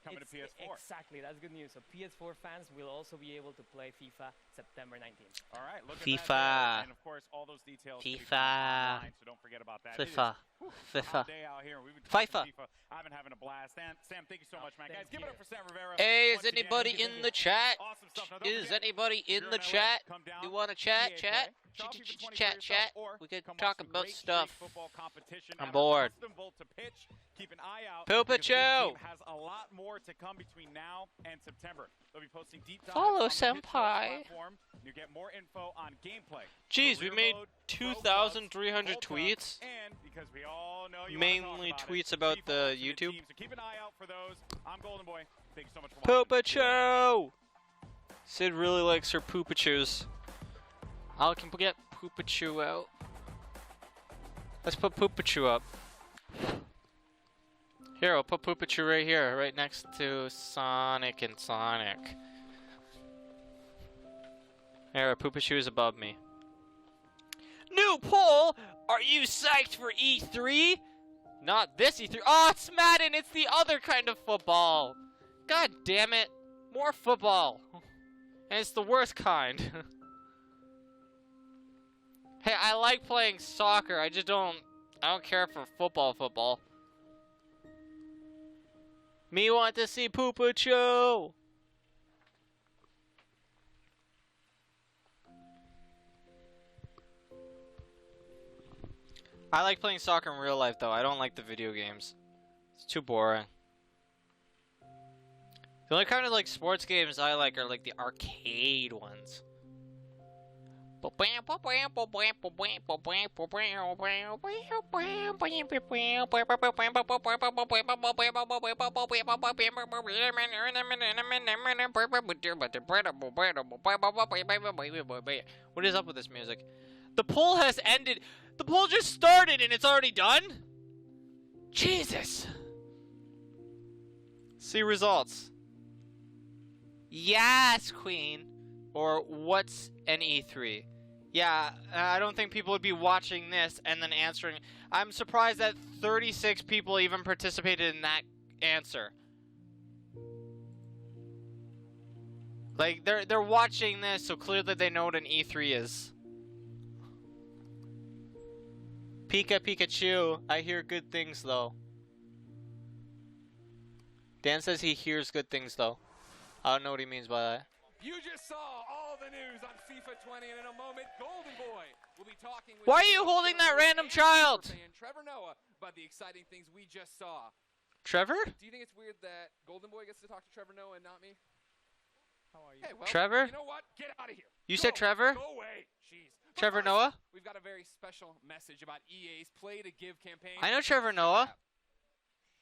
coming to PS4.
Exactly. That's good news. So PS4 fans will also be able to play FIFA September 19th.
All right. Look at
FIFA.
that. And, of course, all those details can be found
FIFA.
online, so don't forget about that.
FIFA.
It is,
FIFA.
a hot day out here. We've been talking
FIFA.
FIFA. I've been having a blast. Sam, thank you so much, man. Guys,
thank
give it
you.
up for Sam Rivera.
Hey, is
once again.
anybody in the chat?
Awesome stuff. Now, don't
Is
forget,
anybody
if
in
you're
the
LA,
chat?
come down,
You want to chat?
EA
Chat?
Play, shop FIFA 20 for
Chat,
yourself,
chat.
or
We could
come watch
talk
some
about
great
stuff.
street football competition
I'm
at our
bored.
custom Volt to pitch. Keep an eye out.
Poopa
because the
Joe.
team has a lot more to come between now and September. They'll be posting deep dives
Follow
on the Pitch Notes
Senpai.
platform. You get more info on gameplay.
Jeez, we
career
made
mode, pro clubs,
2,300
Gold Cup,
tweets.
and because we all know you
Mainly
wanna talk
tweets
about,
about the
FIFA
YouTube.
team, so keep an eye out for those. I'm Golden Boy. Thank you so much for watching.
Poopacho! Sid really likes her Poopachus. I can get Poopachu out. Let's put Poopachu up. Here, I'll put Poopachu right here, right next to Sonic and Sonic. Here, Poopachu is above me. New poll! Are you psyched for E3? Not this E3. Oh, it's Madden! It's the other kind of football! God damn it! More football! And it's the worst kind. Hey, I like playing soccer. I don't care for football. Me want to see Poopachu! I like playing soccer in real life, though. I don't like the video games. It's too boring. The only kind of like sports games I like are like the arcade ones. What is up with this music? The poll has ended. The poll just started and it's already done? Jesus. See results. Yes, Queen. Or what's an E3? Yeah, I don't think people would be watching this and then answering. I'm surprised that 36 people even participated in that answer. Like, they're watching this, so clearly they know what an E3 is. Pikachu. I hear good things, though. Dan says he hears good things, though. I don't know what he means by that.
You just saw all the news on FIFA 20, and in a moment, Golden Boy will be talking with...
Why are you holding that random child?
Trevor Noah about the exciting things we just saw.
Trevor?
Do you think it's weird that Golden Boy gets to talk to Trevor Noah and not me?
How are you?
Hey, well,
Trevor?
You know what? Get out of here.
You said Trevor?
Go away. Jeez.
Trevor Noah?
We've got a very special message about EA's Play to Give campaign.
I know Trevor Noah.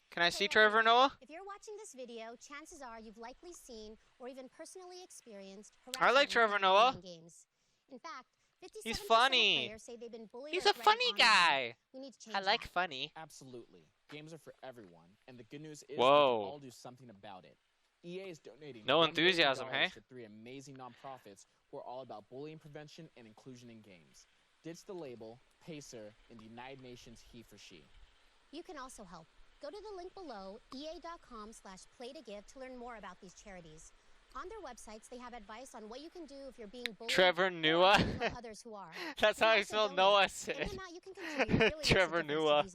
Can I see Trevor Noah?
If you're watching this video, chances are you've likely seen or even personally experienced
I like
harassment
Trevor
in
Noah.
online games. In fact, 57%
He's
of
funny.
players say they've been bullied
He's
or
a funny
threatened online.
guy.
We need to change
I like
that.
funny.
Absolutely. Games are for everyone, and the good news is
Whoa.
we can all do something about it. EA is donating
No
$1 million
enthusiasm, hey?
to 3 amazing nonprofits who are all about bullying prevention and inclusion in games. Ditch the label, Pacer, and the United Nations He for She.
You can also help. Go to the link below, ea.com/playtogive to learn more about these charities. On their websites, they have advice on what you can do if you're being bullied.
Trevor Noah?
or you know others who are.
That's how I spelled Noah said. Trevor Noah.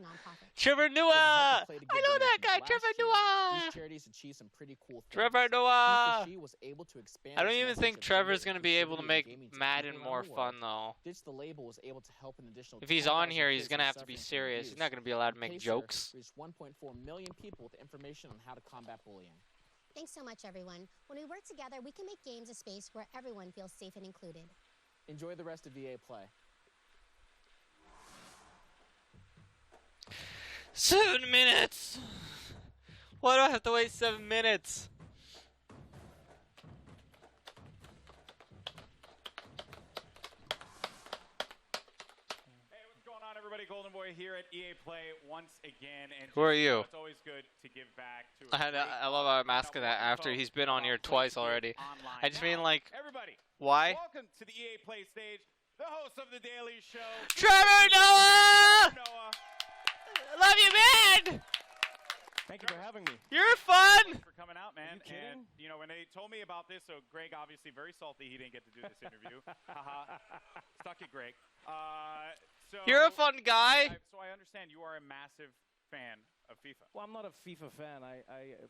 Trevor Noah! I know that guy, Trevor Noah!
These charities achieve some pretty cool things.
Trevor Noah!
He was able to expand
I don't
its
even
message
think
of
Trevor's
gender
gonna be able to
inclusivity in
make
gaming to
Madden
people
more
around the
fun,
world.
though.
Ditch the Label was able to help an additional
If he's on
10,000
here, he's
kids
gonna
who
have to
suffer
be
from
serious. He's
abuse.
not gonna be allowed to make
Pacer
jokes.
reached 1.4 million people with information on how to combat bullying.
Thanks so much, everyone. When we work together, we can make games a space where everyone feels safe and included.
Enjoy the rest of EA Play.
7 minutes! Why do I have to wait 7 minutes?
Hey, what's going on, everybody? Golden Boy here at EA Play once again. And
Who are you?
It's always good to give back to
I love how I'm asking that after he's been on here twice already. I just mean like,
everybody,
why?
welcome to the EA Play stage, the host of The Daily Show,
Trevor Noah! Love you, man!
Thank you for having me.
You're fun!
Thanks for coming out, man. And, you know, when they told me about this, so Greg obviously very salty he didn't get to do this interview. Haha. Stuck it, Greg. So
You're a fun guy.
So I understand you are a massive fan of FIFA.
Well, I'm not a FIFA fan.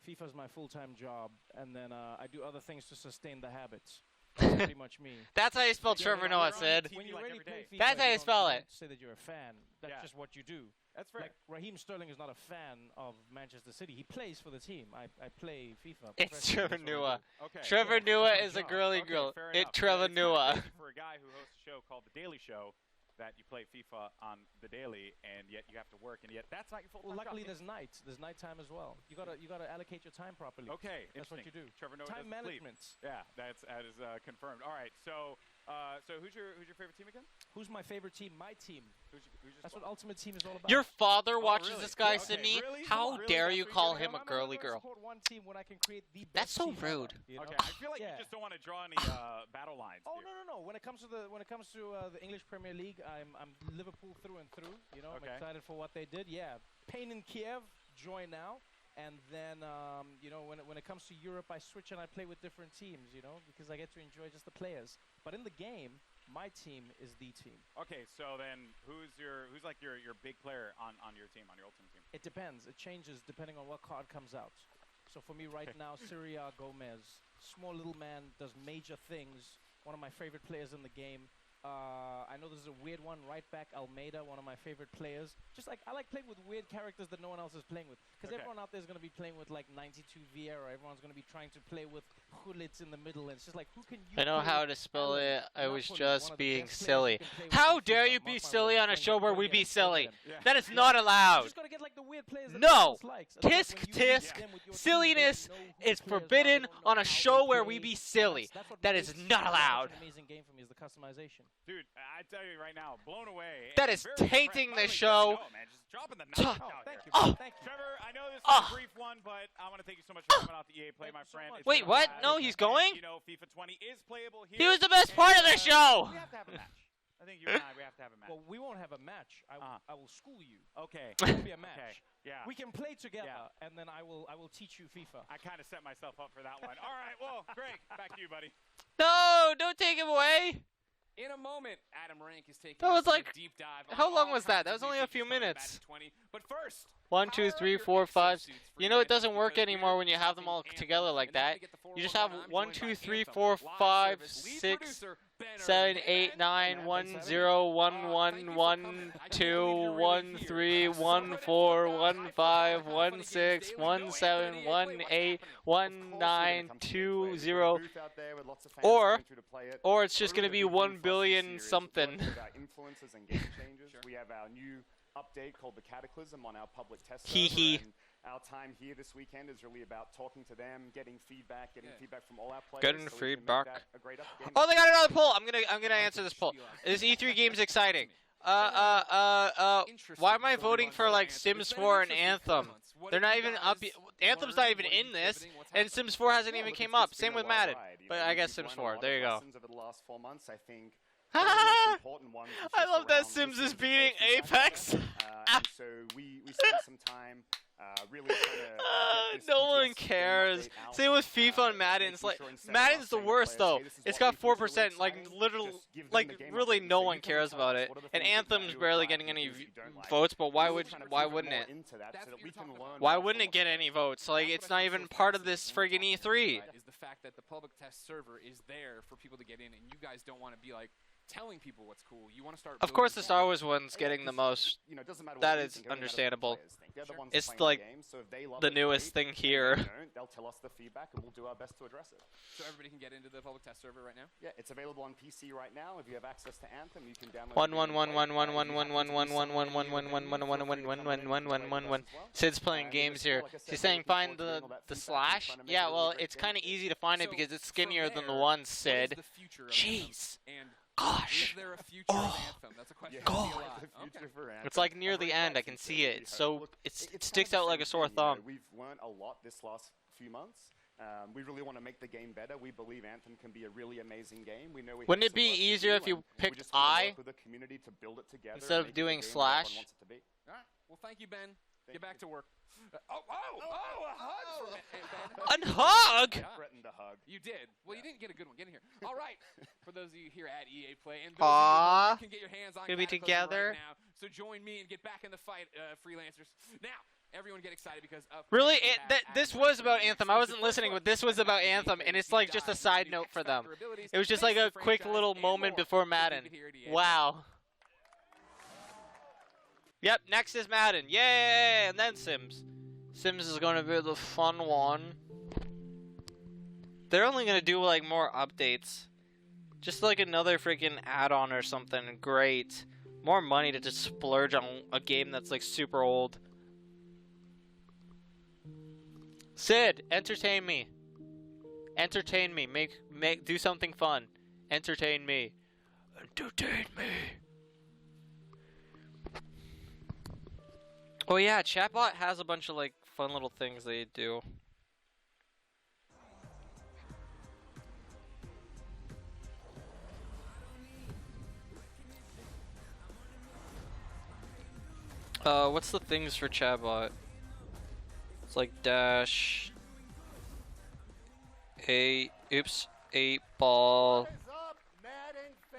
FIFA is my full-time job, and then I do other things to sustain the habits. That's pretty much me.
That's how you spell Trevor Noah, Sid.
When you really play FIFA,
That's how you spell
don't
it.
say that you're a fan. That's just what you do.
That's fair.
Like, Raheem Sterling is not a fan of Manchester City. He plays for the team. I play FIFA.
It's Trevor
professionally, so I
Noah.
do.
Okay.
Trevor
Yeah,
Noah
that's
is
my
a
job.
girly
Okay,
girl.
fair
It's
enough.
Trevor
It's not
Noah.
easy for a guy who hosts a show called The Daily Show that you play FIFA on the daily, and yet you have to work, and yet that's not your full-time
Well, luckily
job.
there's nights. There's nighttime as well. You gotta allocate your time properly.
Okay,
That's what you do.
Trevor Noah
Time
doesn't sleep.
management.
Yeah, that is confirmed. All right, so who's your favorite team again?
Who's my favorite team? My team.
Who's your
That's what Ultimate Team is all about.
Your father watches
really?
this guy,
Okay,
Sydney.
really?
How
Really?
dare
That's
you
what
call
you're
him a
doing?
girly
I
girl?
support one team when I can create the best
That's so
team ever,
rude.
you know?
Okay, I feel like you
Yeah.
just don't want to draw any battle lines.
Oh
here.
no. When it comes to the English Premier League, I'm Liverpool through and through. You know,
Okay.
I'm excited for what they did. Yeah, Pain in Kiev, join now. And then you know, when it comes to Europe, I switch and I play with different teams. You know, because I get to enjoy just the players. But in the game, my team is the team.
Okay, so then who's like your big player on your team, on your ultimate team?
It depends. It changes depending on what card comes out. So for me right now, Syria Gomez, small little man, does major things. One of my favorite players in the game. I know this is a weird one. Right back Almeida, one of my favorite players. Just like I like playing with weird characters that no one else is playing with. Because everyone out there is going to be playing with like 92 Vieira. Everyone's going to be trying to play with Gullit in the middle. And it's just like, who can you?
I know
play
how
with?
to spell
Alan,
it. I
not
was
Gullit,
just
one of the
being
best players
silly.
you can play with
How
in
dare
FIFA.
you
Mark
be
my
silly
words,
on a
playing
show
with
where
board
we be
games,
silly?
yeah.
That is
Yeah.
not
You
allowed.
just got to get like the weird players that
No.
no one else likes. And
Tisk
like, when you use
tisk.
them with your team, they
Silliness
know who
is
the players are,
forbidden
they don't know
on a
how
show
they
where we
play.
be silly.
That's what
That is
makes
not
FIFA
allowed.
such an amazing game for me is the customization.
Dude, I tell you right now, blown away.
That
and
is
very
tainting
impressed.
the
By way,
show.
no, man, just dropping the
Tuh.
knowledge
Oh,
out
thank
here.
you.
Oh.
Thank you.
Trevor, I know this is
Oh.
a brief one, but I want to thank you so much for coming out the EA Play, my friend. It's
Wait,
been a
what?
blast.
No, he's
And,
going?
You know, FIFA 20 is playable here.
He was the best part of the show.
We have to have a match. I think you and I, we have to have a match.
Well, we won't have a match. I will school you.
Okay.
It won't be a match.
Okay. Yeah.
We can play together, and then I will teach you FIFA.
I kind of set myself up for that one. All right, well, Greg, back to you, buddy.
No, don't take him away.
In a moment, Adam Rank is taking
That
us
was
to a
like-
deep dive. on
how long
all
was that?
kinds
That
of
was
new
only a
features
few
coming to
minutes.
Madden 20. But first,
1, 2, 3, 4, 5. You know it doesn't work anymore when you have them all together like that. You just have 1, 2, 3, 4, 5, 6, 7, 8, 9, 1, 0, 1, 1, 1, 2, 1, 3, 1, 4, 1, 5, 1, 6, 1, 7, 1, 8, 1, 9, 2, 0. Or it's just going to be 1 billion something.
Influences and game changes. We have our new update called the Cataclysm on our public test
Hee
server,
hee.
and our time here this weekend is really about talking to them, getting feedback from all our players.
Getting
so we can make
feedback.
that a great game.
Oh, they got another poll. I'm gonna answer this poll. Is E3 games exciting? Why am I voting for like Sims 4 and Anthem? They're not even up. Antthem's not even in this, and Sims 4 hasn't even came up. Same with Madden. But I guess Sims 4. There you go.
Over the last 4 months, I think.
I love that Sims is beating Apex.
And so we spent some time really trying to get this
No one
TTS game
cares.
update out,
Same with FIFA and Madden. It's like Madden's the worst though. It's got 4%. Like literally, like really, no one cares about it. And Anthem's barely getting any votes. But why wouldn't it? Why wouldn't it get any votes? Like it's not even part of this friggin' E3.
Is the fact that the public test server is there for people to get in, and you guys don't want to be like telling people what's cool. You want to start.
Of course, the Star Wars one's getting the most. That is understandable. It's like the newest thing here.
They'll tell us the feedback, and we'll do our best to address it.
So everybody can get into the public test server right now.
Yeah, it's available on PC right now. If you have access to Anthem, you can download.
1. Sid's playing games here. She's saying find the slash. Yeah, well, it's kind of easy to find it because it's skinnier than the one, Sid. Jeez. Gosh.
Is there a future of Anthem? That's a question.
God. It's like near the end. I can see it. So it sticks out like a sore thumb.
We've learned a lot this last few months. We really want to make the game better. We believe Anthem can be a really amazing game. We know we
Wouldn't it be easier if you picked I instead of doing slash?
All right. Well, thank you, Ben. Get back to work. A hug for Ben.
A hug?
Threatened a hug.
You did. Well, you didn't get a good one. Get in here. All right. For those of you here at EA Play, and those of you who can get your hands on
Gonna be
Cataclysm
together.
right now. So join me and get back in the fight, freelancers. Now, everyone get excited because of
Really, this was about Anthem. I wasn't listening, but this was about Anthem, and it's like just a side note for them. It was just like a quick little moment before Madden. Wow. Yep, next is Madden. Yay! And then Sims. Sims is going to be the fun one. They're only going to do like more updates. Just like another freaking add-on or something. Great. More money to just splurge on a game that's like super old. Sid, entertain me. Entertain me. Do something fun. Entertain me. Entertain me. Oh yeah, chatbot has a bunch of like fun little things they do. What's the things for chatbot? It's like dash. Eight ball.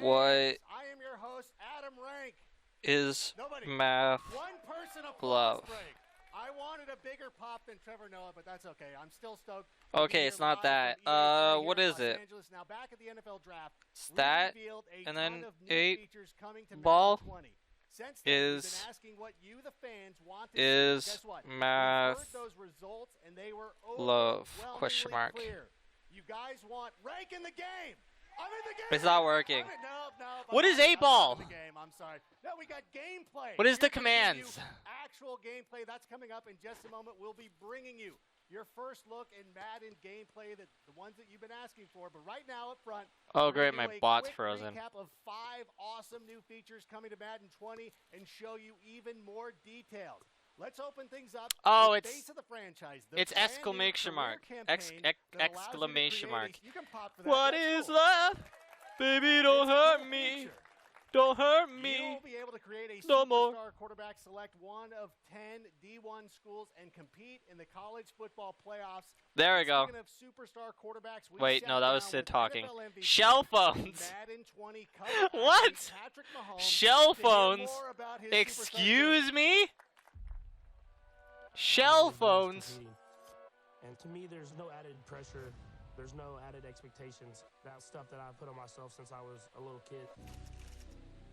What
I am your host, Adam Rank.
is
Nobody.
math
One person
love?
break. I wanted a bigger pop than Trevor Noah, but that's okay. I'm still stoked.
Okay, it's not that. What is it?
Now back at the NFL draft,
Stat and then 8 ball
Since then, we've
is
been asking what you, the fans, want to see.
is
Guess what?
math
We've heard those results, and they were
love
overwhelmingly
question mark.
clear. You guys want rank in the game. I'm in the game.
It's not working.
No.
What is 8 ball?
I'm in the game. I'm sorry. No, we got gameplay.
What is the
We're gonna give
commands?
you Actual gameplay. That's coming up in just a moment. We'll be bringing you your first look in Madden gameplay, the ones that you've been asking for. But right now up front,
Oh,
we're
great,
gonna
my
do a
bot's
quick
frozen.
recap of 5 awesome new features coming to Madden 20 and show you even more details. Let's open things up.
Oh,
with
it's
Face of the franchise.
it's
brand new
exclamation
career
mark.
campaign
Ex
that allows you to
exclamation
create a-
mark.
you can pop for that.
What
That's
is
cool.
love? Baby, don't hurt me. Don't hurt
You
me.
will be able to create a
No more.
superstar quarterback, select one of 10 D1 schools, and compete in the college football playoffs.
There we go.
Speaking of superstar quarterbacks, we
Wait,
sat
no, that was
down
Sid
with
talking.
NFL MVP
Shell
and
phones.
Madden 20 cover athlete
What?
Patrick Mahomes
Shell
to hear
phones?
more about his
Excuse me? Shell phones?
And to me, there's no added pressure. There's no added expectations. That's stuff that I put on myself since I was a little kid.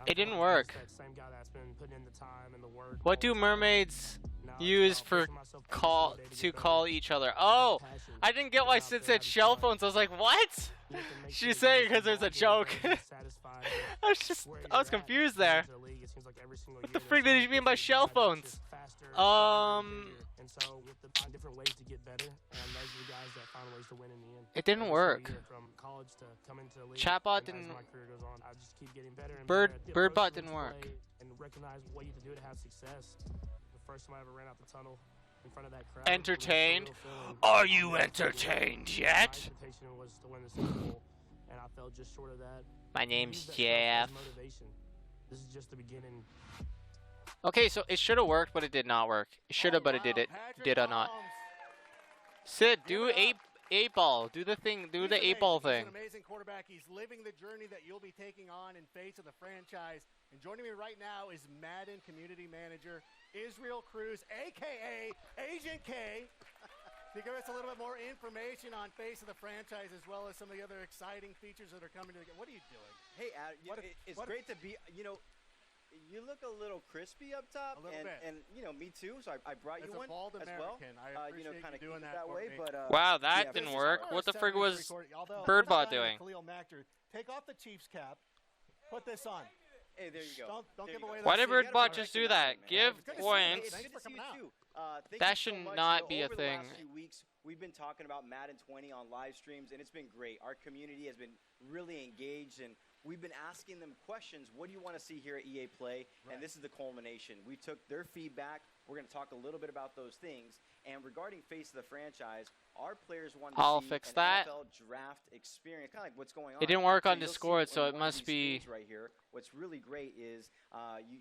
It didn't work.
That same guy that's been putting in the time and the work.
What do mermaids use for call each other? Oh, I didn't get why Sid said shell phones. I was like, what? She's saying because there's a joke. I was confused there. What the freak did you mean by shell phones?
And so with the different ways to get better, and those are the guys that found ways to win in the end.
It didn't work.
From college to come into the league,
Chatbot
and as
didn't.
my career goes on, I just keep getting better and
Birdbot
better.
didn't work.
And recognize what you have to do to have success. The first time I ever ran out the tunnel in front of that crowd.
Entertained? Are you entertained yet?
My expectation was to win the Super Bowl, and I fell just short of that.
My name's
Use that
Jeff.
as motivation. This is just the beginning.
Okay, so it should have worked, but it did not work. It should have, but it did not. Sid, do 8 ball. Do the thing. Do the 8 ball thing.
He's an amazing quarterback. He's living the journey that you'll be taking on in face of the franchise. And joining me right now is Madden Community Manager Israel Cruz, a.k.a. Agent K, to give us a little bit more information on face of the franchise as well as some of the other exciting features that are coming to the game. What are you doing?
Hey, Adam, it's great to be, you look a little crispy up top,
A little bit.
and me too. So I brought you
As a
one
bald
as well.
American, I appreciate
kind of
you doing
keep it
that
that
for
way.
me.
But
Wow, that
yeah,
didn't
this is
work.
our
What the frig was
Although,
Birdbot doing?
Khalil Mack, take off the Chiefs cap. Put this on.
Hey, there you go.
Don't give away.
Why did
those
Birdbot
secrets.
just do that? Give
It's
points.
good to see you too. Thank
That
you
should
so much.
not be a
over
thing.
The last few weeks, we've been talking about Madden 20 on live streams, and it's been great. Our community has been really engaged, and we've been asking them questions. What do you want to see here at EA Play?
Right.
And this is the culmination. We took their feedback. We're going to talk a little bit about those things. And regarding face of the franchise, our players want to
I'll
see
fix
an
that.
NFL draft experience, kind of like what's going on.
It didn't work on
you'll see
Discord,
in
so it
one of
must
these
be
screens right here. What's really great is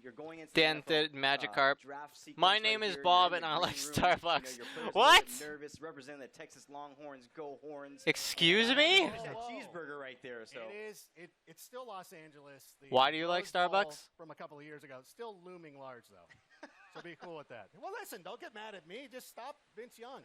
you're going into
Dented
the NFL,
Magikarp.
draft sequence
My
right
name is
here.
Bob
You're in
and
the
I
green
like
room.
Starbucks.
Your players are a
What?
little bit nervous, representing the Texas Longhorns. Go Horns!
Excuse
And,
me?
There's that cheeseburger right there. So
It's still Los Angeles. The
Why do you like
Rose Bowl
Starbucks?
From a couple of years ago. It's still looming large, though. So be cool with that. Well, listen, don't get mad at me. Just stop Vince Young.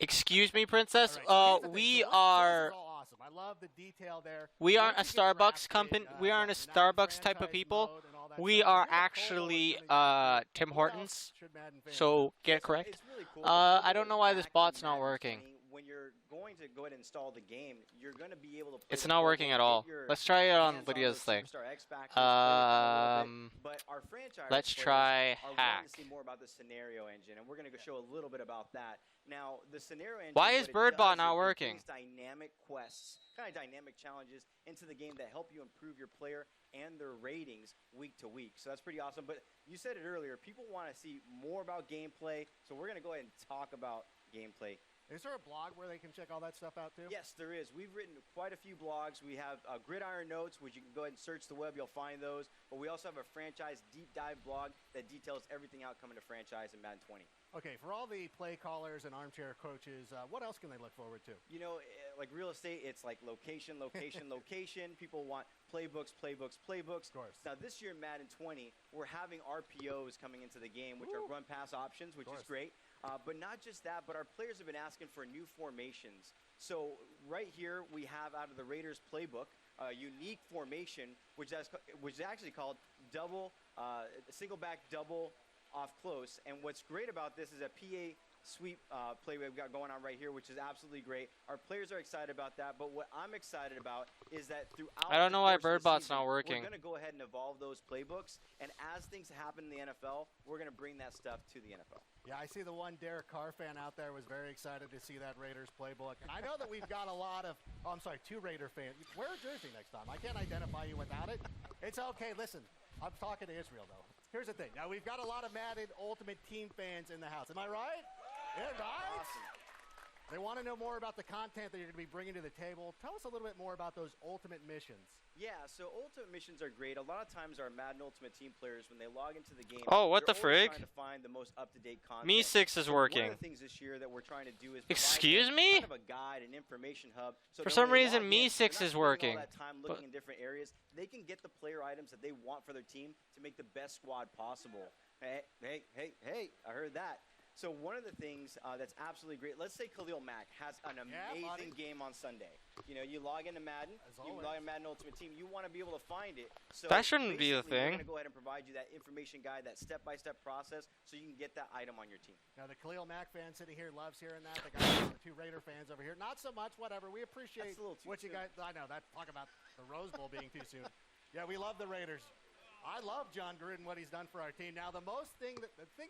Excuse me, princess.
All right, so here's the thing.
We
So this
are.
is all awesome. I love the detail there.
We aren't a
Once you get
Starbucks
drafted,
company. We aren't a
you're not in
Starbucks type of
franchise
people.
mode and all that
We
stuff.
are
If you're a
actually
Cole
Tim Hortons.
should Madden fans
So
know?
get it correct.
It's really cool.
I don't know why this bot's not working.
When you're going going to go ahead and install the game, you're going to be able to play
It's
the
not
playbook,
working at
get
all.
your
Let's try it on
hands
Lydia's
those
thing.
Superstar X Factors, play with them a little bit. But our franchise
Let's
players
try
are
hack.
wanting to see more about the scenario engine, and we're going to show a little bit about that. Now, the scenario engine,
Why is
what it
Bird Bot
does
not
is it
working?
brings dynamic quests, kind of dynamic challenges into the game that help you improve your player and their ratings week to week. So that's pretty awesome. But you said it earlier, people want to see more about gameplay, so we're going to go ahead and talk about gameplay.
Is there a blog where they can check all that stuff out too?
Yes, there is. We've written quite a few blogs. We have Gridiron Notes, which you can go ahead and search the web. You'll find those. But we also have a franchise deep dive blog that details everything out coming to franchise in Madden 20.
Okay, for all the play callers and armchair coaches, what else can they look forward to?
You know, like real estate, it's like location, location, location. People want playbooks, playbooks, playbooks. Of course. Now, this year in Madden 20, we're having RPOs coming into the game, which are run-pass options, which is great. But not just that, but our players have been asking for new formations. So right here, we have out of the Raiders playbook, a unique formation, which is actually called double, single back double off close. And what's great about this is a PA sweep play we've got going on right here, which is absolutely great. Our players are excited about that, but what I'm excited about is that throughout
I don't know why
the course of the
BirdBot's
season,
not working.
we're going to go ahead and evolve those playbooks, and as things happen in the NFL, we're going to bring that stuff to the NFL.
Yeah, I see the one Derek Carr fan out there was very excited to see that Raiders playbook. And I know that we've got a lot of, two Raider fans. Wear a jersey next time. I can't identify you without it. It's okay. Listen, I'm talking to Israel, though. Here's the thing. Now, we've got a lot of Madden Ultimate Team fans in the house. Am I right? Yeah, right?
Awesome.
They want to know more about the content that you're going to be bringing to the table. Tell us a little bit more about those Ultimate missions.
Yeah, so Ultimate missions are great. A lot of times our Madden Ultimate Team players, when they log into the game,
Oh, what
they're
the
always
frig?
trying to find the most up-to-date content.
Me6 is
So
working.
One of the things this year that we're trying to do is provide
Excuse
them
me?
kind of a guide, an information hub. So
For
that
some
when they
reason,
log in,
Me6
they're
is
not spending
working,
all that time
but-
looking in different areas. They can get the player items that they want for their team to make the best squad possible. Hey, I heard that. So one of the things that's absolutely great, let's say Khalil Mack has an amazing game on Sunday. You know, you log into Madden, you log into Madden Ultimate Team, you want to be able to find it. So
That shouldn't be the
basically, we're
thing.
going to go ahead and provide you that information guide, that step-by-step process, so you can get that item on your team.
Now, the Khalil Mack fan sitting here loves hearing that. The guys, the two Raider fans over here, not so much, whatever. We appreciate
That's a little too
what you
soon.
guys, I know, that talk about the Rose Bowl being too soon. Yeah, we love the Raiders. I love John Gruden, what he's done for our team. Now, the thing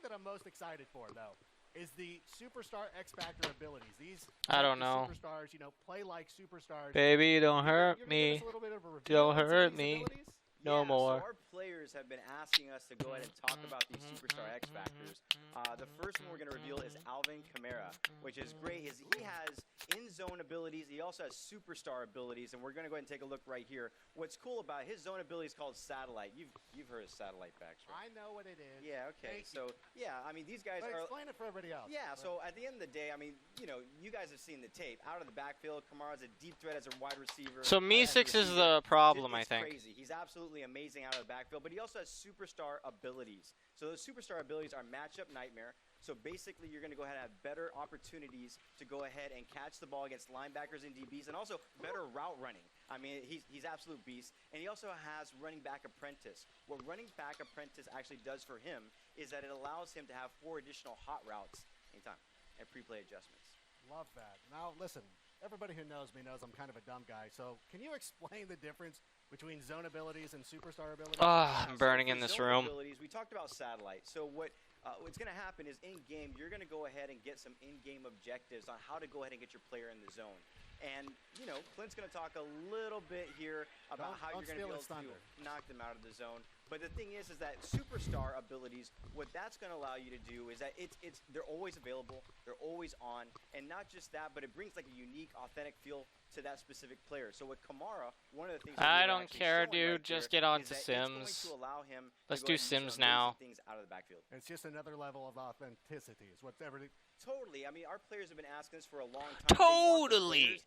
that I'm most excited for, though, is the Superstar X Factor abilities. These
I don't know.
superstars, play like superstars.
Baby, don't
You're
hurt
gonna give
me.
us a little bit of a review
Don't
on some of
hurt
these
me.
abilities?
No more.
So our players have been asking us to go ahead and talk about these Superstar X Factors. The first one we're going to reveal is Alvin Kamara, which is great. He has in-zone abilities. He also has Superstar abilities, and we're going to go ahead and take a look right here. What's cool about his zone ability is called Satellite. You've heard of Satellite backs, right?
I know what it is.
Yeah, okay. So, yeah, I mean, these guys
But
are...
explain it for everybody else.
Yeah, so at the end of the day, I mean, you guys have seen the tape. Out of the backfield, Kamara's a deep threat as a wide receiver.
So
as a
Me6 is
receiver.
the problem, I
It's
think.
crazy. He's absolutely amazing out of the backfield, but he also has superstar abilities. So those superstar abilities are matchup nightmare. So basically, you're going to go ahead and have better opportunities to go ahead and catch the ball against linebackers and DBs, and also better route running. I mean, he's absolute beast. And he also has running back apprentice. What running back apprentice actually does for him is that it allows him to have 4 additional hot routes anytime and pre-play adjustments.
Love that. Now, listen, everybody who knows me knows I'm kind of a dumb guy. So can you explain the difference between zone abilities and superstar abilities?
I'm burning
For
in this
zone
room.
Abilities, we talked about satellite. So what's going to happen is in-game, you're going to go ahead and get some in-game objectives on how to go ahead and get your player in the zone. And, Clint's going to talk a little bit here about how you're going to be able to knock them out of the zone. But the thing is that superstar abilities, what that's going to allow you to do is that they're always available, they're always on, and not just that, but it brings like a unique, authentic feel to that specific player. So with Kamara, one of the things
I don't care, dude. Just get on to Sims. Let's do Sims now.
Things out of the backfield.
It's just another level of authenticity. Is what's everything.
Totally. I mean, our players have been asking us for a long time.
Totally,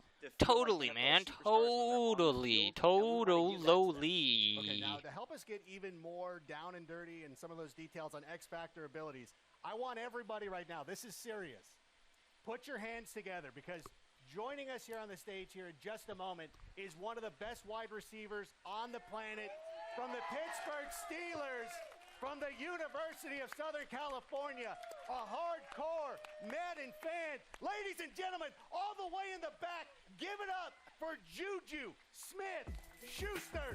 man. Totally.
Okay, now to help us get even more down and dirty and some of those details on X Factor abilities, I want everybody right now, this is serious. Put your hands together because joining us here on the stage here in just a moment is one of the best wide receivers on the planet from the Pittsburgh Steelers, from the University of Southern California, a hardcore Madden fan. Ladies and gentlemen, all the way in the back, give it up for Juju Smith-Schuster.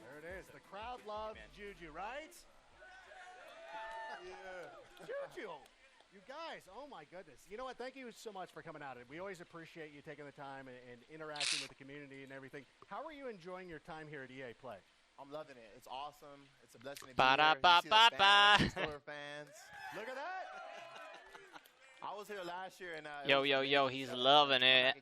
There it is. The crowd loves Juju, right? Yeah. Juju. You guys, oh my goodness. You know what? Thank you so much for coming out. We always appreciate you taking the time and interacting with the community and everything. How are you enjoying your time here at EA Play?
I'm loving it. It's awesome. It's a blessing to be here. You see the fans, store fans.
Look at that.
I was here last year and
Yo, he's loving it.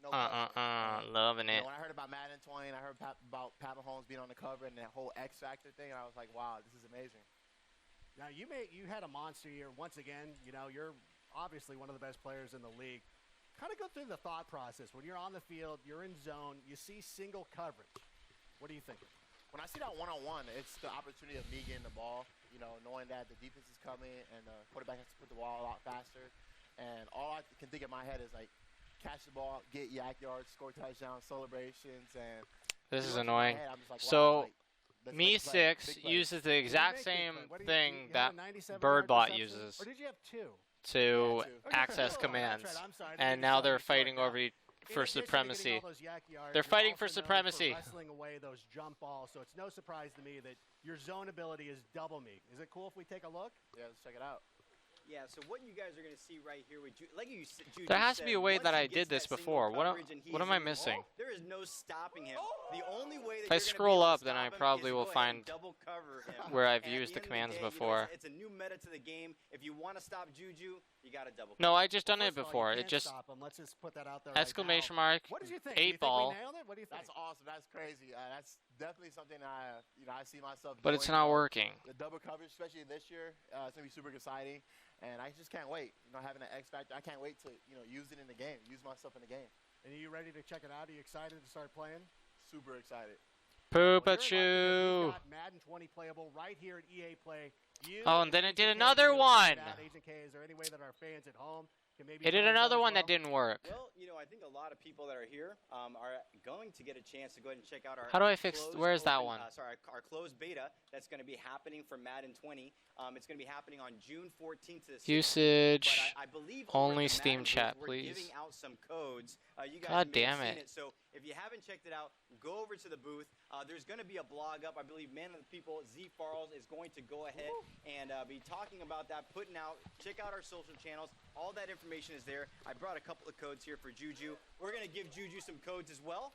Loving it.
When I heard about Madden 20 and I heard about Pat Mahomes being on the cover and that whole X Factor thing, I was like, wow, this is amazing.
Now, you had a monster year once again. You know, you're obviously one of the best players in the league. Kind of go through the thought process. When you're on the field, you're in zone, you see single coverage. What are you thinking?
When I see that one-on-one, it's the opportunity of me getting the ball, you know, knowing that the defense is coming and the quarterback has to put the ball a lot faster. And all I can think in my head is, like, catch the ball, get yak yards, score touchdowns, celebrations, and
This is annoying.
I'm just like, wow,
So,
like,
Me6 uses the exact same thing that BERD uses
Or did you have 2?
to access commands, and now they're fighting over for supremacy. They're fighting for supremacy.
Wrestling away those jump balls, so it's no surprise to me that your zone ability is double me. Is it cool if we take a look?
Yeah, let's check it out.
Yeah, so what you guys are going to see right here with like you said,
There has to be a way that I did this before. What am I missing?
There is no stopping him. The only way that
If I scroll up, then I probably will find where I've used the commands before.
It's a new meta to the game. If you want to stop Juju, you got to double.
No, I just done it before. It just
Let's just put that out there.
exclamation mark,
What did you think?
8 ball.
What do you think?
That's awesome. That's crazy. That's definitely something I see myself
But it's
doing,
not working.
The double coverage, especially this year, it's gonna be super exciting, and I just can't wait. You know, having an X factor, I can't wait to use it in the game, use myself in the game.
And are you ready to check it out? Are you excited to start playing?
Super excited.
Poopachu.
Madden 20 playable right here at EA Play.
Oh, and then it did another one.
Agent K, is there any way that our fans at home can maybe
It did another one that didn't work.
Well, I think a lot of people that are here are going to get a chance to go ahead and check out our.
How do I fix? Where's that one?
Our closed beta that's going to be happening for Madden 20. It's going to be happening on June 14th to the 16th.
Usage.
But I believe
Only
over the
Steam
Madden
chat,
booth,
please.
We're giving out some codes. You guys
God
may have
damn
seen
it.
So if you haven't checked it out, go over to the booth. There's going to be a blog up. I believe Man of the People, Z Farles, is going to go ahead and be talking about that, putting out. Check out our social channels. All that information is there. I brought a couple of codes here for Juju. We're going to give Juju some codes as well.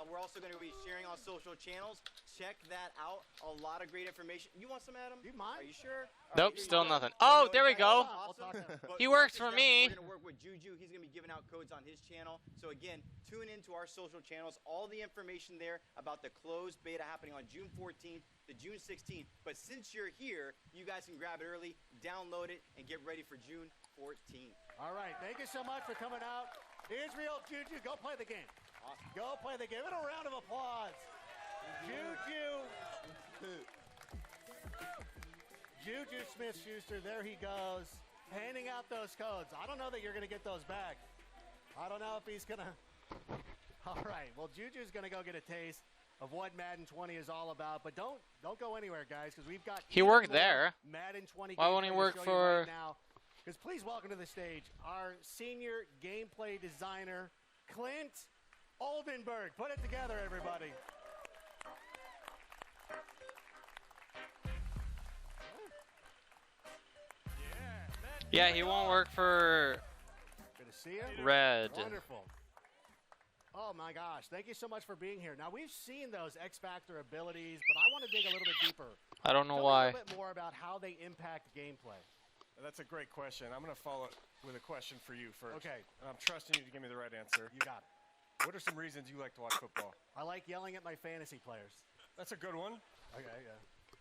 We're also going to be sharing on social channels. Check that out. A lot of great information. You want some, Adam?
You mind?
Are you sure?
Nope, still nothing. Oh, there we go.
Awesome.
He works for me.
We're going to work with Juju. He's going to be giving out codes on his channel. So again, tune into our social channels. All the information there about the closed beta happening on June 14th to June 16th. But since you're here, you guys can grab it early, download it, and get ready for June 14th.
All right, thank you so much for coming out. Israel, Juju, go play the game.
Awesome.
Go play the game. And a round of applause. Juju. Juju Smith-Schuster, there he goes, handing out those codes. I don't know that you're going to get those back. I don't know if he's going to. All right, well, Juju's going to go get a taste of what Madden 20 is all about. But don't go anywhere, guys, because we've got.
He worked there.
Madden 20.
Why won't he work for?
Right now. Because please welcome to the stage our senior gameplay designer, Clint Oldenburg. Put it together, everybody.
Yeah, he won't work for
Good to see you.
Red.
Wonderful. Oh my gosh, thank you so much for being here. Now we've seen those X Factor abilities, but I want to dig a little bit deeper.
I don't know
Tell
why.
me a little bit more about how they impact gameplay.
That's a great question. I'm going to follow it with a question for you first.
Okay.
And I'm trusting you to give me the right answer.
You got it.
What are some reasons you like to watch football?
I like yelling at my fantasy players.
That's a good one.
Okay, yeah.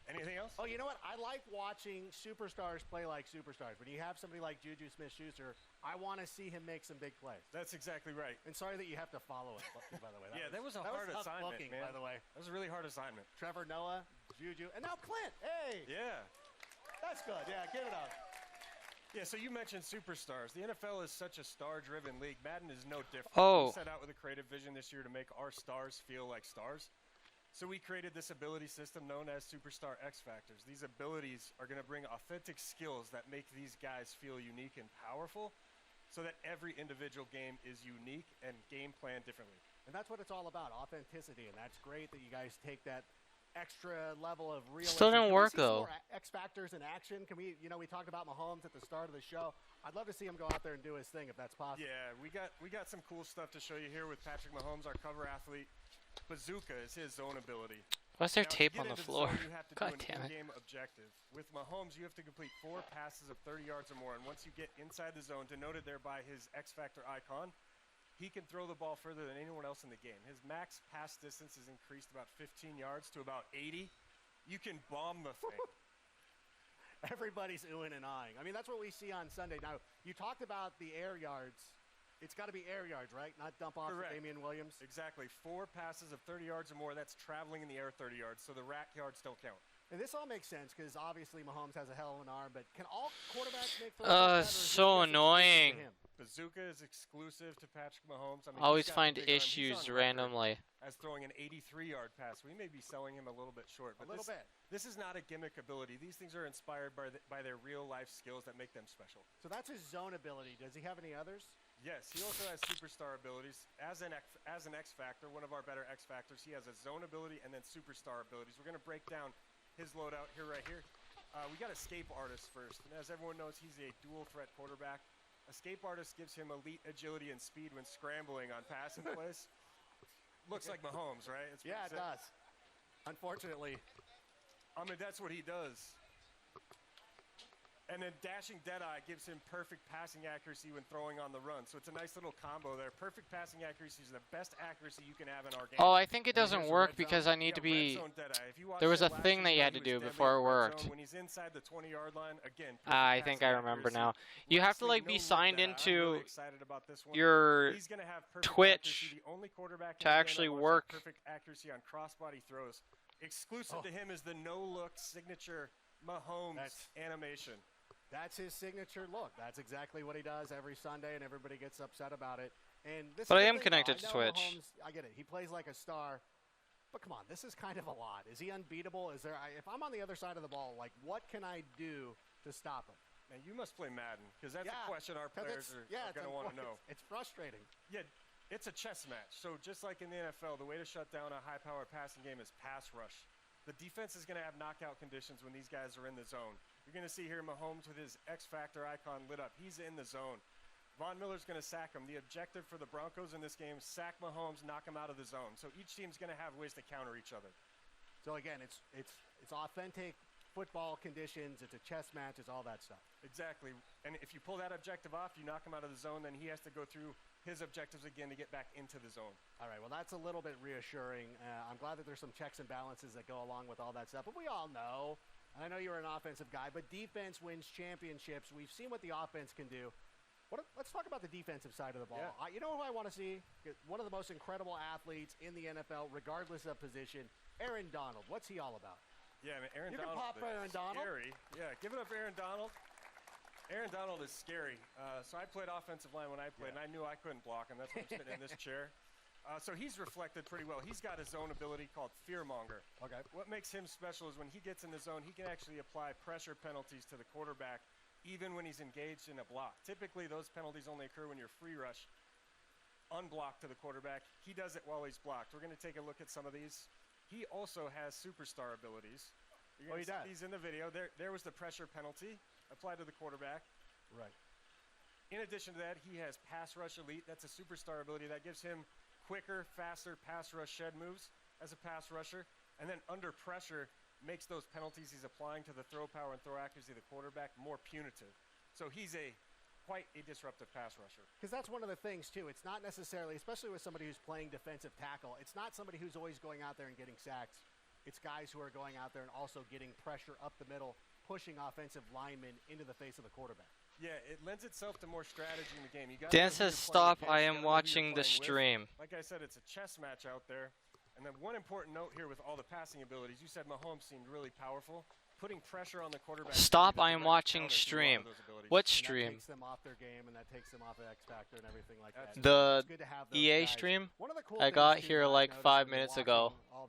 Anything else?
Oh, you know what? I like watching superstars play like superstars. When you have somebody like Juju Smith-Schuster, I want to see him make some big plays.
That's exactly right.
And sorry that you have to follow it, by the way.
That was a hard
tough
assignment,
booking,
man.
by the way.
That was a really hard assignment.
Trevor Noah, Juju, and now Clint. Hey!
Yeah.
That's good. Yeah, give it up.
Yeah, so you mentioned superstars. The NFL is such a star-driven league. Madden is no different.
Oh.
We set out with a creative vision this year to make our stars feel like stars. So we created this ability system known as Superstar X Factors. These abilities are going to bring authentic skills that make these guys feel unique and powerful so that every individual game is unique and game planned differently.
And that's what it's all about, authenticity. And that's great that you guys take that extra level of realism.
Still didn't work,
Can we see some
though.
more X Factors in action? Can we, we talked about Mahomes at the start of the show. I'd love to see him go out there and do his thing if that's possible.
Yeah, we got some cool stuff to show you here with Patrick Mahomes, our cover athlete. Bazooka is his zone ability.
Why's there
Now, to
tape
get
on the
into
floor?
zone, you have to
God
do
damn
an
it.
in-game objective. With Mahomes, you have to complete 4 passes of 30 yards or more, and once you get inside the zone, denoted there by his X Factor icon, he can throw the ball further than anyone else in the game. His max pass distance is increased about 15 yards to about 80. You can bomb the thing.
Everybody's oohing and eyeing. I mean, that's what we see on Sunday. Now, you talked about the air yards. It's got to be air yards, right? Not dump off for
Correct.
Damian Williams.
Exactly. 4 passes of 30 yards or more. That's traveling in the air 30 yards, so the rack yards don't count.
And this all makes sense because obviously Mahomes has a hell of an arm, but can all quarterbacks make throws like that, or is this
So
just exclusive
annoying.
to him?
Bazooka is exclusive to Patrick Mahomes. I mean,
Always
he's got
find
the big arm. He's
issues
on record
randomly.
as throwing an 83-yard pass. We may be selling him a little bit short, but
little bit.
This is not a gimmick ability. These things are inspired by their real-life skills that make them special.
So that's his zone ability. Does he have any others?
Yes, he also has superstar abilities. As an X Factor, one of our better X Factors, he has a zone ability and then superstar abilities. We're going to break down his loadout here, right here. We got Escape Artist first. And as everyone knows, he's a dual-threat quarterback. Escape Artist gives him elite agility and speed when scrambling on passing plays. Looks like Mahomes, right? It's
Yeah,
pretty
it does. Unfortunately.
I mean, that's what he does. And then Dashing Deadeye gives him perfect passing accuracy when throwing on the run. So it's a nice little combo there. Perfect passing accuracy is the best accuracy you can have in our game.
Oh, I think it
And
doesn't
here's
work
Red
because
Zone.
I need to
Yeah,
be...
Red Zone Deadeye. If you watched
There was a
him last
thing that you
year,
had to
he
do
was deadly
before it
in the red
worked.
zone. When he's inside the 20-yard line, again,
I
perfect
think
passing
I remember
accuracy.
now. You have to
Lastly,
like be
no-look
signed
Deadeye. I'm really
into
excited about this one.
your
He's gonna have perfect
Twitch
accuracy, the only quarterback
to
in the game
actually
that
work.
perfect accuracy on crossbody throws. Exclusive to him is the no-look signature Mahomes animation.
That's his signature look. That's exactly what he does every Sunday, and everybody gets upset about it. And this
But
is
I
the
am
thing,
connected
though.
to
I know
Twitch.
Mahomes, I get it. He plays like a star. But come on, this is kind of a lot. Is he unbeatable? Is there? If I'm on the other side of the ball, like, what can I do to stop him?
Man, you must play Madden, because that's a question our
'cause
players
it's-
are going to want to know.
It's frustrating.
Yeah, it's a chess match. So just like in the NFL, the way to shut down a high-powered passing game is pass rush. The defense is going to have knockout conditions when these guys are in the zone. You're going to see here Mahomes with his X Factor icon lit up. He's in the zone. Von Miller's going to sack him. The objective for the Broncos in this game, sack Mahomes, knock him out of the zone. So each team's going to have ways to counter each other.
So again, it's authentic football conditions. It's a chess match. It's all that stuff.
Exactly. And if you pull that objective off, you knock him out of the zone, then he has to go through his objectives again to get back into the zone.
All right, well, that's a little bit reassuring. I'm glad that there's some checks and balances that go along with all that stuff. But we all know, and I know you're an offensive guy, but defense wins championships. We've seen what the offense can do. Let's talk about the defensive side of the ball.
Yeah.
You know who I want to see? One of the most incredible athletes in the NFL, regardless of position, Aaron Donald. What's he all about?
Yeah, I mean, Aaron
You can
Donald
pop for Aaron
is
Donald.
scary. Yeah, give it up, Aaron Donald. Aaron Donald is scary. So I played offensive line when I played, and I knew I couldn't block him. That's why I'm sitting in this chair. So he's reflected pretty well. He's got his own ability called Fearmonger.
Okay.
What makes him special is when he gets in the zone, he can actually apply pressure penalties to the quarterback even when he's engaged in a block. Typically, those penalties only occur when you're free rush, unblocked to the quarterback. He does it while he's blocked. We're going to take a look at some of these. He also has superstar abilities. You're
he
gonna
does.
see these in the video. There was the pressure penalty applied to the quarterback.
Right.
In addition to that, he has Pass Rush Elite. That's a superstar ability that gives him quicker, faster pass rush shed moves as a pass rusher. And then under pressure, makes those penalties he's applying to the throw power and throw accuracy of the quarterback more punitive. So he's quite a disruptive pass rusher.
Because that's one of the things, too. It's not necessarily, especially with somebody who's playing defensive tackle, it's not somebody who's always going out there and getting sacks. It's guys who are going out there and also getting pressure up the middle, pushing offensive linemen into the face of the quarterback.
Yeah, it lends itself to more strategy in the game. You gotta
Dan
know who
says,
you're
stop,
playing against,
I
you gotta know
am
who you're
watching the
playing with.
stream.
Like I said, it's a chess match out there. And then one important note here with all the passing abilities, you said Mahomes seemed really powerful. putting pressure on the quarterback.
Stop, I am watching stream. What
And that
stream?
takes them off their game, and that takes them off of X Factor and everything like that.
The
It's good to have those
EA
guys.
stream?
One of the cool
I
things,
got
too,
here
that I've
like
noticed
5
when
minutes
watching
ago.
All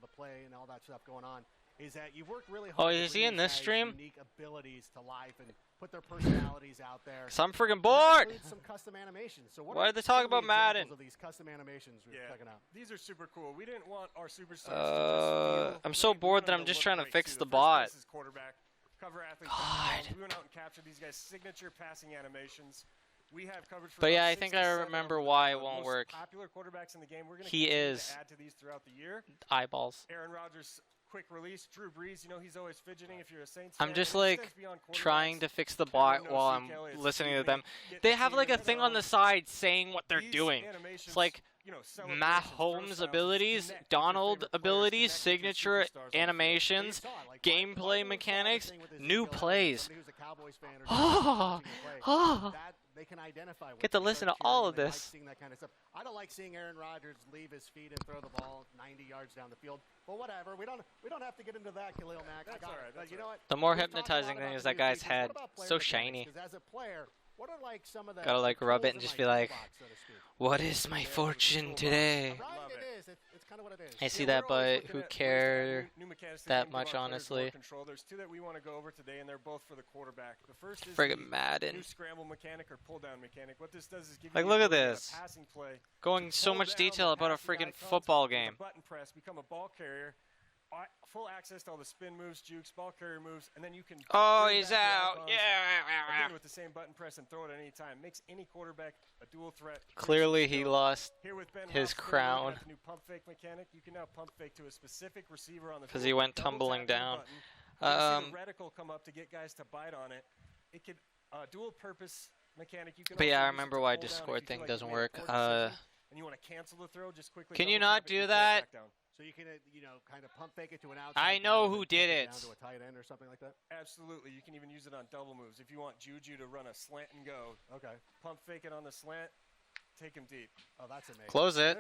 the play and all that stuff going on is that you've worked really
Oh,
hard. to
is he
bring
in
these
this
guys'
stream?
Unique abilities to life and put their personalities out there.
'Cause I'm freaking
And that
bored.
includes some custom animations. So what
Why
are
are they
some
talking
of the
about Madden?
examples of these custom animations we're checking out?
These are super cool. We didn't want our superstars to just
I'm so bored that I'm just trying to fix the bot.
Quarterback, cover athletes. We went out and captured these guys' signature passing animations. We have covered for
But yeah,
about
I think
6 to
I
7
remember
of the
why it won't
most
work.
Popular quarterbacks in the game. We're going to
He
continue
is
to add to these throughout the year.
eyeballs.
Aaron Rodgers, quick release. Drew Brees, you know he's always fidgeting if you're a Saints
I'm
fan.
just
It
like
extends beyond
trying to fix the bot while I'm listening to them. They have like a thing on the side saying what they're doing. It's like Mahomes abilities, Donald abilities, signature animations, gameplay mechanics, new plays.
They can identify.
Get to listen to all of
They like
this.
seeing that kind of stuff. I don't like seeing Aaron Rodgers leave his feet and throw the ball 90 yards down the field. But whatever, we don't have to get into that, Khalil Mack.
That's all right.
But you know what?
The more
We've talked a lot
hypnotizing
about
thing is
the
that
new
guy's
features.
head.
What about player
So
mechanics?
shiny.
'Cause as a player, what are like some of the
Gotta like rub it and
tools in
just
my
be like,
toolbox, so to speak?
what is my fortune today?
Right, it is. It's kind of what it is.
I see
Yeah,
that,
we're always
but
looking
who
at ways to add
care
new mechanics to the
that
game, give
much,
our players more
honestly?
control. There's two that we want to go over today, and they're both for the quarterback. The first is
Friggin'
the
Madden.
new scramble mechanic or pull down mechanic. What this does is give
Like,
you
look
the
at
ability on a
this.
passing play
Going
to
so
pull
much
down
detail
the
about a
passing
friggin'
icons
football
with a
game.
button press, become a ball carrier, full access to all the spin moves, jukes, ball carrier moves, and then you can
Oh,
bring
he's
back the
out.
icons
Yeah.
again with the same button press and throw it at any time. Makes any quarterback a dual threat.
Clearly, he lost
Here with Ben
his
Roethlisberger, looking
crown
at the new pump fake mechanic. You can now pump fake to a specific receiver on the
because
field.
he went
Double
tumbling
tap your
down.
button. You're gonna see the reticle come up to get guys to bite on it. It could dual purpose mechanic. You can
But
also
yeah, I
use it
remember
to
why
pull down if
Discord
you
thing
feel like
doesn't
you made a
work.
poor decision and you want to cancel the throw, just quickly
Can you
double
not
tap it and
do
pull it back
that?
down.
So you can, kind of pump fake it to an outside.
I
guy
know
and
who
then
did
tuck
it.
Down to a tight end or something like that.
Absolutely. You can even use it on double moves. If you want Juju to run a slant and go,
okay,
pump fake it on the slant, take him deep.
Oh, that's amazing.
Close it.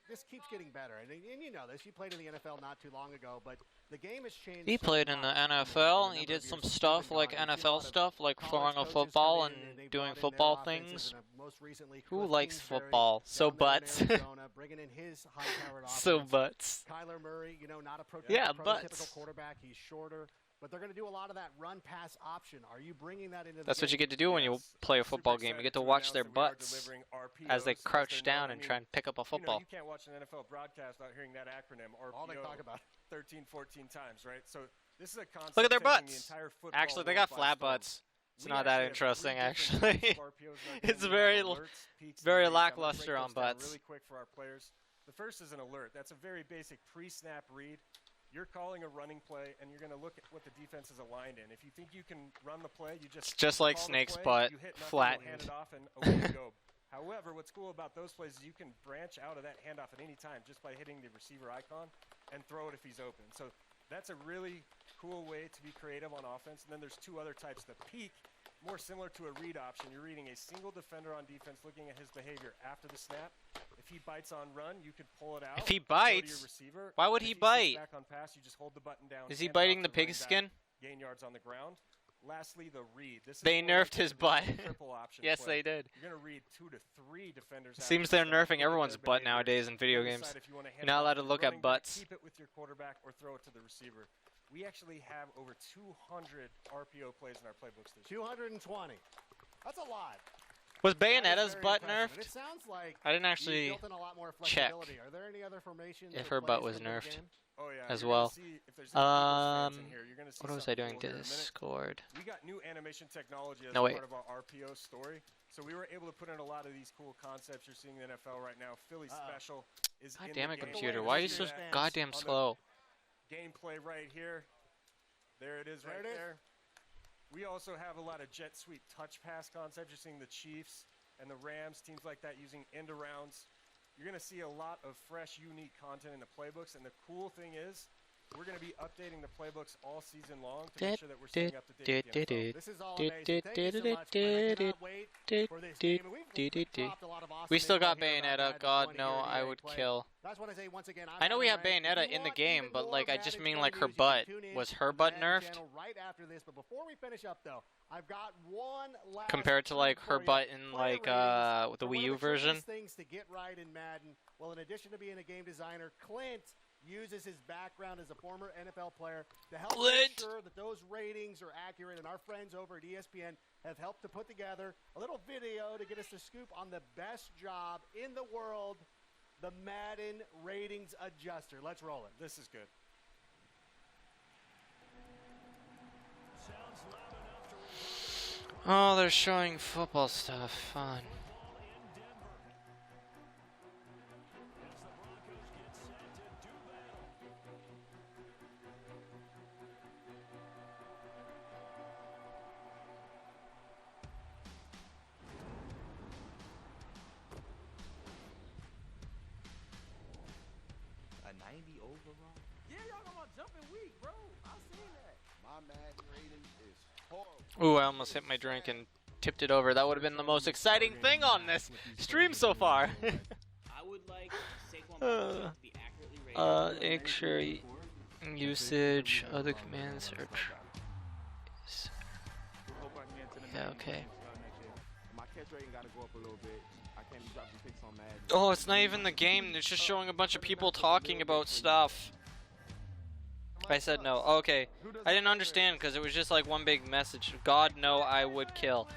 This keeps getting better, and you know this. You played in the NFL not too long ago, but the game has changed.
He
so
played in the
much
NFL.
in a
He
number
did
of
some
years.
stuff
You've been
like
gone. You've seen a
NFL
lot of
stuff, like
college
throwing a
coaches
football
come
and
in, they've
doing
brought in their
football
offenses,
things.
and, most recently,
Who
Cliff
likes
Kingsbury
football? So
down there in
butts.
Arizona, bringing in his high-powered
So
offense.
butts.
Kyler Murray, not a
Yeah,
prototypical
butts.
quarterback. He's shorter, but they're going to do a lot of that run-pass option. Are you bringing that into the
That's
game?
what you get to do when you play a football game. You get to watch their butts as they crouch down and try and pick up a football.
You can't watch an NFL broadcast without hearing that acronym, RPO.
All they talk about.
13, 14 times, right? So this is a concept.
Look at their
taking
butts.
The entire football
Actually, they
world
got
by
flat
storm.
butts. It's
We
not
actually
that
have
interesting,
3 different
actually.
types of RPOs in our game.
It's
We
very,
have alerts, peaks, and
very
reads. I'm gonna break
lackluster
those
on
down
butts.
Really quick for our players. The first is an alert. That's a very basic pre-snap read. You're calling a running play, and you're going to look at what the defense is aligned in. If you think you can run the play, you just
It's just like
call the
Snake's
play,
butt,
you hit nothing,
flattened.
hand it off, and away you go. However, what's cool about those plays is you can branch out of that handoff at any time just by hitting the receiver icon and throw it if he's open. So that's a really cool way to be creative on offense. And then there's 2 other types. The peek, more similar to a read option. You're reading a single defender on defense, looking at his behavior after the snap. If he bites on run, you could pull it out.
If he
throw it to your
bites,
receiver.
why would
If
he
sits
bite?
Back on pass, you just hold the button down.
Is he
hand it
biting
off
the
to running
pigskin?
back, gain yards on the ground. Lastly, the read. This is
They
more like
nerfed his
the
butt.
triple option
Yes,
play.
they did.
You're going to read 2 to 3 defenders. after
Seems
the
they're
snap,
nerfing
look at
everyone's
their
butt
behavior,
nowadays in video
then
games.
decide if you wanna hand
You're
it
not
off
allowed
to
to
the
look
running
at
back,
butts.
Keep it with your quarterback or throw it to the receiver. We actually have over 200 RPO plays in our playbooks this year.
220. That's a lot.
Was
That is
Bayonetta's
very
butt
impressive.
nerfed?
And it sounds like
I didn't
you
actually
built in a lot more
check
flexibility. Are there any other formations
if
or
her butt
plays
was
within the
nerfed
game?
Oh, yeah.
as
You're gonna
well.
see if there's any Eagles fans in here, you're gonna see
What was I
something
doing
cool
to
here in a minute.
Discord?
We got new animation technology as
No,
a
wait.
part of our RPO story. So we were able to put in a lot of these cool concepts you're seeing in the NFL right now. Philly special is
God
in
damn
the
it,
game.
computer. Why are you so goddamn
On the
slow?
Gameplay right here. There it is right there. We also have a lot of jet sweep touch pass concepts. You're seeing the Chiefs and the Rams, teams like that using end arounds. You're going to see a lot of fresh, unique content in the playbooks. And the cool thing is, we're going to be updating the playbooks all season long to make sure that we're staying up to date with the info.
This is all amazing. Thank you so much, Glenn. I cannot wait for this game. And we've dropped a lot of awesome
We still got
info here about
Bayonetta.
Madden
God
20
no,
here at
I
EA
would
Play.
kill.
That's what I say once again.
I know we have
Madden
Bayonetta
Rank.
in the
If you
game,
want
but
even
like
more
I just
Madden
mean
20
like her
news, you can
butt.
tune in
Was
to
her
the
butt
Madden
nerfed?
channel right after this. But before we finish up, though, I've got one last
Compared to like her
for you.
butt in like
Player
the
ratings
Wii
are
U
one of the
version.
trickiest things to get right in Madden. Well, in addition to being a game designer, Clint uses his background as a former NFL player to help make sure that those ratings are accurate. And our friends over at ESPN have helped to put together a little video to get us the scoop on the best job in the world, the Madden Ratings Adjuster. Let's roll it.
This is good.
Oh, they're showing football stuff. Fun.
A 90 overall?
Yeah, y'all got my jumping weak, bro. I seen that.
My Madden rating is horrible.
Ooh, I almost hit my drink and tipped it over. That would have been the most exciting thing on this stream so far.
I would like Saquon to be accurately rated.
Make sure usage, other command search. Yeah, okay.
My catch rating got to go up a little bit. I can't be dropping picks on Madden.
Oh, it's not even the game. It's just showing a bunch of people talking about stuff. I said no. Okay. I didn't understand because it was just like one big message. God, no, I would kill.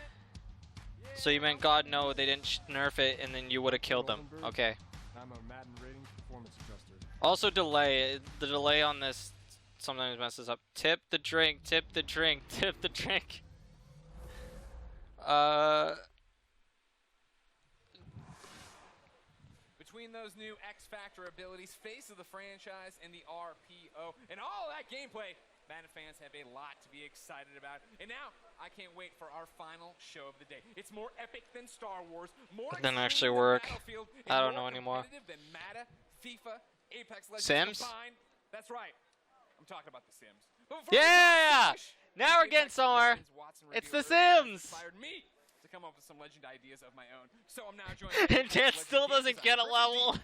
So you meant God, no, they didn't nerf it and then you would have killed them. Okay.
I'm a Madden rating performance adjuster.
Also delay. The delay on this sometimes messes up. Tip the drink, tip the drink, tip the drink.
Between those new X Factor abilities, face of the franchise, and the RPO, and all that gameplay, Madden fans have a lot to be excited about. And now, I can't wait for our final show of the day. It's more epic than Star Wars, more
It didn't actually
extreme than
work.
Battlefield, and
I don't
more
know anymore.
competitive than Madden, FIFA, Apex Legends
Sims?
combined. That's right. I'm talking about The Sims. But before we
Yeah!
finish,
Now we're getting
Apex
somewhere.
Legends Watson
It's The
revealed earlier
Sims.
inspired me to come up with some legend ideas of my own. So I'm now joined
And Dan still doesn't get a level.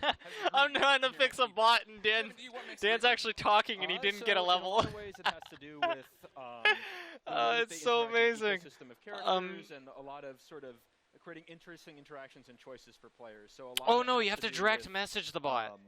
I'm trying to fix a bot and Dan's actually talking and he didn't get a level.
In a lot of ways, it has to do with
It's so amazing.
System of characters and a lot of sort of creating interesting interactions and choices for players. So a lot
Oh
of it
no,
has
you have to
do
direct
with,
message the bot.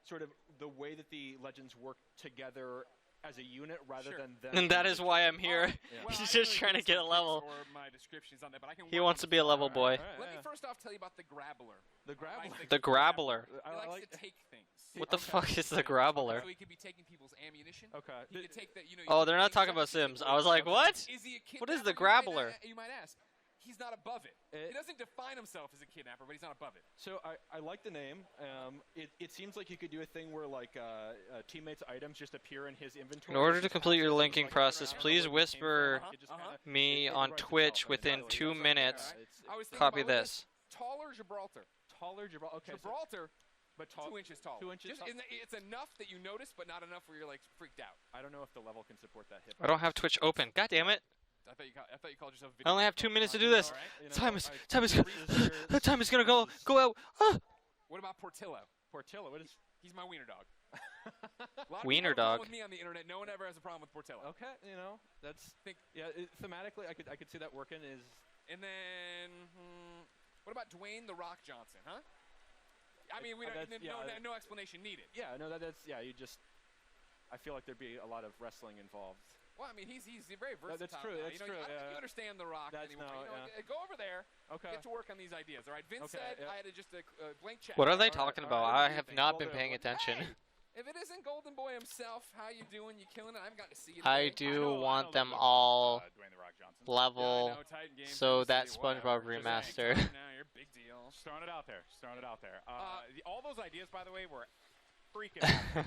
Sort of the way that the legends work together as a unit rather than them.
And that is why I'm here. He's just trying to get a level.
Or my descriptions on that, but I can
He
work
wants
on
to be a level boy.
Let me first off tell you about the Grabbler.
The Grabbler?
The Grabbler.
He likes to take things.
What the fuck is the Grabbler?
So he could be taking people's ammunition.
Okay.
He could take that, you know.
Oh, they're not talking about Sims. I was like, what?
Is he a kidnapper?
What is the
You might
Grabbler?
You might ask. He's not above it. He doesn't define himself as a kidnapper, but he's not above it.
So I like the name. It seems like you could do a thing where like teammates' items just appear in his inventory.
In order to complete your linking process, please whisper me on Twitch within 2 minutes.
I was thinking
Copy
about what is
this.
Taller Gibraltar.
Taller Gibraltar. Okay.
Gibraltar,
but
2 inches tall.
2 inches tall.
It's enough that you notice, but not enough where you're like freaked out.
I don't know if the level can support that hip.
I don't have Twitch open. God damn it.
I thought you called yourself.
I only have 2 minutes to do this. Time is time is gonna go out. Ah!
What about Portillo?
Portillo, what is?
He's my wiener dog.
Wiener dog.
With me on the internet, no one ever has a problem with Portillo.
Okay, you know that's thematically I could see that working is.
And then what about Dwayne the Rock Johnson? Huh? I mean, we don't, no explanation needed.
Yeah, no, that's you just. I feel like there'd be a lot of wrestling involved.
Well, I mean, he's very versatile.
That's true.
Now.
That's true.
You understand The Rock anymore. Go over there.
Okay.
Get to work on these ideas. All right. Vince said I had just a blank check.
What are they talking about? I have not been paying attention.
Hey, if it isn't Golden Boy himself, how you doing? You killing it? I haven't gotten to see you.
I do want them all level, so that SpongeBob remaster.
Now you're a big deal.
Just throwing it out there. Just throwing it out there. All those ideas, by the way, were freaking awesome.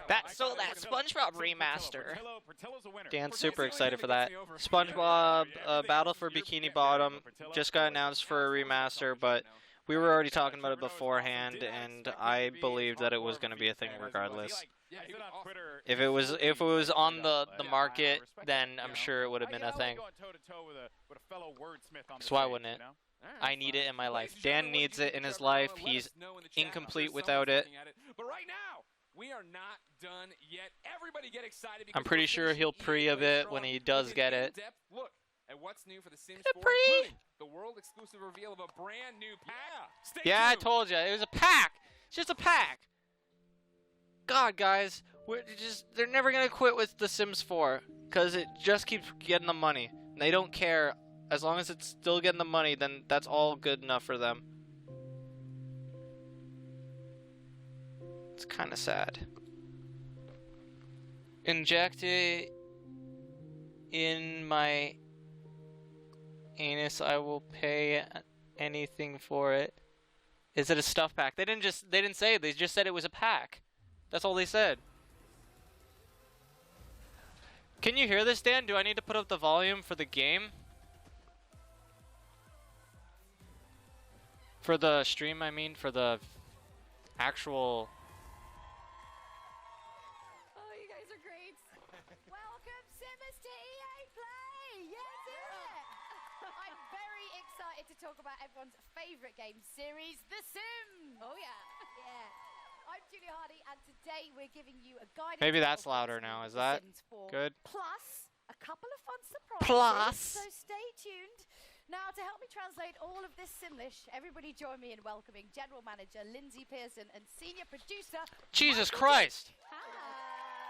That SpongeBob remaster.
Portillo's a winner.
Dan's super excited for that. SpongeBob Battle for Bikini Bottom just got announced for a remaster, but we were already talking about it beforehand, and I believed that it was going to be a thing regardless.
Yeah,
I said on Twitter.
If it was on the market, then I'm sure it would have been a thing.
Going toe to toe with a fellow wordsmith on the
So why
stage,
wouldn't it?
you know?
I need it in my life. Dan needs it in his life. He's incomplete without it.
But right now, we are not done yet. Everybody get excited.
I'm pretty sure he'll pre a bit when he does get it.
Look at what's new for the Sims 4, including the world-exclusive reveal of a brand new pack. Stay
Yeah, I
tuned.
told you. It was a pack. It's just a pack. God, guys, they're never going to quit with The Sims 4 because it just keeps getting the money. And they don't care. As long as it's still getting the money, then that's all good enough for them. It's kind of sad. Inject it in my anus. I will pay anything for it. Is it a stuff pack? They didn't say it. They just said it was a pack. That's all they said. Can you hear this, Dan? Do I need to put up the volume for the game? For the stream, I mean, for the actual...
Oh, you guys are great. Welcome, Simmers, to EA Play. Yes, I'm very excited to talk about everyone's favorite game series, The Sims. Oh, yeah. Yeah. I'm Julia Hardy, and today we're giving you a guidance.
Maybe that's louder now. Is that good?
Plus a couple of fun surprises.
Plus.
So stay tuned. Now, to help me translate all of this Simlish, everybody join me in welcoming General Manager Lindsay Pearson and Senior Producer
Jesus
Michael
Christ!
Dick.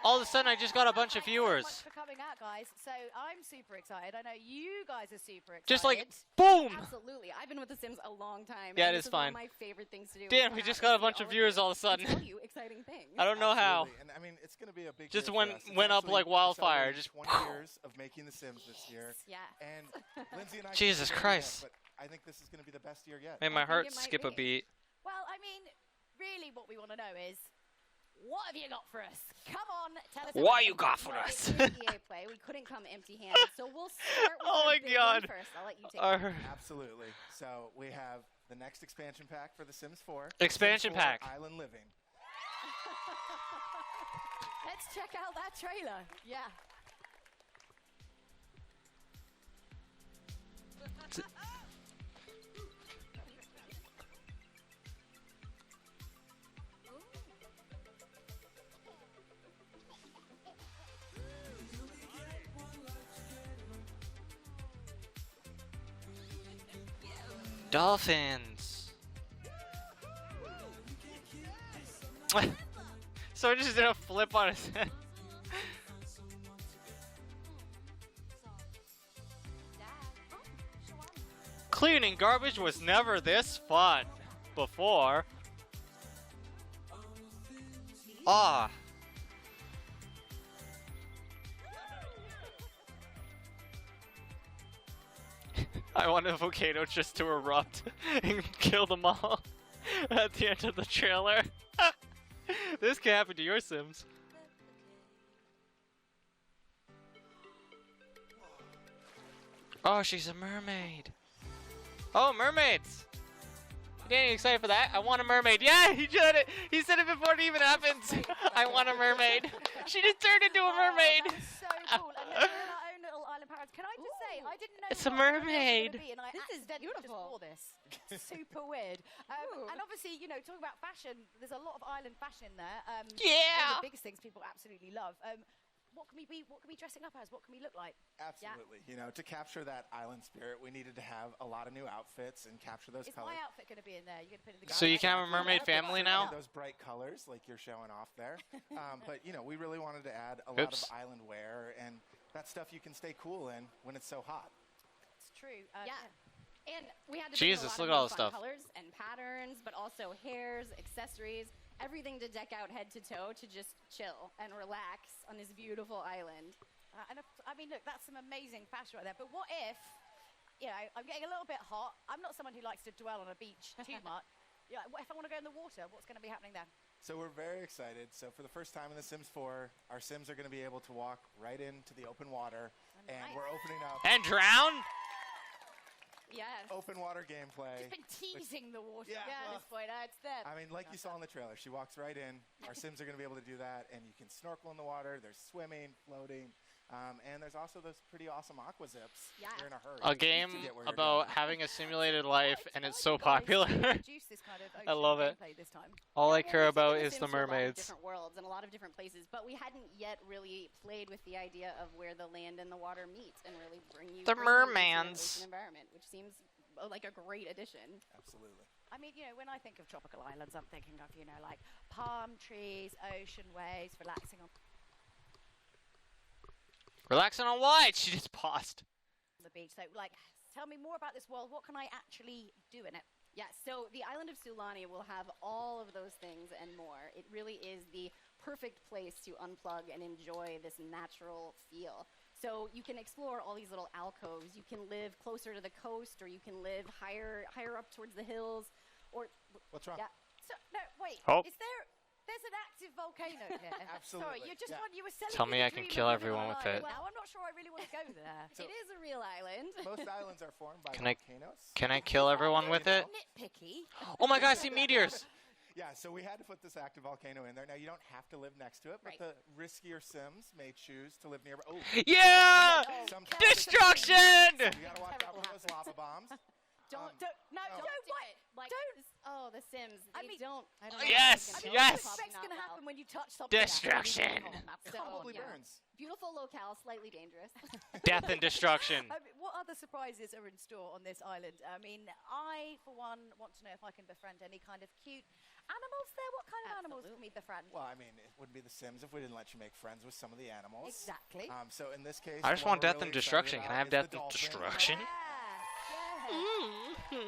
All of a sudden, I just got a bunch of
Thanks so
viewers.
much for coming out, guys. So I'm super excited. I know you guys are super excited.
Just like, boom!
Absolutely. I've been with The Sims a long time.
Yeah,
and
it
this
is
one
fine.
of my favorite things to do.
Damn, we just got a bunch of viewers all of a sudden.
Tell you exciting things.
I don't know how.
And I mean, it's going to be a big
Just
year
went
for us. It's
up
actually
like wildfire.
celebrating
Just
20 years of making The Sims this year.
Yeah.
And Lindsay and I
Jesus
can't
Christ.
yet, but I think this is going to be the best year yet.
Made my heart skip a beat.
Well, I mean, really what we want to know is, what have you got for us? Come on, tell us.
What
everything.
you got for
Well,
us?
it is EA Play. We couldn't come empty-handed, so we'll start with
Oh
our
my
big
God.
one first. I'll let you take it.
Absolutely. So we have the next expansion pack for The Sims 4.
Expansion
Sims 4
pack.
Island Living.
Let's check out that trailer. Yeah.
Dolphins. So just did a flip on his head. Cleaning garbage was never this fun before. Ah. I want a volcano just to erupt and kill them all at the end of the trailer. This can happen to your Sims. Oh, she's a mermaid. Oh, mermaids! Getting excited for that. I want a mermaid. Yeah, he said it. He said it before it even happens. I want a mermaid. She just turned into a mermaid.
That's so cool. And then we're in our own little island paradise. Can I just say, I didn't know
It's a
what on earth it was
mermaid.
gonna be, and I accidentally just wore this. Super weird. And obviously, you know, talking about fashion, there's a lot of island fashion in there.
Yeah.
One of the biggest things people absolutely love. What can we be? What can we dressing up as? What can we look like?
Absolutely. You know, to capture that island spirit, we needed to have a lot of new outfits and capture those
Is
colors.
my outfit going to be in there? You're going to put it in the
So you can have a mermaid family now?
Those bright colors, like you're showing off there. But you know, we really wanted to add a lot of island wear, and that stuff you can stay cool in when it's so hot.
It's true.
Yeah. And we had to
Jesus,
bring a
look at
lot
all
of
the
fun
stuff.
colors and patterns, but also hairs, accessories, everything to deck out head to toe to just chill and relax on this beautiful island.
I mean, look, that's some amazing fashion right there. But what if, you know, I'm getting a little bit hot. I'm not someone who likes to dwell on a beach too much. Yeah, what if I want to go in the water? What's going to be happening there?
So we're very excited. So for the first time in The Sims 4, our Sims are going to be able to walk right into the open water, and we're opening up.
And drown?
Yes.
open water gameplay.
Just been teasing the water
Yeah,
at this point. It's there.
I mean, like you saw in the trailer, she walks right in. Our Sims are going to be able to do that, and you can snorkel in the water. There's swimming, floating, and there's also those pretty awesome aqua zips.
Yeah.
You're in a hurry.
A
to
game
get where you're
about
going.
having a simulated life, and it's so popular.
Introduce this kind of
I love it.
gameplay this time.
All I
Well,
care
we've taken
about
The
is the
Sims to a lot of
mermaids.
different worlds and a lot of different places, but we hadn't yet really played with the idea of where the land and the water meet and really bring you
The
into an
mermans.
ocean environment, which seems like a great addition.
Absolutely.
I mean, when I think of tropical islands, I'm thinking of, like palm trees, ocean waves, relaxing on
Relaxing on what? She just paused.
the beach. So, tell me more about this world. What can I actually do in it?
Yeah, so the island of Sulani will have all of those things and more. It really is the perfect place to unplug and enjoy this natural feel. So you can explore all these little alcoves. You can live closer to the coast, or you can live higher up towards the hills. Or
What's wrong?
Yeah.
So, no, wait.
Oh.
There's an active volcano here.
Absolutely,
Sorry, you just
yeah.
you were selling
Tell me
the
I can
dream
kill
of living
everyone
on
with
an
it.
island. Now, I'm not sure I really want to go there.
It is a real island.
Most islands are formed by
Can I
volcanoes.
can I kill everyone with it?
Nitpicky.
Oh my God! I see meteors.
Yeah, so we had to put this active volcano in there. Now, you don't have to live next to it, but
Right.
the riskier Sims may choose to live nearby. Oh,
Yeah!
some-
Destruction!
You gotta watch out for those lava bombs.
Don't
do
wait.
it. Like,
Don't.
oh, The Sims.
I
They
mean-
don't. I don't know
Yes,
if they can
yes.
do it.
What
Probably
going to
not
happen
well.
when you touch something?
Destruction.
It
So,
probably
yeah.
burns.
Beautiful locale, slightly dangerous.
Death and destruction.
I mean, what other surprises are in store on this island? I mean, I, for one, want to know if I can befriend any kind of cute animals there. What kind of animals can we befriend?
Well, I mean, it wouldn't be The Sims if we didn't let you make friends with some of the animals.
Exactly.
So in this case,
I just
the one
want
we're
death and
really excited
destruction. Can I
about
have
is the
death and
dolphin.
destruction?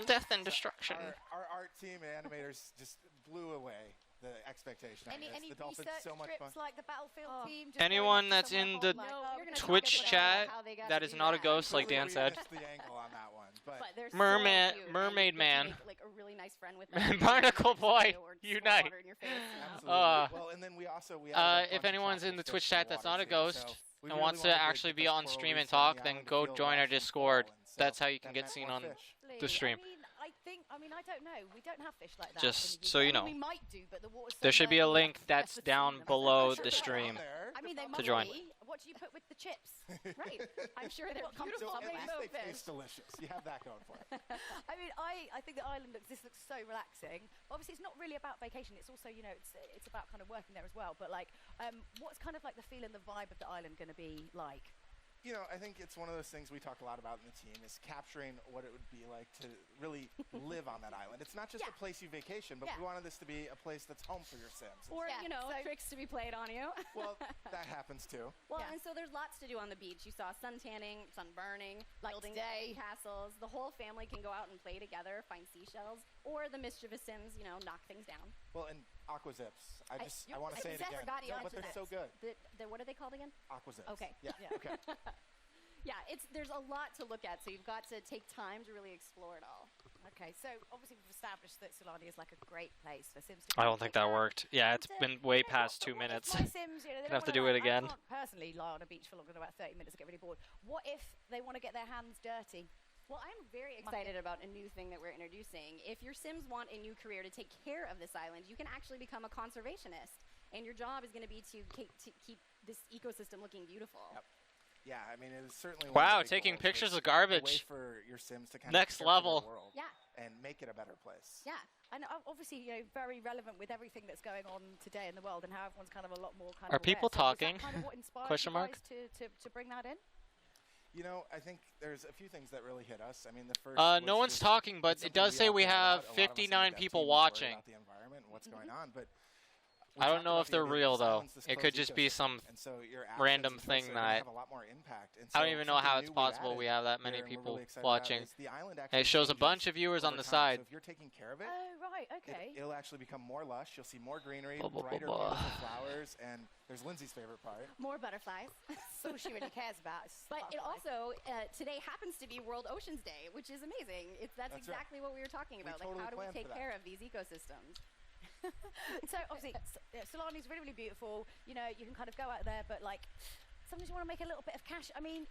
Death and destruction.
Our art team and animators just blew away the expectation. on
Any
this.
any
The dolphin's
research
so much
trips
fun.
like the Battlefield team? Just
Anyone
going up to
that's in
somewhere
the
hot,
No,
like,
you're gonna
Twitch
talk about
chat
how they got
that
to
is
do
not a
that.
ghost, like Dan
We
said.
missed the angle on that one, but
They're so
Mermaid-
cute, and
mermaid
you get to
man.
make, like a really nice friend with them.
Barnacle boy,
Or just
unite.
water in your face, you know?
absolutely. Well, and then we also we added a bunch
If
of
anyone's in the
tropical
Twitch
fish in
chat
the
that's
water
not a
too,
ghost
so we
and
really
wants to
wanted
actually
get
be
those
on
coral
stream and
reefs on the
talk, then
island
go
feel
join our
lush and
Discord.
full, and so
That's how you can
that
get
meant
seen
more
on
fish.
the stream.
I mean, I don't know. We don't have fish like that.
Just
in the
so
UK.
you
I
know.
mean, we might do, but the water's so
There should be a
murky,
link
I've
that's
never
down
seen them.
below
I'm sure
the
they're
stream.
on there. I mean, they
to
must
join.
be. What do you put with the chips?
Right. I'm sure they're
What
beautiful.
So at least
rainbow
they
fish.
taste delicious. You have that going for it.
I mean, I think the island looks so relaxing. Obviously, it's not really about vacation. It's also, it's about kind of working there as well. But what's kind of like the feel and the vibe of the island going to be like?
I think it's one of those things we talk a lot about in the team is capturing what it would be like to really live on that island. It's not just a place you vacation, but we wanted this to be a place that's home for your Sims.
Or, tricks to be played on you.
Well, that happens too.
Well, and so there's lots to do on the beach. You saw sun tanning, sun burning, building castles. The whole family can go out and play together, find seashells, or the mischievous Sims, knock things down.
Well, and aqua zips. I want to say it again. No, but they're so good.
What are they called again?
Aqua zips.
Okay.
Yeah. Okay.
Yeah, there's a lot to look at, so you've got to take time to really explore it all.
Okay, so obviously we've established that Sulani is like a great place for Sims to
I don't think that worked. Yeah, it's been way past 2 minutes.
My Sims, they
Gonna have to
don't
do
wanna,
it again.
I can't personally lie on a beach for longer than about 30 minutes and get really bored. What if they want to get their hands dirty?
Well, I'm very excited about a new thing that we're introducing. If your Sims want a new career to take care of this island, you can actually become a conservationist. And your job is going to be to keep this ecosystem looking beautiful.
Yep. Yeah, I mean, it was certainly
Wow,
one of the big
taking
goals
pictures
was
of garbage.
A way for your Sims to kind
Next
of care for
level.
their world and make it a better place.
Yeah, and obviously, very relevant with everything that's going on today in the world and how everyone's kind of a lot more kind
Are
of aware.
people
So is that
talking?
kind of what inspired
Question
you
mark?
guys to bring that in?
I think there's a few things that really hit us. I mean, the first.
No one's
just
talking, but
it's
it
something
does say
all
we
care
have
about. A lot of us in the
59
dev
people
team worry
watching.
About the environment and what's going on, but we
I
talked
don't know
about
if
the
they're
idea that
real
this
though.
island's this
It could
closed
just be
ecosystem,
some
and so your assets
random
and tricks
thing
are gonna
that
have a lot more impact. And
I don't
so
even know
something
how
new
it's
we've
possible
added
we have that
here
many
and we're
people
really excited
watching.
about is the island
And
actually
it shows a
changes
bunch of viewers on
over
the
time.
side.
So if you're taking care of it,
Oh, right, okay.
it'll actually become more lush. You'll see more greenery,
Blah, blah, blah,
brighter,
blah.
beautiful flowers, and there's Lindsay's favorite part.
More butterflies.
That's all she really cares about. is
But it
butterflies.
also, today happens to be World Oceans Day, which is amazing. That's
That's right.
exactly what we were talking about.
totally
How do we
planned
take
for that.
care of these ecosystems?
So obviously, Sulani's really, really beautiful. You can kind of go out there, but sometimes you want to make a little bit of cash. I mean,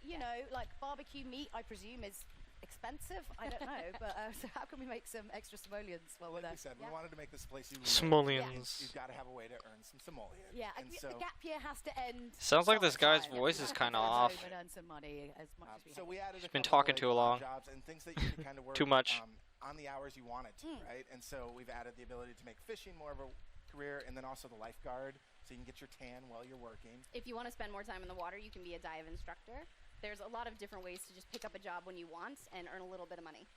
like barbecue meat, I presume, is expensive? I don't know. But so how can we make some extra simoleons while we're there?
Like we said, we wanted to make this place you live.
Simoleons.
You've got to have a way to earn some simoleons.
Yeah,
and so
the gap year has to end.
Sounds like this guy's
sometime.
voice is kind of off.
And earn some money as much as we
so we added
He's
a
been
couple
talking
of,
too
like,
long.
jobs and things that you can kind of work
Too much.
On the hours you wanted to, right? And so we've added the ability to make fishing more of a career, and then also the lifeguard, so you can get your tan while you're working.
If you want to spend more time in the water, you can be a dive instructor. There's a lot of different ways to just pick up a job when you want and earn a little bit of money.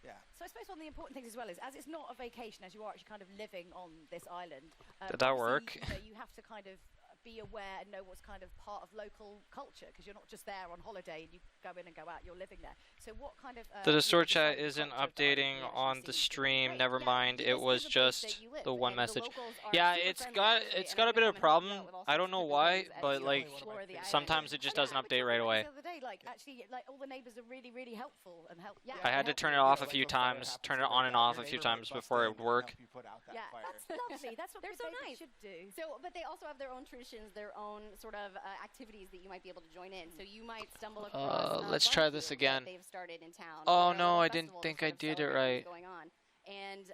Yeah.
So I suppose one of the important things as well is, as it's not a vacation, as you are actually kind of living on this island.
Did that work?
You have to kind of be aware and know what's kind of part of local culture, because you're not just there on holiday and you go in and go out. You're living there. So what kind of
The Discord chat isn't updating on the stream. Never mind. It was just the one message. Yeah, it's got a bit of a problem. I don't know why, but like sometimes it just doesn't update right away.
The other day, like actually, like all the neighbors are really, really helpful and help. Yeah,
I had to turn it off a few times, turn it on and off a few times before it would work.
Yeah, that's lovely. That's what
They're so
babies
nice.
should do.
So, but they also have their own traditions, their own sort of activities that you might be able to join in. So you might stumble across.
Let's try this again.
They've started in town.
Oh
or a
no,
little
I didn't
festival
think
to
I
sort of
did it
celebrate
right.
what's going on. And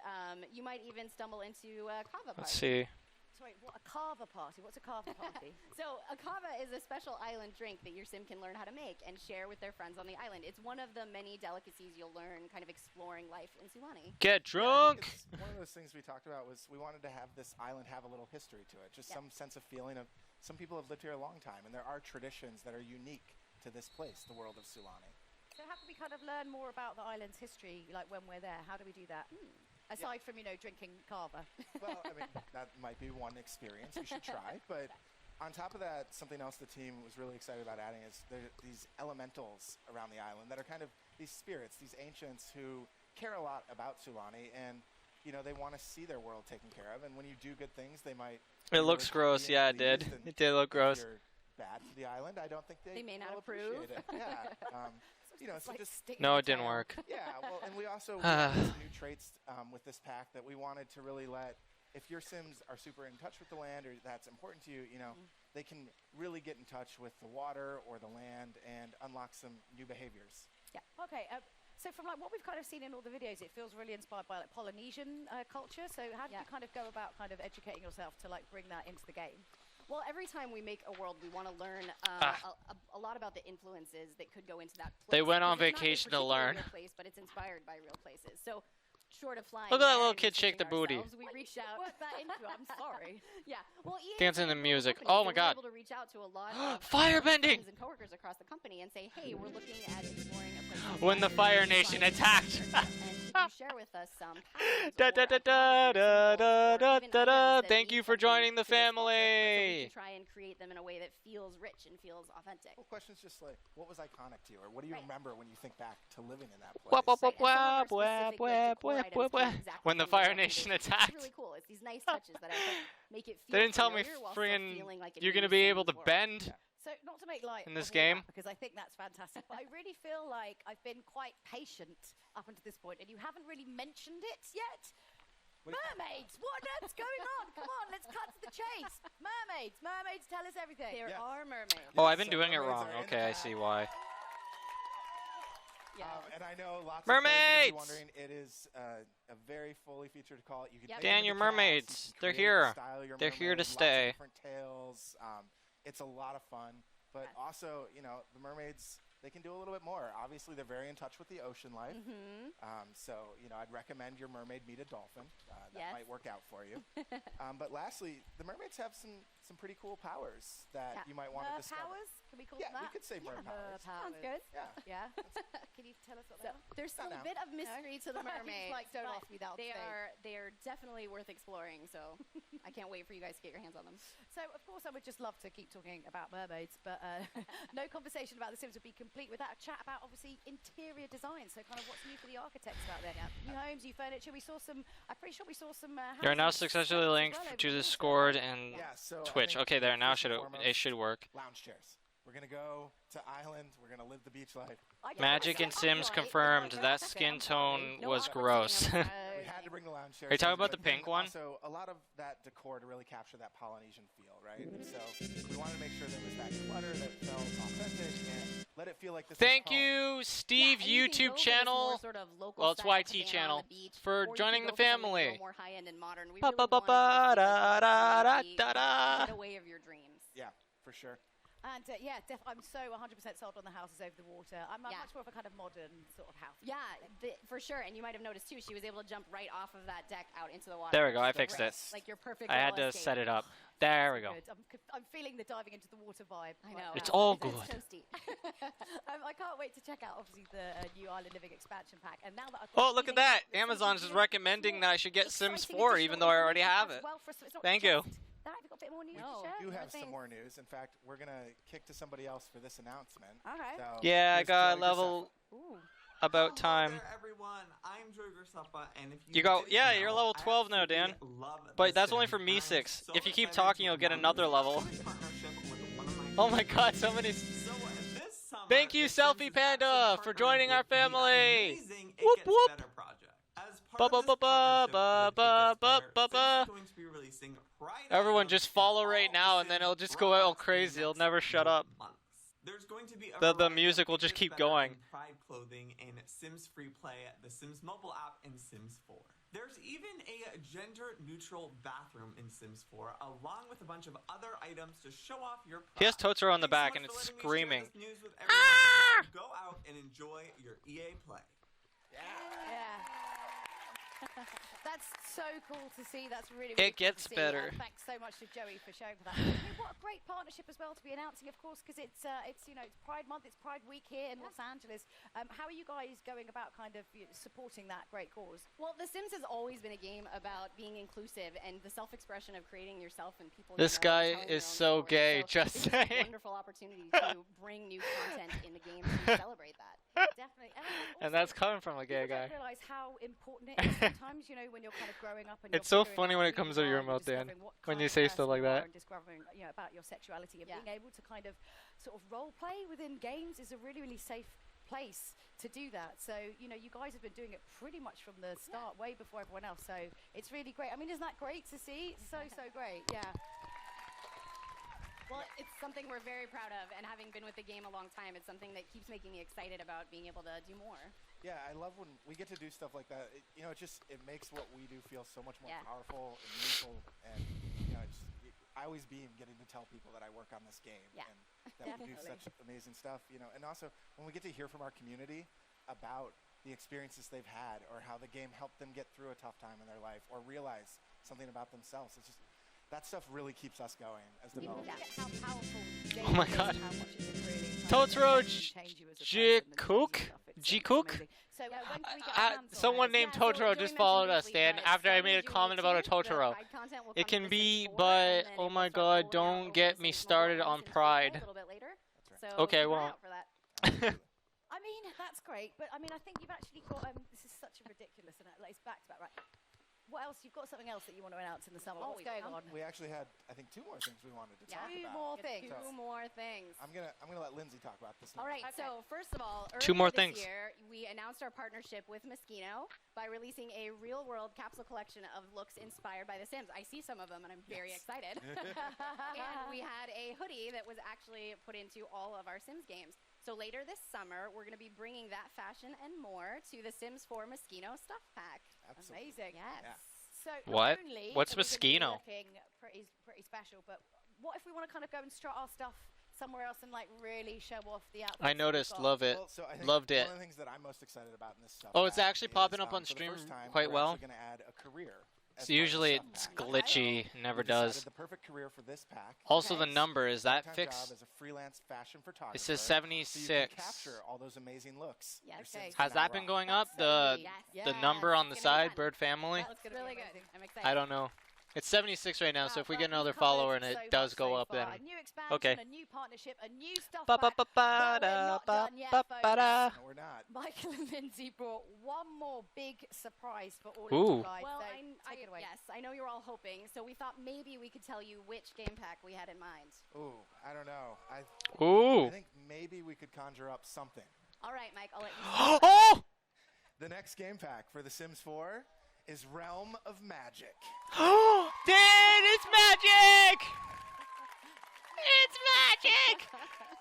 you might even stumble into a kava party.
Let's see.
Sorry, what, a carver party? What's a carver party?
So a kava is a special island drink that your sim can learn how to make and share with their friends on the island. It's one of the many delicacies you'll learn kind of exploring life in Sulani.
Get drunk!
One of those things we talked about was we wanted to have this island have a little history to it, just some sense of feeling of some people have lived here a long time, and there are traditions that are unique to this place, the world of Sulani.
So how can we kind of learn more about the island's history, like when we're there? How do we do that? Aside from, drinking carver.
Well, I mean, that might be one experience you should try, but on top of that, something else the team was really excited about adding is these elementals around the island that are kind of these spirits, these ancients who care a lot about Sulani, and they want to see their world taken care of, and when you do good things, they might...
It looks gross. Yeah, it did. It did look gross.
If you're bad to the island, I don't think they
may not
will
approve.
appreciate it. Yeah. So just
No, it didn't work.
Yeah, well, and we also have some new traits with this pack that we wanted to really let, if your Sims are super in touch with the land or that's important to you, they can really get in touch with the water or the land and unlock some new behaviors.
Yeah. Okay. So from like what we've kind of seen in all the videos, it feels really inspired by like Polynesian culture. So how do you kind of go about kind of educating yourself to like bring that into the game?
Well, every time we make a world, we want to learn a lot about the influences that could go into that place.
They went on
Because it's not a
vacation to
particular
learn.
real place, but it's inspired by real places. So, short of flying.
Look at that
there
little
and
kid shake the
researching
booty.
ourselves, we reached out.
Work that into it. I'm sorry.
Yeah. Well, EA
Dancing to music.
company,
Oh
so
my
we were
God.
able to reach out to a lot of
Firebending!
friends and coworkers across the company and say, hey, we're looking at exploring a place.
When the Fire Nation attacked.
And could you share with us some
Da da da da da da da da da. Thank you for joining the
so we
family.
can try and create them in a way that feels rich and feels authentic.
Well, questions just like, what was iconic to you, or what do you remember when you think back to living in that place?
Wap, wap, wap, wap, wap, wap, wap, wap, wap. When the Fire Nation
It's
attacked.
really cool. It's these nice touches that I think make it feel
They didn't tell me
familiar while still
friggin'
feeling like a
you're
new
gonna be
Sims
able to
world.
bend.
So not to make light
In this
of all
game?
that, because I think that's fantastic, but I really feel like I've been quite patient up until this point, and you haven't really mentioned it yet. Mermaids! What on earth's going on? Come on, let's cut to the chase. Mermaids! Mermaids, tell us everything.
There are mermaids.
Oh, I've been doing it wrong. Okay, I see why.
Yeah.
And I know lots
Mermaids!
of players are wondering, it is a very fully featured call. You can
Yep.
take
Dan,
them
your
to class,
mermaids.
you can
They're
create
here.
and style your
They're here to
mermaid, lots of
stay.
different tales. It's a lot of fun, but also, the mermaids, they can do a little bit more. Obviously, they're very in touch with the ocean life. So, I'd recommend your mermaid meet a dolphin. That might work out for you. But lastly, the mermaids have some pretty cool powers that you might want to discover.
Powers? Can we call
Yeah,
them
we
that?
could say mer powers.
Sounds good.
Yeah.
Yeah. Can you tell us what they are?
There's still a bit of mystery to the mermaids.
Like, don't
but
ask me that on
they
stage.
are definitely worth exploring. So I can't wait for you guys to get your hands on them.
So, of course, I would just love to keep talking about mermaids, but no conversation about The Sims would be complete without a chat about, obviously, interior design. So, kind of what's new for the architects out there. New homes, new furniture. We saw some, I'm pretty sure we saw some...
You're now
houses
successfully
as
linked
well over
to
the
Discord and
Yeah, so I
Twitch.
think
Okay, there. Now
first and foremost,
it should work.
Lounge chairs. We're going to go to Island. We're going to live the beach life.
Magic and Sims confirmed that skin tone was gross.
We had to bring the lounge chairs.
Are you talking
in,
about the
but then
pink one?
Also, a lot of that decor to really capture that Polynesian feel, right? And so we wanted to make sure there was that clutter that felt authentic and let it it feel like this
Thank
is home.
you, Steve,
and you can go
YouTube
for this
channel.
more sort of local
Well, it's
style
YT
cabana on
channel
the beach,
for
or you can
joining
go
the
for something a
family.
little more high-end and modern. We
Ba
really
ba ba
wanted
ba
you to feel
da
like
da
the
da da.
getaway of your dreams.
Yeah, for sure.
And yeah, I'm so 100% sold on the houses over the water. I'm much more of a kind of modern sort of house.
Yeah, for sure. And you might have noticed too, she was able to jump right off of that deck out into the water.
There we go. I
Just
fixed it.
like your perfect.
I had
little
to
escape.
set it up. There we go.
Good. I'm feeling the diving into the water vibe.
I know.
It's all
It's
good.
toasty.
I can't wait to check out, obviously, the new Island Living expansion pack. And now that I've
Oh, look at that. Amazon's just recommending that I should get Sims 4 even though I already have it. Thank you.
That, have you got a bit more news
No.
to share?
We do have
things.
some more news. In fact, we're going to kick to somebody else for this announcement.
Okay.
So
Yeah, I
here's
got
Joey
level
Ooh.
about time.
Hello there, everyone. I'm Joey Grasuppa, and if
You go,
didn't
yeah,
know,
you're level
I
12 now, Dan.
absolutely love
But
The
that's only
Sims,
for me
and I'm
6.
so
If you keep
excited
talking,
to
you'll get
announce
another
a
level.
partnership with one of my
Oh my god, so many.
So this summer,
Thank you,
The Sims
Selfie
is
Panda,
actually
for
partnering
joining our
with the
family.
amazing It
Whoop,
Gets
whoop.
Better project. As
Ba
part
ba
of
ba
this
ba
partnership
ba
with
ba
It
ba
Gets
ba
Better,
ba.
Sims is going to be releasing Pride
Everyone
items
just
in
follow
all
right
the
now, and then
Sims
it'll just go all
products in the
crazy. It'll
next
never shut
few
up.
months. There's going to be a
The
variety
music
of
will
It
just
Gets
keep
Better
going.
and Pride clothing in Sims Free Play, the Sims mobile app, and Sims 4. There's even a gender-neutral bathroom in Sims 4, along with a bunch of other items to show off your pride.
He has Totoro on the
Thanks so
back,
much
and
for
it's
letting me share
screaming.
this news with everyone. Now go out and enjoy your EA Play.
Yeah. That's so cool to see. That's really,
It
really cool
gets
to see.
better.
Thanks so much to Joey for showing for that. I mean, what a great partnership as well to be announcing, of course, because it's it's Pride Month, it's Pride Week here in Los Angeles. How are you guys going about kind of supporting that great cause?
Well, The Sims has always been a game about being inclusive and the self-expression of creating yourself and people.
This
you know,
guy
telling
is
their
so
own stories.
gay,
So
just
this is
saying.
a wonderful opportunity to bring new content in the game to celebrate that.
Definitely.
And that's coming from a gay
People
guy.
don't realize how important it is sometimes, when you're kind of growing up and
It's
you're
so
figuring
funny
out
when
who
it comes
you
out of your
are and
mouth, Dan.
discovering what
When
kind
you
of
say
person
stuff like
you are
that.
and discovering about your sexuality and being able to kind of sort of role play within games is a really, really safe place to do that. So, you guys have been doing it pretty much from the start, way before everyone else. So it's really great. I mean, isn't that great to see? It's so, so great. Yeah.
Well, it's something we're very proud of, and having been with the game a long time, it's something that keeps making me excited about being able to do more.
Yeah, I love when we get to do stuff like that. It makes what we do feel so much more powerful and meaningful. And I always beam getting to tell people that I work on this game and that we do such amazing stuff. And also when we get to hear from our community about the experiences they've had, or how the game helped them get through a tough time in their life, or realize something about themselves. It's just that stuff really keeps us going as developers.
Oh my god. Totoro Jikook?
So
Someone named Totoro just followed us, Dan, after I made a comment about a Totoro. It can be, but oh my god, don't get me started on Pride. Okay, I won't.
I mean, that's great, but I mean, I think you've actually got, this is such a ridiculous, and it's back to back, right? What else? You've got something else that you want to announce in the summer. What's going on?
We actually had, I think, 2 more things we wanted to talk about.
Two more things.
I'm gonna let Lindsay talk about this.
All right. So first of all,
2 more
earlier
things.
this year, we announced our partnership with Moschino by releasing a real-world capsule collection of looks inspired by The Sims. I see some of them, and I'm very excited. And we had a hoodie that was actually put into all of our Sims games. So later this summer, we're going to be bringing that fashion and more to the Sims 4 Moschino stuff pack.
Absolutely.
Amazing.
Yes.
Yeah.
So
What?
not only
What's
are we gonna be
Moschino?
looking pretty special, but what if we want to kind of go and strut our stuff somewhere else and like really show off the outfits?
I noticed, love it.
Well, so I think
Loved it.
One of the things that I'm most excited about in this stuff.
Oh, it's
pack
actually
is,
popping up on
for the
stream
first time,
quite
we're
well.
actually going to add a career. as
So
part of the
usually
stuff
it's
pack.
glitchy,
So
never
we decided
does.
The perfect career for this pack.
Also, the number, is that
full-time
fixed?
job as a freelance fashion photographer.
It says
So you
76.
can capture all those amazing looks.
Yes.
Your Sims
Has
can
that
rock.
been going up? The number on the side, Bird Family?
That looks really good. I'm excited.
I don't know. It's 76 right now, so if we get another follower and it does go up, then
A new expansion,
okay.
a new partnership, a new stuff
Ba ba
pack.
ba
But
ba
we're
da
not
ba
done yet,
ba
folks.
ba da.
No, we're not.
Michael and Lindsay brought one more big surprise for all of
Ooh.
you guys.
Well,
so take it away.
yes, I know you're all hoping, so we thought maybe we could tell you which game pack we had in mind.
Ooh, I don't know.
Ooh.
I think maybe we could conjure up something.
All right, Mike, I'll let you.
Oh!
The next game pack for The Sims 4 is Realm of Magic.
Dan, it's magic! It's magic!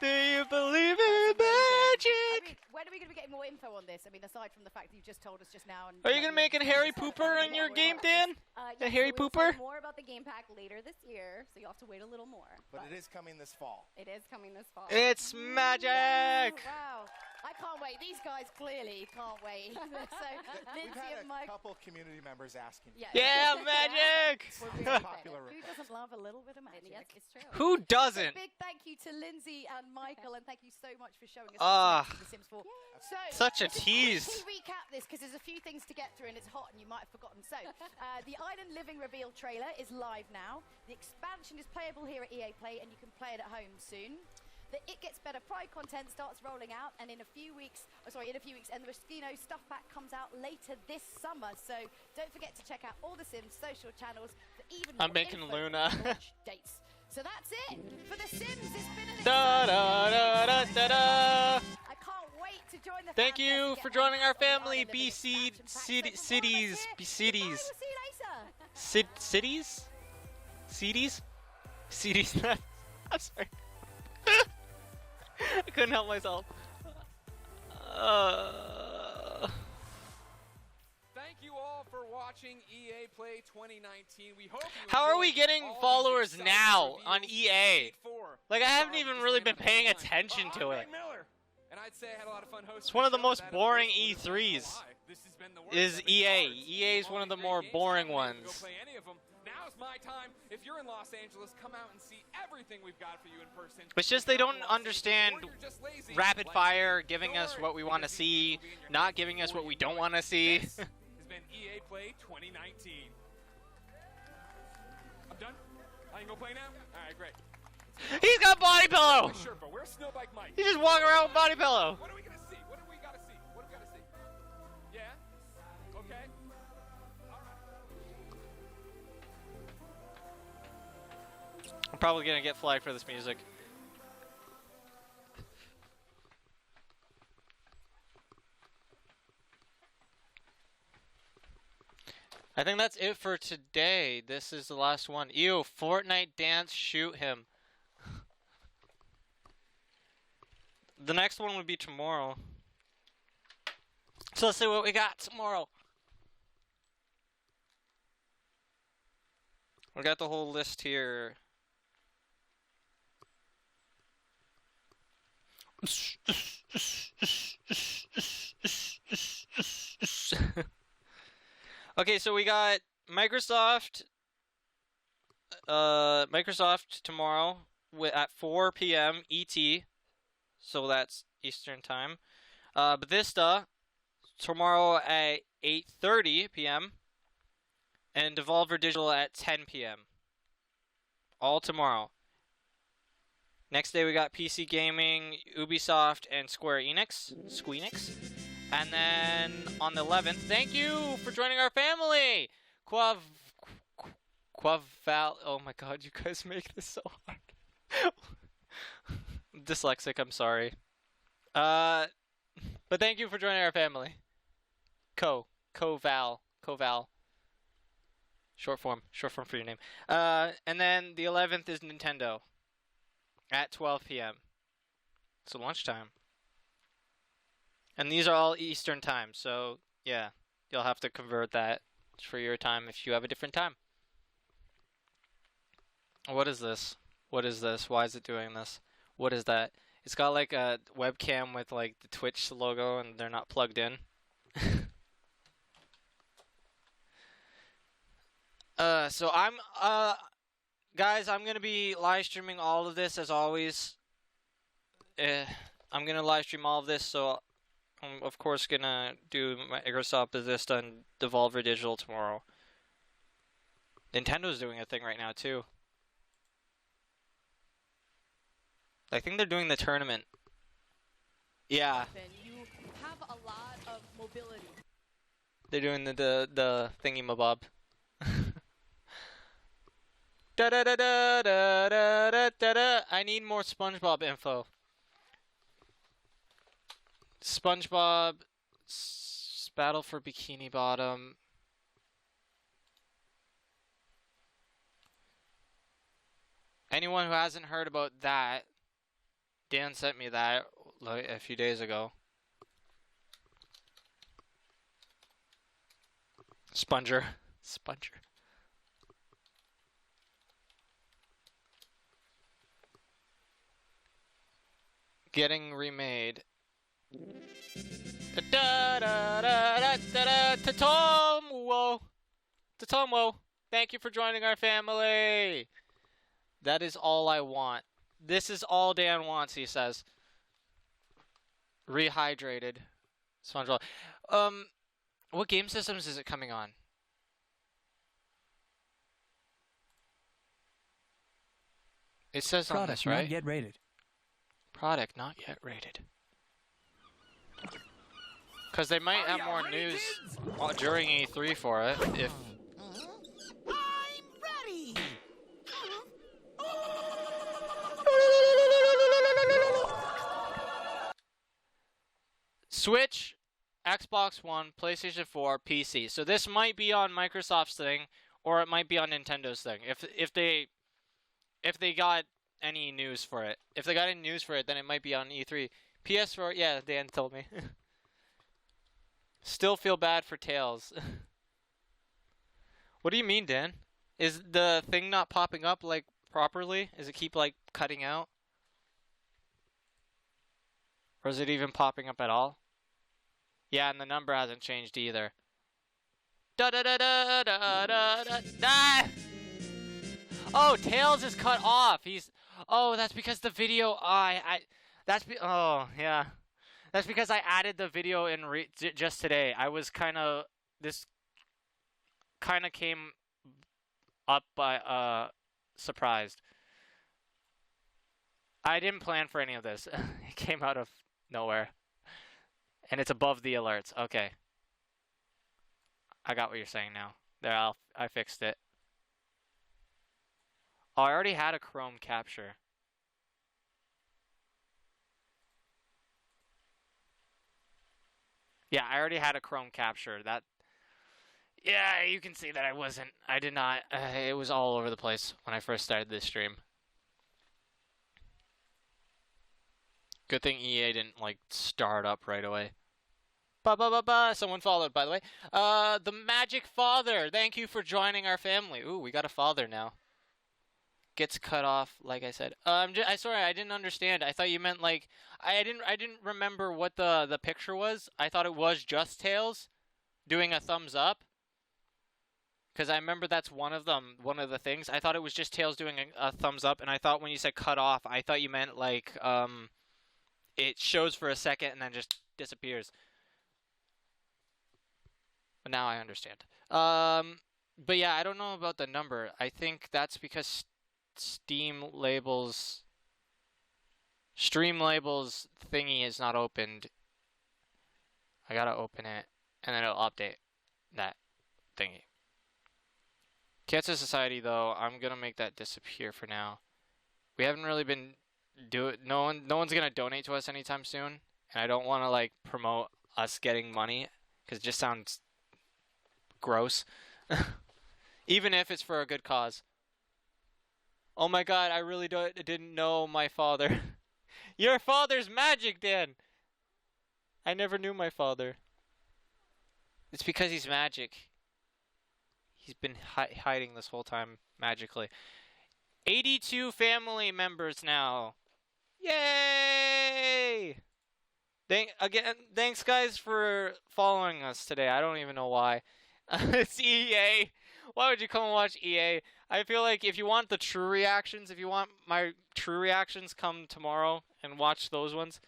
Do you believe in magic?
more info on this? I mean, aside from the fact that you just told us just now. And
Are you gonna make a Harry Pooper in your game, Dan? A Harry
We'll
Pooper?
tell you more about the game pack later this year, so you'll have to wait a little more.
But it is coming this fall.
It is coming this fall.
It's magic!
Wow. I can't wait. These guys clearly can't wait. So,
We've
Lindsay
had
and
a
Mike.
couple community members asking.
Yeah, magic!
We're really
Popular
Who doesn't love a little bit of magic?
Yes, it's true.
Who doesn't?
A big thank you to Lindsay and Michael, and thank you so much for showing us
Ah.
The Sims 4. So,
Such a
just
tease.
quickly recap this because there's a few things to get through and it's hot and you might have forgotten. So, the Island Living reveal trailer is live now. The expansion is playable here at EA Play, and you can play it at home soon. The It Gets Better Pride content starts rolling out, and in a few weeks, and the Moschino stuff pack comes out later this summer. So don't forget to check out all the Sims social channels for even more
I'm making
info
Luna.
and launch dates. So that's it for the Sims. It's been an
Da da da da da da.
I can't wait to join the
Thank
fans
you
to
for
get
joining our
on the
family,
Island Living
BC
expansion pack.
cities, cities,
We'll see you later.
cities, cities, cities. I'm sorry. I couldn't help myself.
Thank you all for watching EA Play 2019. We hope you
How are we
enjoyed
getting
all these
followers
exciting
now
reveals.
on EA? Like, I haven't even really been paying attention to it.
And I'd say I had a lot of fun hosting.
It's one of the
show,
most
but that,
boring
of course, would've been
E3s.
a lie. This has been the worst.
Is
I've been
EA.
cards.
EA is one of the
All
more
these great games.
boring
I can't even
ones.
Go play any of them. Now's my time. If you're in Los Angeles, come out and see everything we've got for you in person.
It's just they don't understand rapid fire, giving us what we want to see, not giving us what we don't want to see.
This has been EA Play 2019. I'm done. I can go play now? Alright, great.
He's got body pillow!
My shirt, but where's Snowbike Mike?
He's just walking around with body pillow.
What are we gonna see? What do we gotta see? What do we gotta see? Yeah? Okay.
I'm probably gonna get flagged for this music. I think that's it for today. This is the last one. Ew, Fortnite dance, shoot him. The next one would be tomorrow. So let's see what we got tomorrow. We got the whole list here. Okay, so we got Microsoft tomorrow at 4 p.m. ET, so that's Eastern time. Bethesda tomorrow at 8:30 p.m. and Devolver Digital at 10 p.m. All tomorrow. Next day we got PC Gaming, Ubisoft, and Square Enix. And then on the 11th, thank you for joining our family! Quaval. Oh my god, you guys make this so hard. I'm dyslexic, I'm sorry. But thank you for joining our family. Coval. Short form for your name. And then the 11th is Nintendo at 12 p.m. So lunchtime. And these are all Eastern time, so yeah, you'll have to convert that for your time if you have a different time. What is this? What is this? Why is it doing this? What is that? It's got like a webcam with like the Twitch logo and they're not plugged in. So guys, I'm going to be live streaming all of this as always. I'm going to live stream all of this, so I'm of course going to do Microsoft Bethesda and Devolver Digital tomorrow. Nintendo's doing a thing right now too. I think they're doing the tournament. Yeah.
You have a lot of mobility.
They're doing the thingy-mabob. Da da da da da da da da da. I need more SpongeBob info. SpongeBob Battle for Bikini Bottom. Anyone who hasn't heard about that, Dan sent me that like a few days ago. Sponger. Sponger. Getting remade. Tatomwo. Tatomwo. Thank you for joining our family. That is all I want. This is all Dan wants, he says. Rehydrated. SpongeBob. What game systems is it coming on? It says on this, right?
Not yet rated.
Product not yet rated. Because they might have more news during E3 for it, if...
Ready.
Switch, Xbox One, PlayStation 4, PC. So this might be on Microsoft's thing, or it might be on Nintendo's thing. If they got any news for it. If they got any news for it, then it might be on E3. PS4, yeah, Dan told me. Still feel bad for Tails. What do you mean, Dan? Is the thing not popping up, like, properly? Is it keep, like, cutting out? Or is it even popping up at all? Yeah, and the number hasn't changed either. Ah! Oh, Tails is cut off. Oh, that's because the video. Oh, yeah. That's because I added the video in just today. This kind of came up by surprised. I didn't plan for any of this. It came out of nowhere. And it's above the alerts. Okay. I got what you're saying now. There, I fixed it. Oh, I already had a Chrome capture. Yeah, I already had a Chrome capture. Yeah, you can see that I did not, it was all over the place when I first started this stream. Good thing EA didn't, like, start up right away. Someone followed, by the way. The Magic Father, thank you for joining our family. Ooh, we got a father now. Gets cut off, like I said. Sorry, I didn't understand. I thought you meant, like, I didn't remember what the picture was. I thought it was just Tails doing a thumbs up. Because I remember that's one of the things. I thought it was just Tails doing a thumbs up, and I thought when you said cut off, I thought you meant, like, it shows for a second and then just disappears. But now I understand. But yeah, I don't know about the number. I think that's because Stream Labels thingy is not opened. I gotta open it, and then it'll update that thingy. Cancer Society, though, I'm gonna make that disappear for now. We haven't really been no one's gonna donate to us anytime soon, and I don't want to, like, promote us getting money because it just sounds gross. Even if it's for a good cause. Oh my god, I really didn't know my father. Your father's magic, Dan! I never knew my father. It's because he's magic. He's been hiding this whole time magically. 82 family members now. Yay! Thanks guys for following us today. I don't even know why. It's EA. Why would you come and watch EA? I feel like if you want the true reactions, if you want my true reactions, come tomorrow and watch those ones.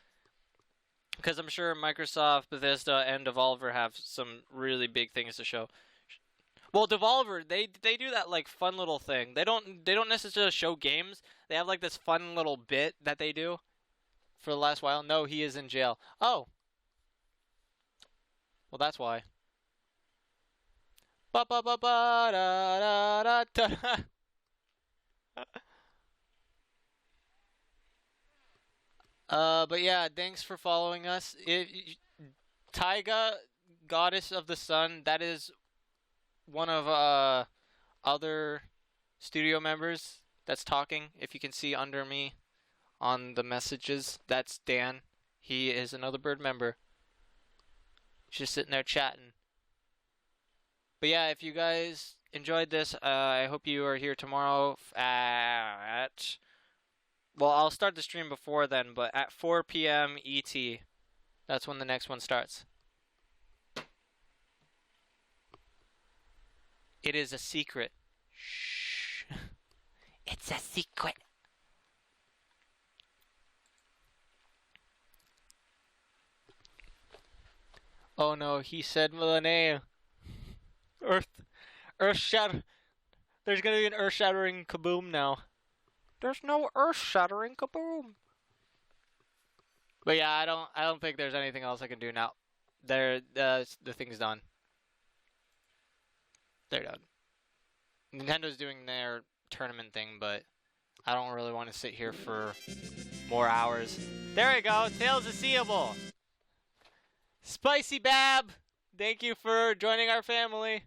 Because I'm sure Microsoft, Bethesda, and Devolver have some really big things to show. Well, Devolver, they do that, like, fun little thing. They don't necessarily show games. They have, like, this fun little bit that they do for the last while. No, he is in jail. Oh. Well, that's why. But yeah, thanks for following us. Taiga, Goddess of the Sun, that is one of other studio members that's talking. If you can see under me on the messages, that's Dan. He is another Bird member. Just sitting there chatting. But yeah, if you guys enjoyed this, I hope you are here tomorrow at... Well, I'll start the stream before then, but at 4 p.m. ET. That's when the next one starts. It is a secret. Shh. It's a secret. Oh no, he said the name. Earth shatter. There's gonna be an earth-shattering kaboom now. There's no earth-shattering kaboom. But yeah, I don't think there's anything else I can do now. The thing's done. They're done. Nintendo's doing their tournament thing, but I don't really want to sit here for more hours. There we go. Tails is seeable. Spicy Bab, thank you for joining our family.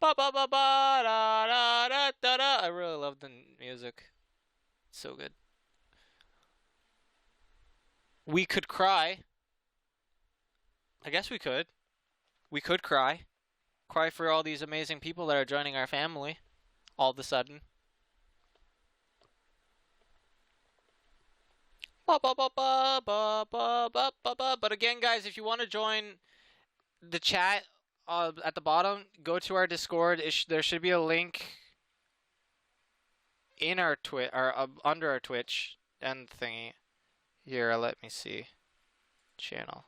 Ba ba ba ba da da da da da. I really love the music. It's so good. We could cry. I guess we could. We could cry. Cry for all these amazing people that are joining our family all of a sudden. Ba, ba, ba, ba, ba, ba, ba, ba, ba. But again, guys, if you want to join the chat at the bottom, go to our Discord. There should be a link in our Twitch or under our Twitch and thingy. Here, let me see. Channel.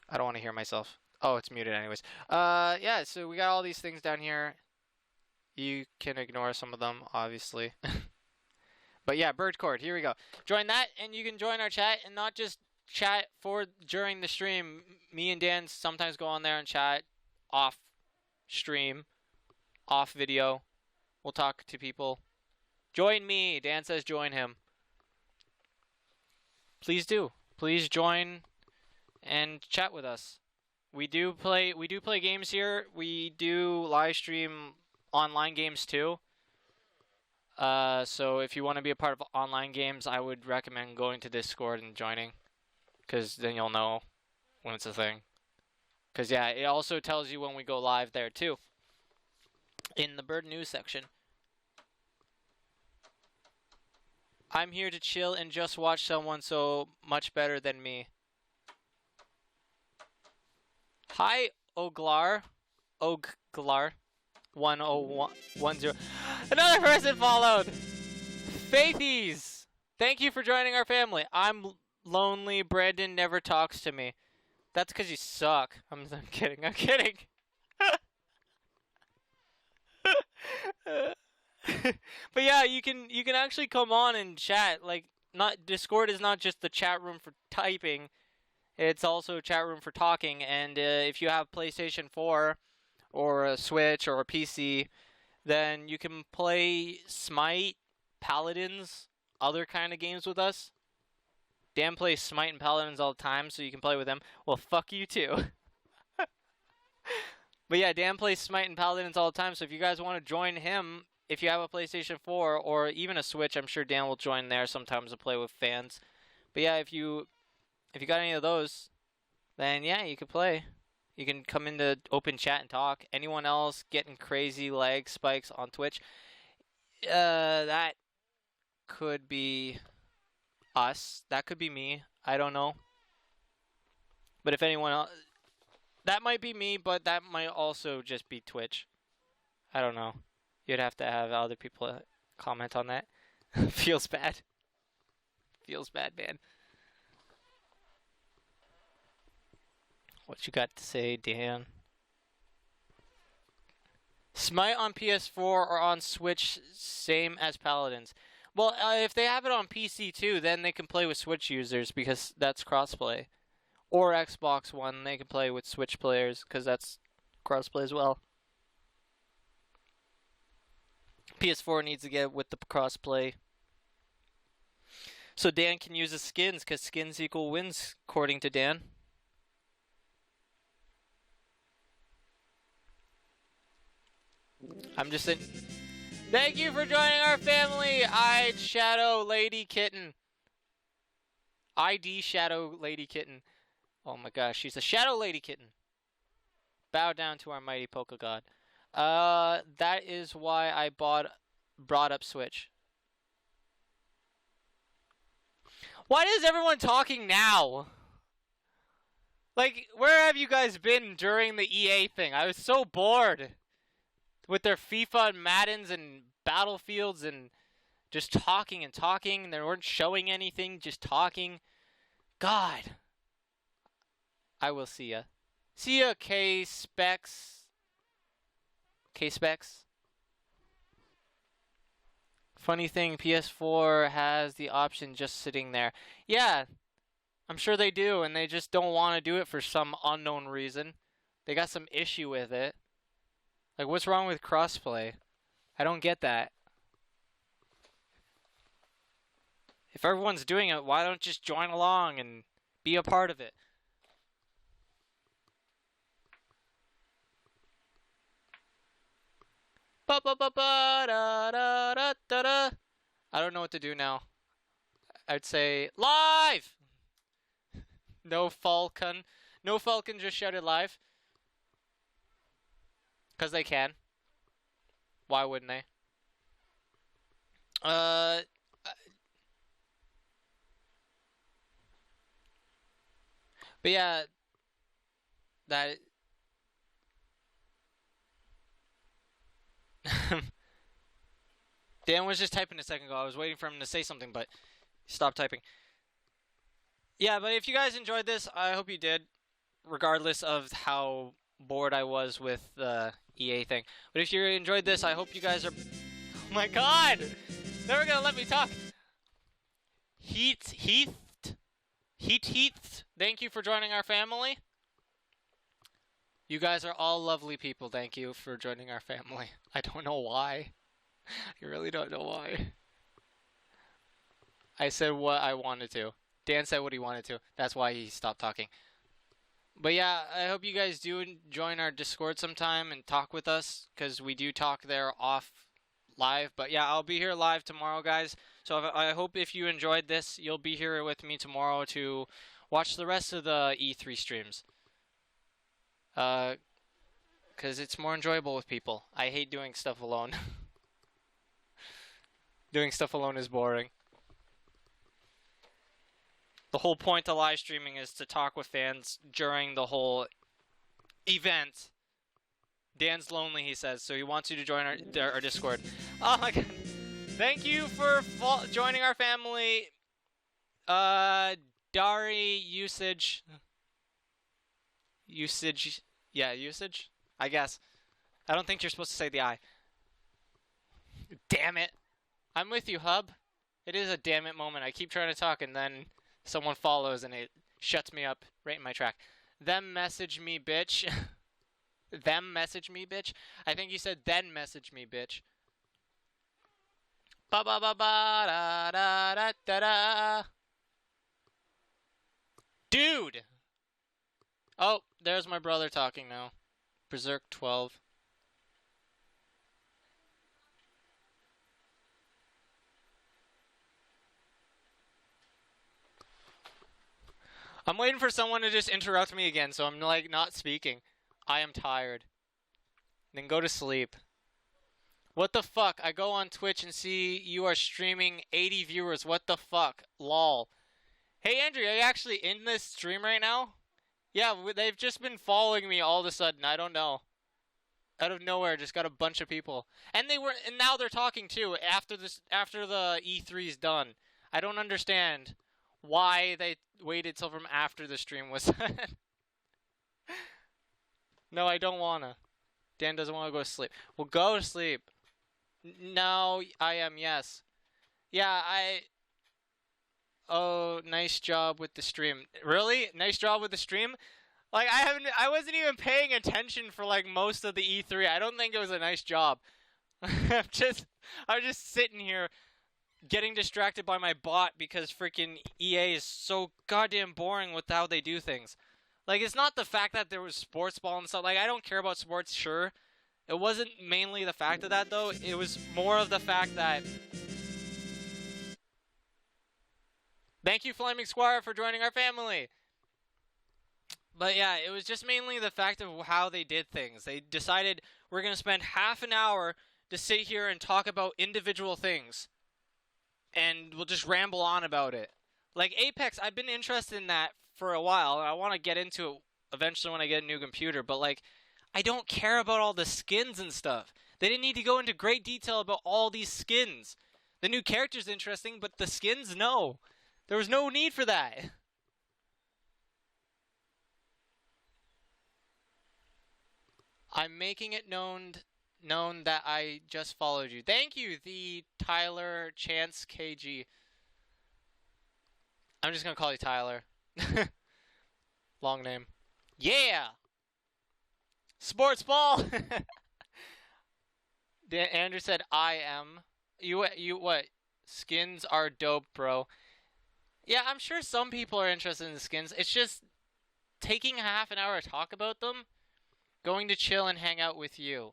I don't want to hear myself. Oh, it's muted anyways. Yeah, so we got all these things down here. You can ignore some of them, obviously. But yeah, BERD Cord, here we go. Join that, and you can join our chat, and not just chat during the stream. Me and Dan sometimes go on there and chat off stream, off video. We'll talk to people. Join me. Dan says join him. Please do. Please join and chat with us. We do play games here. We do live stream online games too. So if you want to be a part of online games, I would recommend going to Discord and joining, because then you'll know when it's a thing. Because yeah, it also tells you when we go live there too, in the BERD news section. I'm here to chill and just watch someone so much better than me. Hi, Oglar. 10110. Another person followed. Faithies. Thank you for joining our family. I'm lonely. Brandon never talks to me. That's because you suck. I'm kidding. I'm kidding. But yeah, you can actually come on and chat. Like, Discord is not just the chat room for typing. It's also a chat room for talking. And if you have PlayStation 4 or a Switch or a PC, then you can play Smite, Paladins, other kind of games with us. Dan plays Smite and Paladins all the time, so you can play with them. Well, fuck you too. But yeah, Dan plays Smite and Paladins all the time, so if you guys want to join him, if you have a PlayStation 4 or even a Switch, I'm sure Dan will join there sometimes to play with fans. But yeah, if you got any of those, then yeah, you can play. You can come into open chat and talk. Anyone else getting crazy lag spikes on Twitch? That could be us. That could be me. I don't know. But if anyone else... That might be me, but that might also just be Twitch. I don't know. You'd have to have other people comment on that. Feels bad. Feels bad, man. What you got to say, Dan? Smite on PS4 or on Switch, same as Paladins. Well, if they have it on PC too, then they can play with Switch users because that's crossplay. Or Xbox One, they can play with Switch players because that's crossplay as well. PS4 needs to get with the crossplay. So Dan can use the skins because skins equal wins, according to Dan. I'm just saying. Thank you for joining our family, ID Shadow Lady Kitten. ID Shadow Lady Kitten. Oh my gosh, she's a shadow lady kitten. Bow down to our mighty polka god. That is why I brought up Switch. Why is everyone talking now? Like, where have you guys been during the EA thing? I was so bored with their FIFA and Maddens and Battlefields and just talking and talking. They weren't showing anything, just talking. God. I will see ya. See ya, K-Specs. K-Specs. Funny thing, PS4 has the option just sitting there. Yeah, I'm sure they do, and they just don't want to do it for some unknown reason. They got some issue with it. Like, what's wrong with crossplay? I don't get that. If everyone's doing it, why don't just join along and be a part of it? Ba-ba-ba-ba-da-da-da-da-da. I don't know what to do now. I'd say live! No Falcon. No Falcon just shouted live. Because they can. Why wouldn't they? But yeah, that... Dan was just typing a second ago. I was waiting for him to say something, but he stopped typing. Yeah, but if you guys enjoyed this, I hope you did, regardless of how bored I was with the EA thing. But if you enjoyed this, I hope you guys are... Oh my god! Never gonna let me talk! Heath, thank you for joining our family. You guys are all lovely people. Thank you for joining our family. I don't know why. I really don't know why. I said what I wanted to. Dan said what he wanted to. That's why he stopped talking. But yeah, I hope you guys do join our Discord sometime and talk with us, because we do talk there off live. But yeah, I'll be here live tomorrow, guys. So I hope if you enjoyed this, you'll be here with me tomorrow to watch the rest of the E3 streams. Because it's more enjoyable with people. I hate doing stuff alone. Doing stuff alone is boring. The whole point of live streaming is to talk with fans during the whole event. Dan's lonely, he says, so he wants you to join our Discord. Oh my god. Thank you for joining our family. Dari usage. Yeah, usage? I guess. I don't think you're supposed to say the I. Damn it. I'm with you, Hub. It is a damn it moment. I keep trying to talk and then someone follows and it shuts me up right in my track. Them message me, bitch. Them message me, bitch. I think you said then message me, bitch. Ba ba ba ba da da da da da. Dude! Oh, there's my brother talking now. Berserk 12. I'm waiting for someone to just interrupt me again, so I'm like not speaking. I am tired. Then go to sleep. What the fuck? I go on Twitch and see you are streaming 80 viewers. What the fuck? Lol. Hey Andrew, are you actually in this stream right now? Yeah, they've just been following me all of a sudden. I don't know. Out of nowhere, just got a bunch of people. And now they're talking too after the E3's done. I don't understand why they waited till from after the stream was done. No, I don't wanna. Dan doesn't want to go to sleep. Well, go to sleep. No, I am, yes. Yeah, Oh, nice job with the stream. Really? Nice job with the stream? Like, I wasn't even paying attention for, like, most of the E3. I don't think it was a nice job. I was just sitting here getting distracted by my bot because freaking EA is so goddamn boring with how they do things. Like, it's not the fact that there was sports ball and stuff. Like, I don't care about sports, sure. It wasn't mainly the fact of that, though. It was more of the fact that... Thank you, Flaming Squire, for joining our family. But yeah, it was just mainly the fact of how they did things. They decided we're going to spend half an hour to sit here and talk about individual things. And we'll just ramble on about it. Like Apex, I've been interested in that for a while. And I want to get into it eventually when I get a new computer. But like, I don't care about all the skins and stuff. They didn't need to go into great detail about all these skins. The new character's interesting, but the skins, no. There was no need for that. I'm making it known that I just followed you. Thank you, the Tyler Chance KG. I'm just going to call you Tyler. Long name. Yeah! Sports ball! Andrew said, I am. You what? Skins are dope, bro. Yeah, I'm sure some people are interested in the skins. It's just taking half an hour to talk about them, going to chill and hang out with you.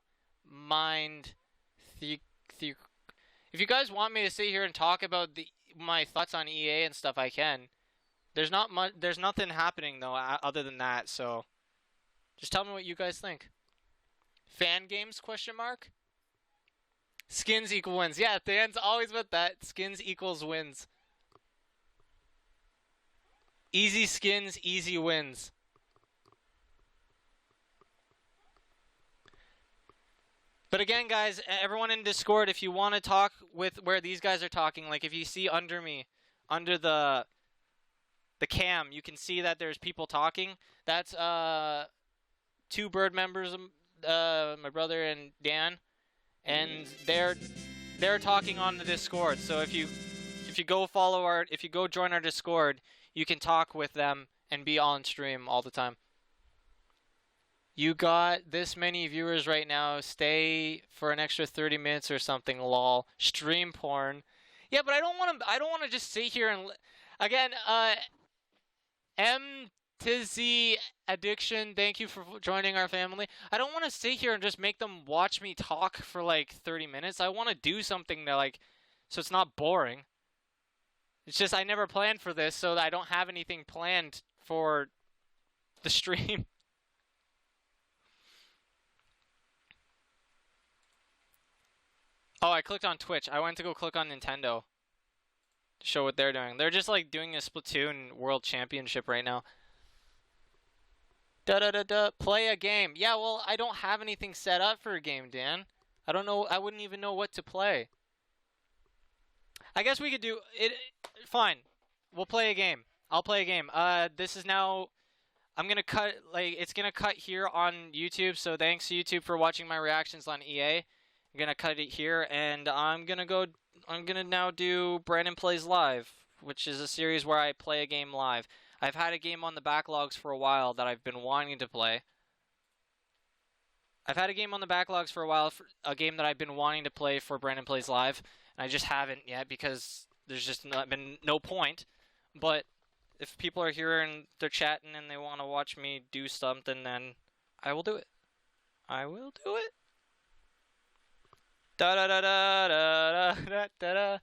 If you guys want me to sit here and talk about my thoughts on EA and stuff, I can. There's nothing happening though other than that, so just tell me what you guys think. Fan games question mark? Skins equal wins. Yeah, Dan's always with that. Skins equals wins. Easy skins, easy wins. But again, guys, everyone in Discord, if you want to talk with where these guys are talking, like if you see under me, under the cam, you can see that there's people talking. That's 2 BERD members, my brother and Dan, and they're talking on the Discord. So if you go join our Discord, you can talk with them and be on stream all the time. You got this many viewers right now. Stay for an extra 30 minutes or something. Lol. Stream porn. Yeah, but I don't want to just sit here and again. MTZ Addiction. Thank you for joining our family. I don't want to sit here and just make them watch me talk for like 30 minutes. I want to do something that so it's not boring. It's just I never planned for this, so I don't have anything planned for the stream. Oh, I clicked on Twitch. I went to go click on Nintendo to show what they're doing. They're just like doing a Splatoon World Championship right now. Play a game. Yeah, well, I don't have anything set up for a game, Dan. I don't know. I wouldn't even know what to play. I guess we could do it. Fine. We'll play a game. I'll play a game. This is now. I'm gonna cut. It's gonna cut here on YouTube. So thanks YouTube for watching my reactions on EA. I'm gonna cut it here, and I'm gonna now do Brandon Plays Live, which is a series where I play a game live. I've had a game on the backlogs for a while that I've been wanting to play. I've had a game on the backlogs for a while, a game that I've been wanting to play for Brandon Plays Live, and I just haven't yet because there's just been no point. But if people are here and they're chatting and they want to watch me do something, then I will do it. I will do it. Da da da da da da da da.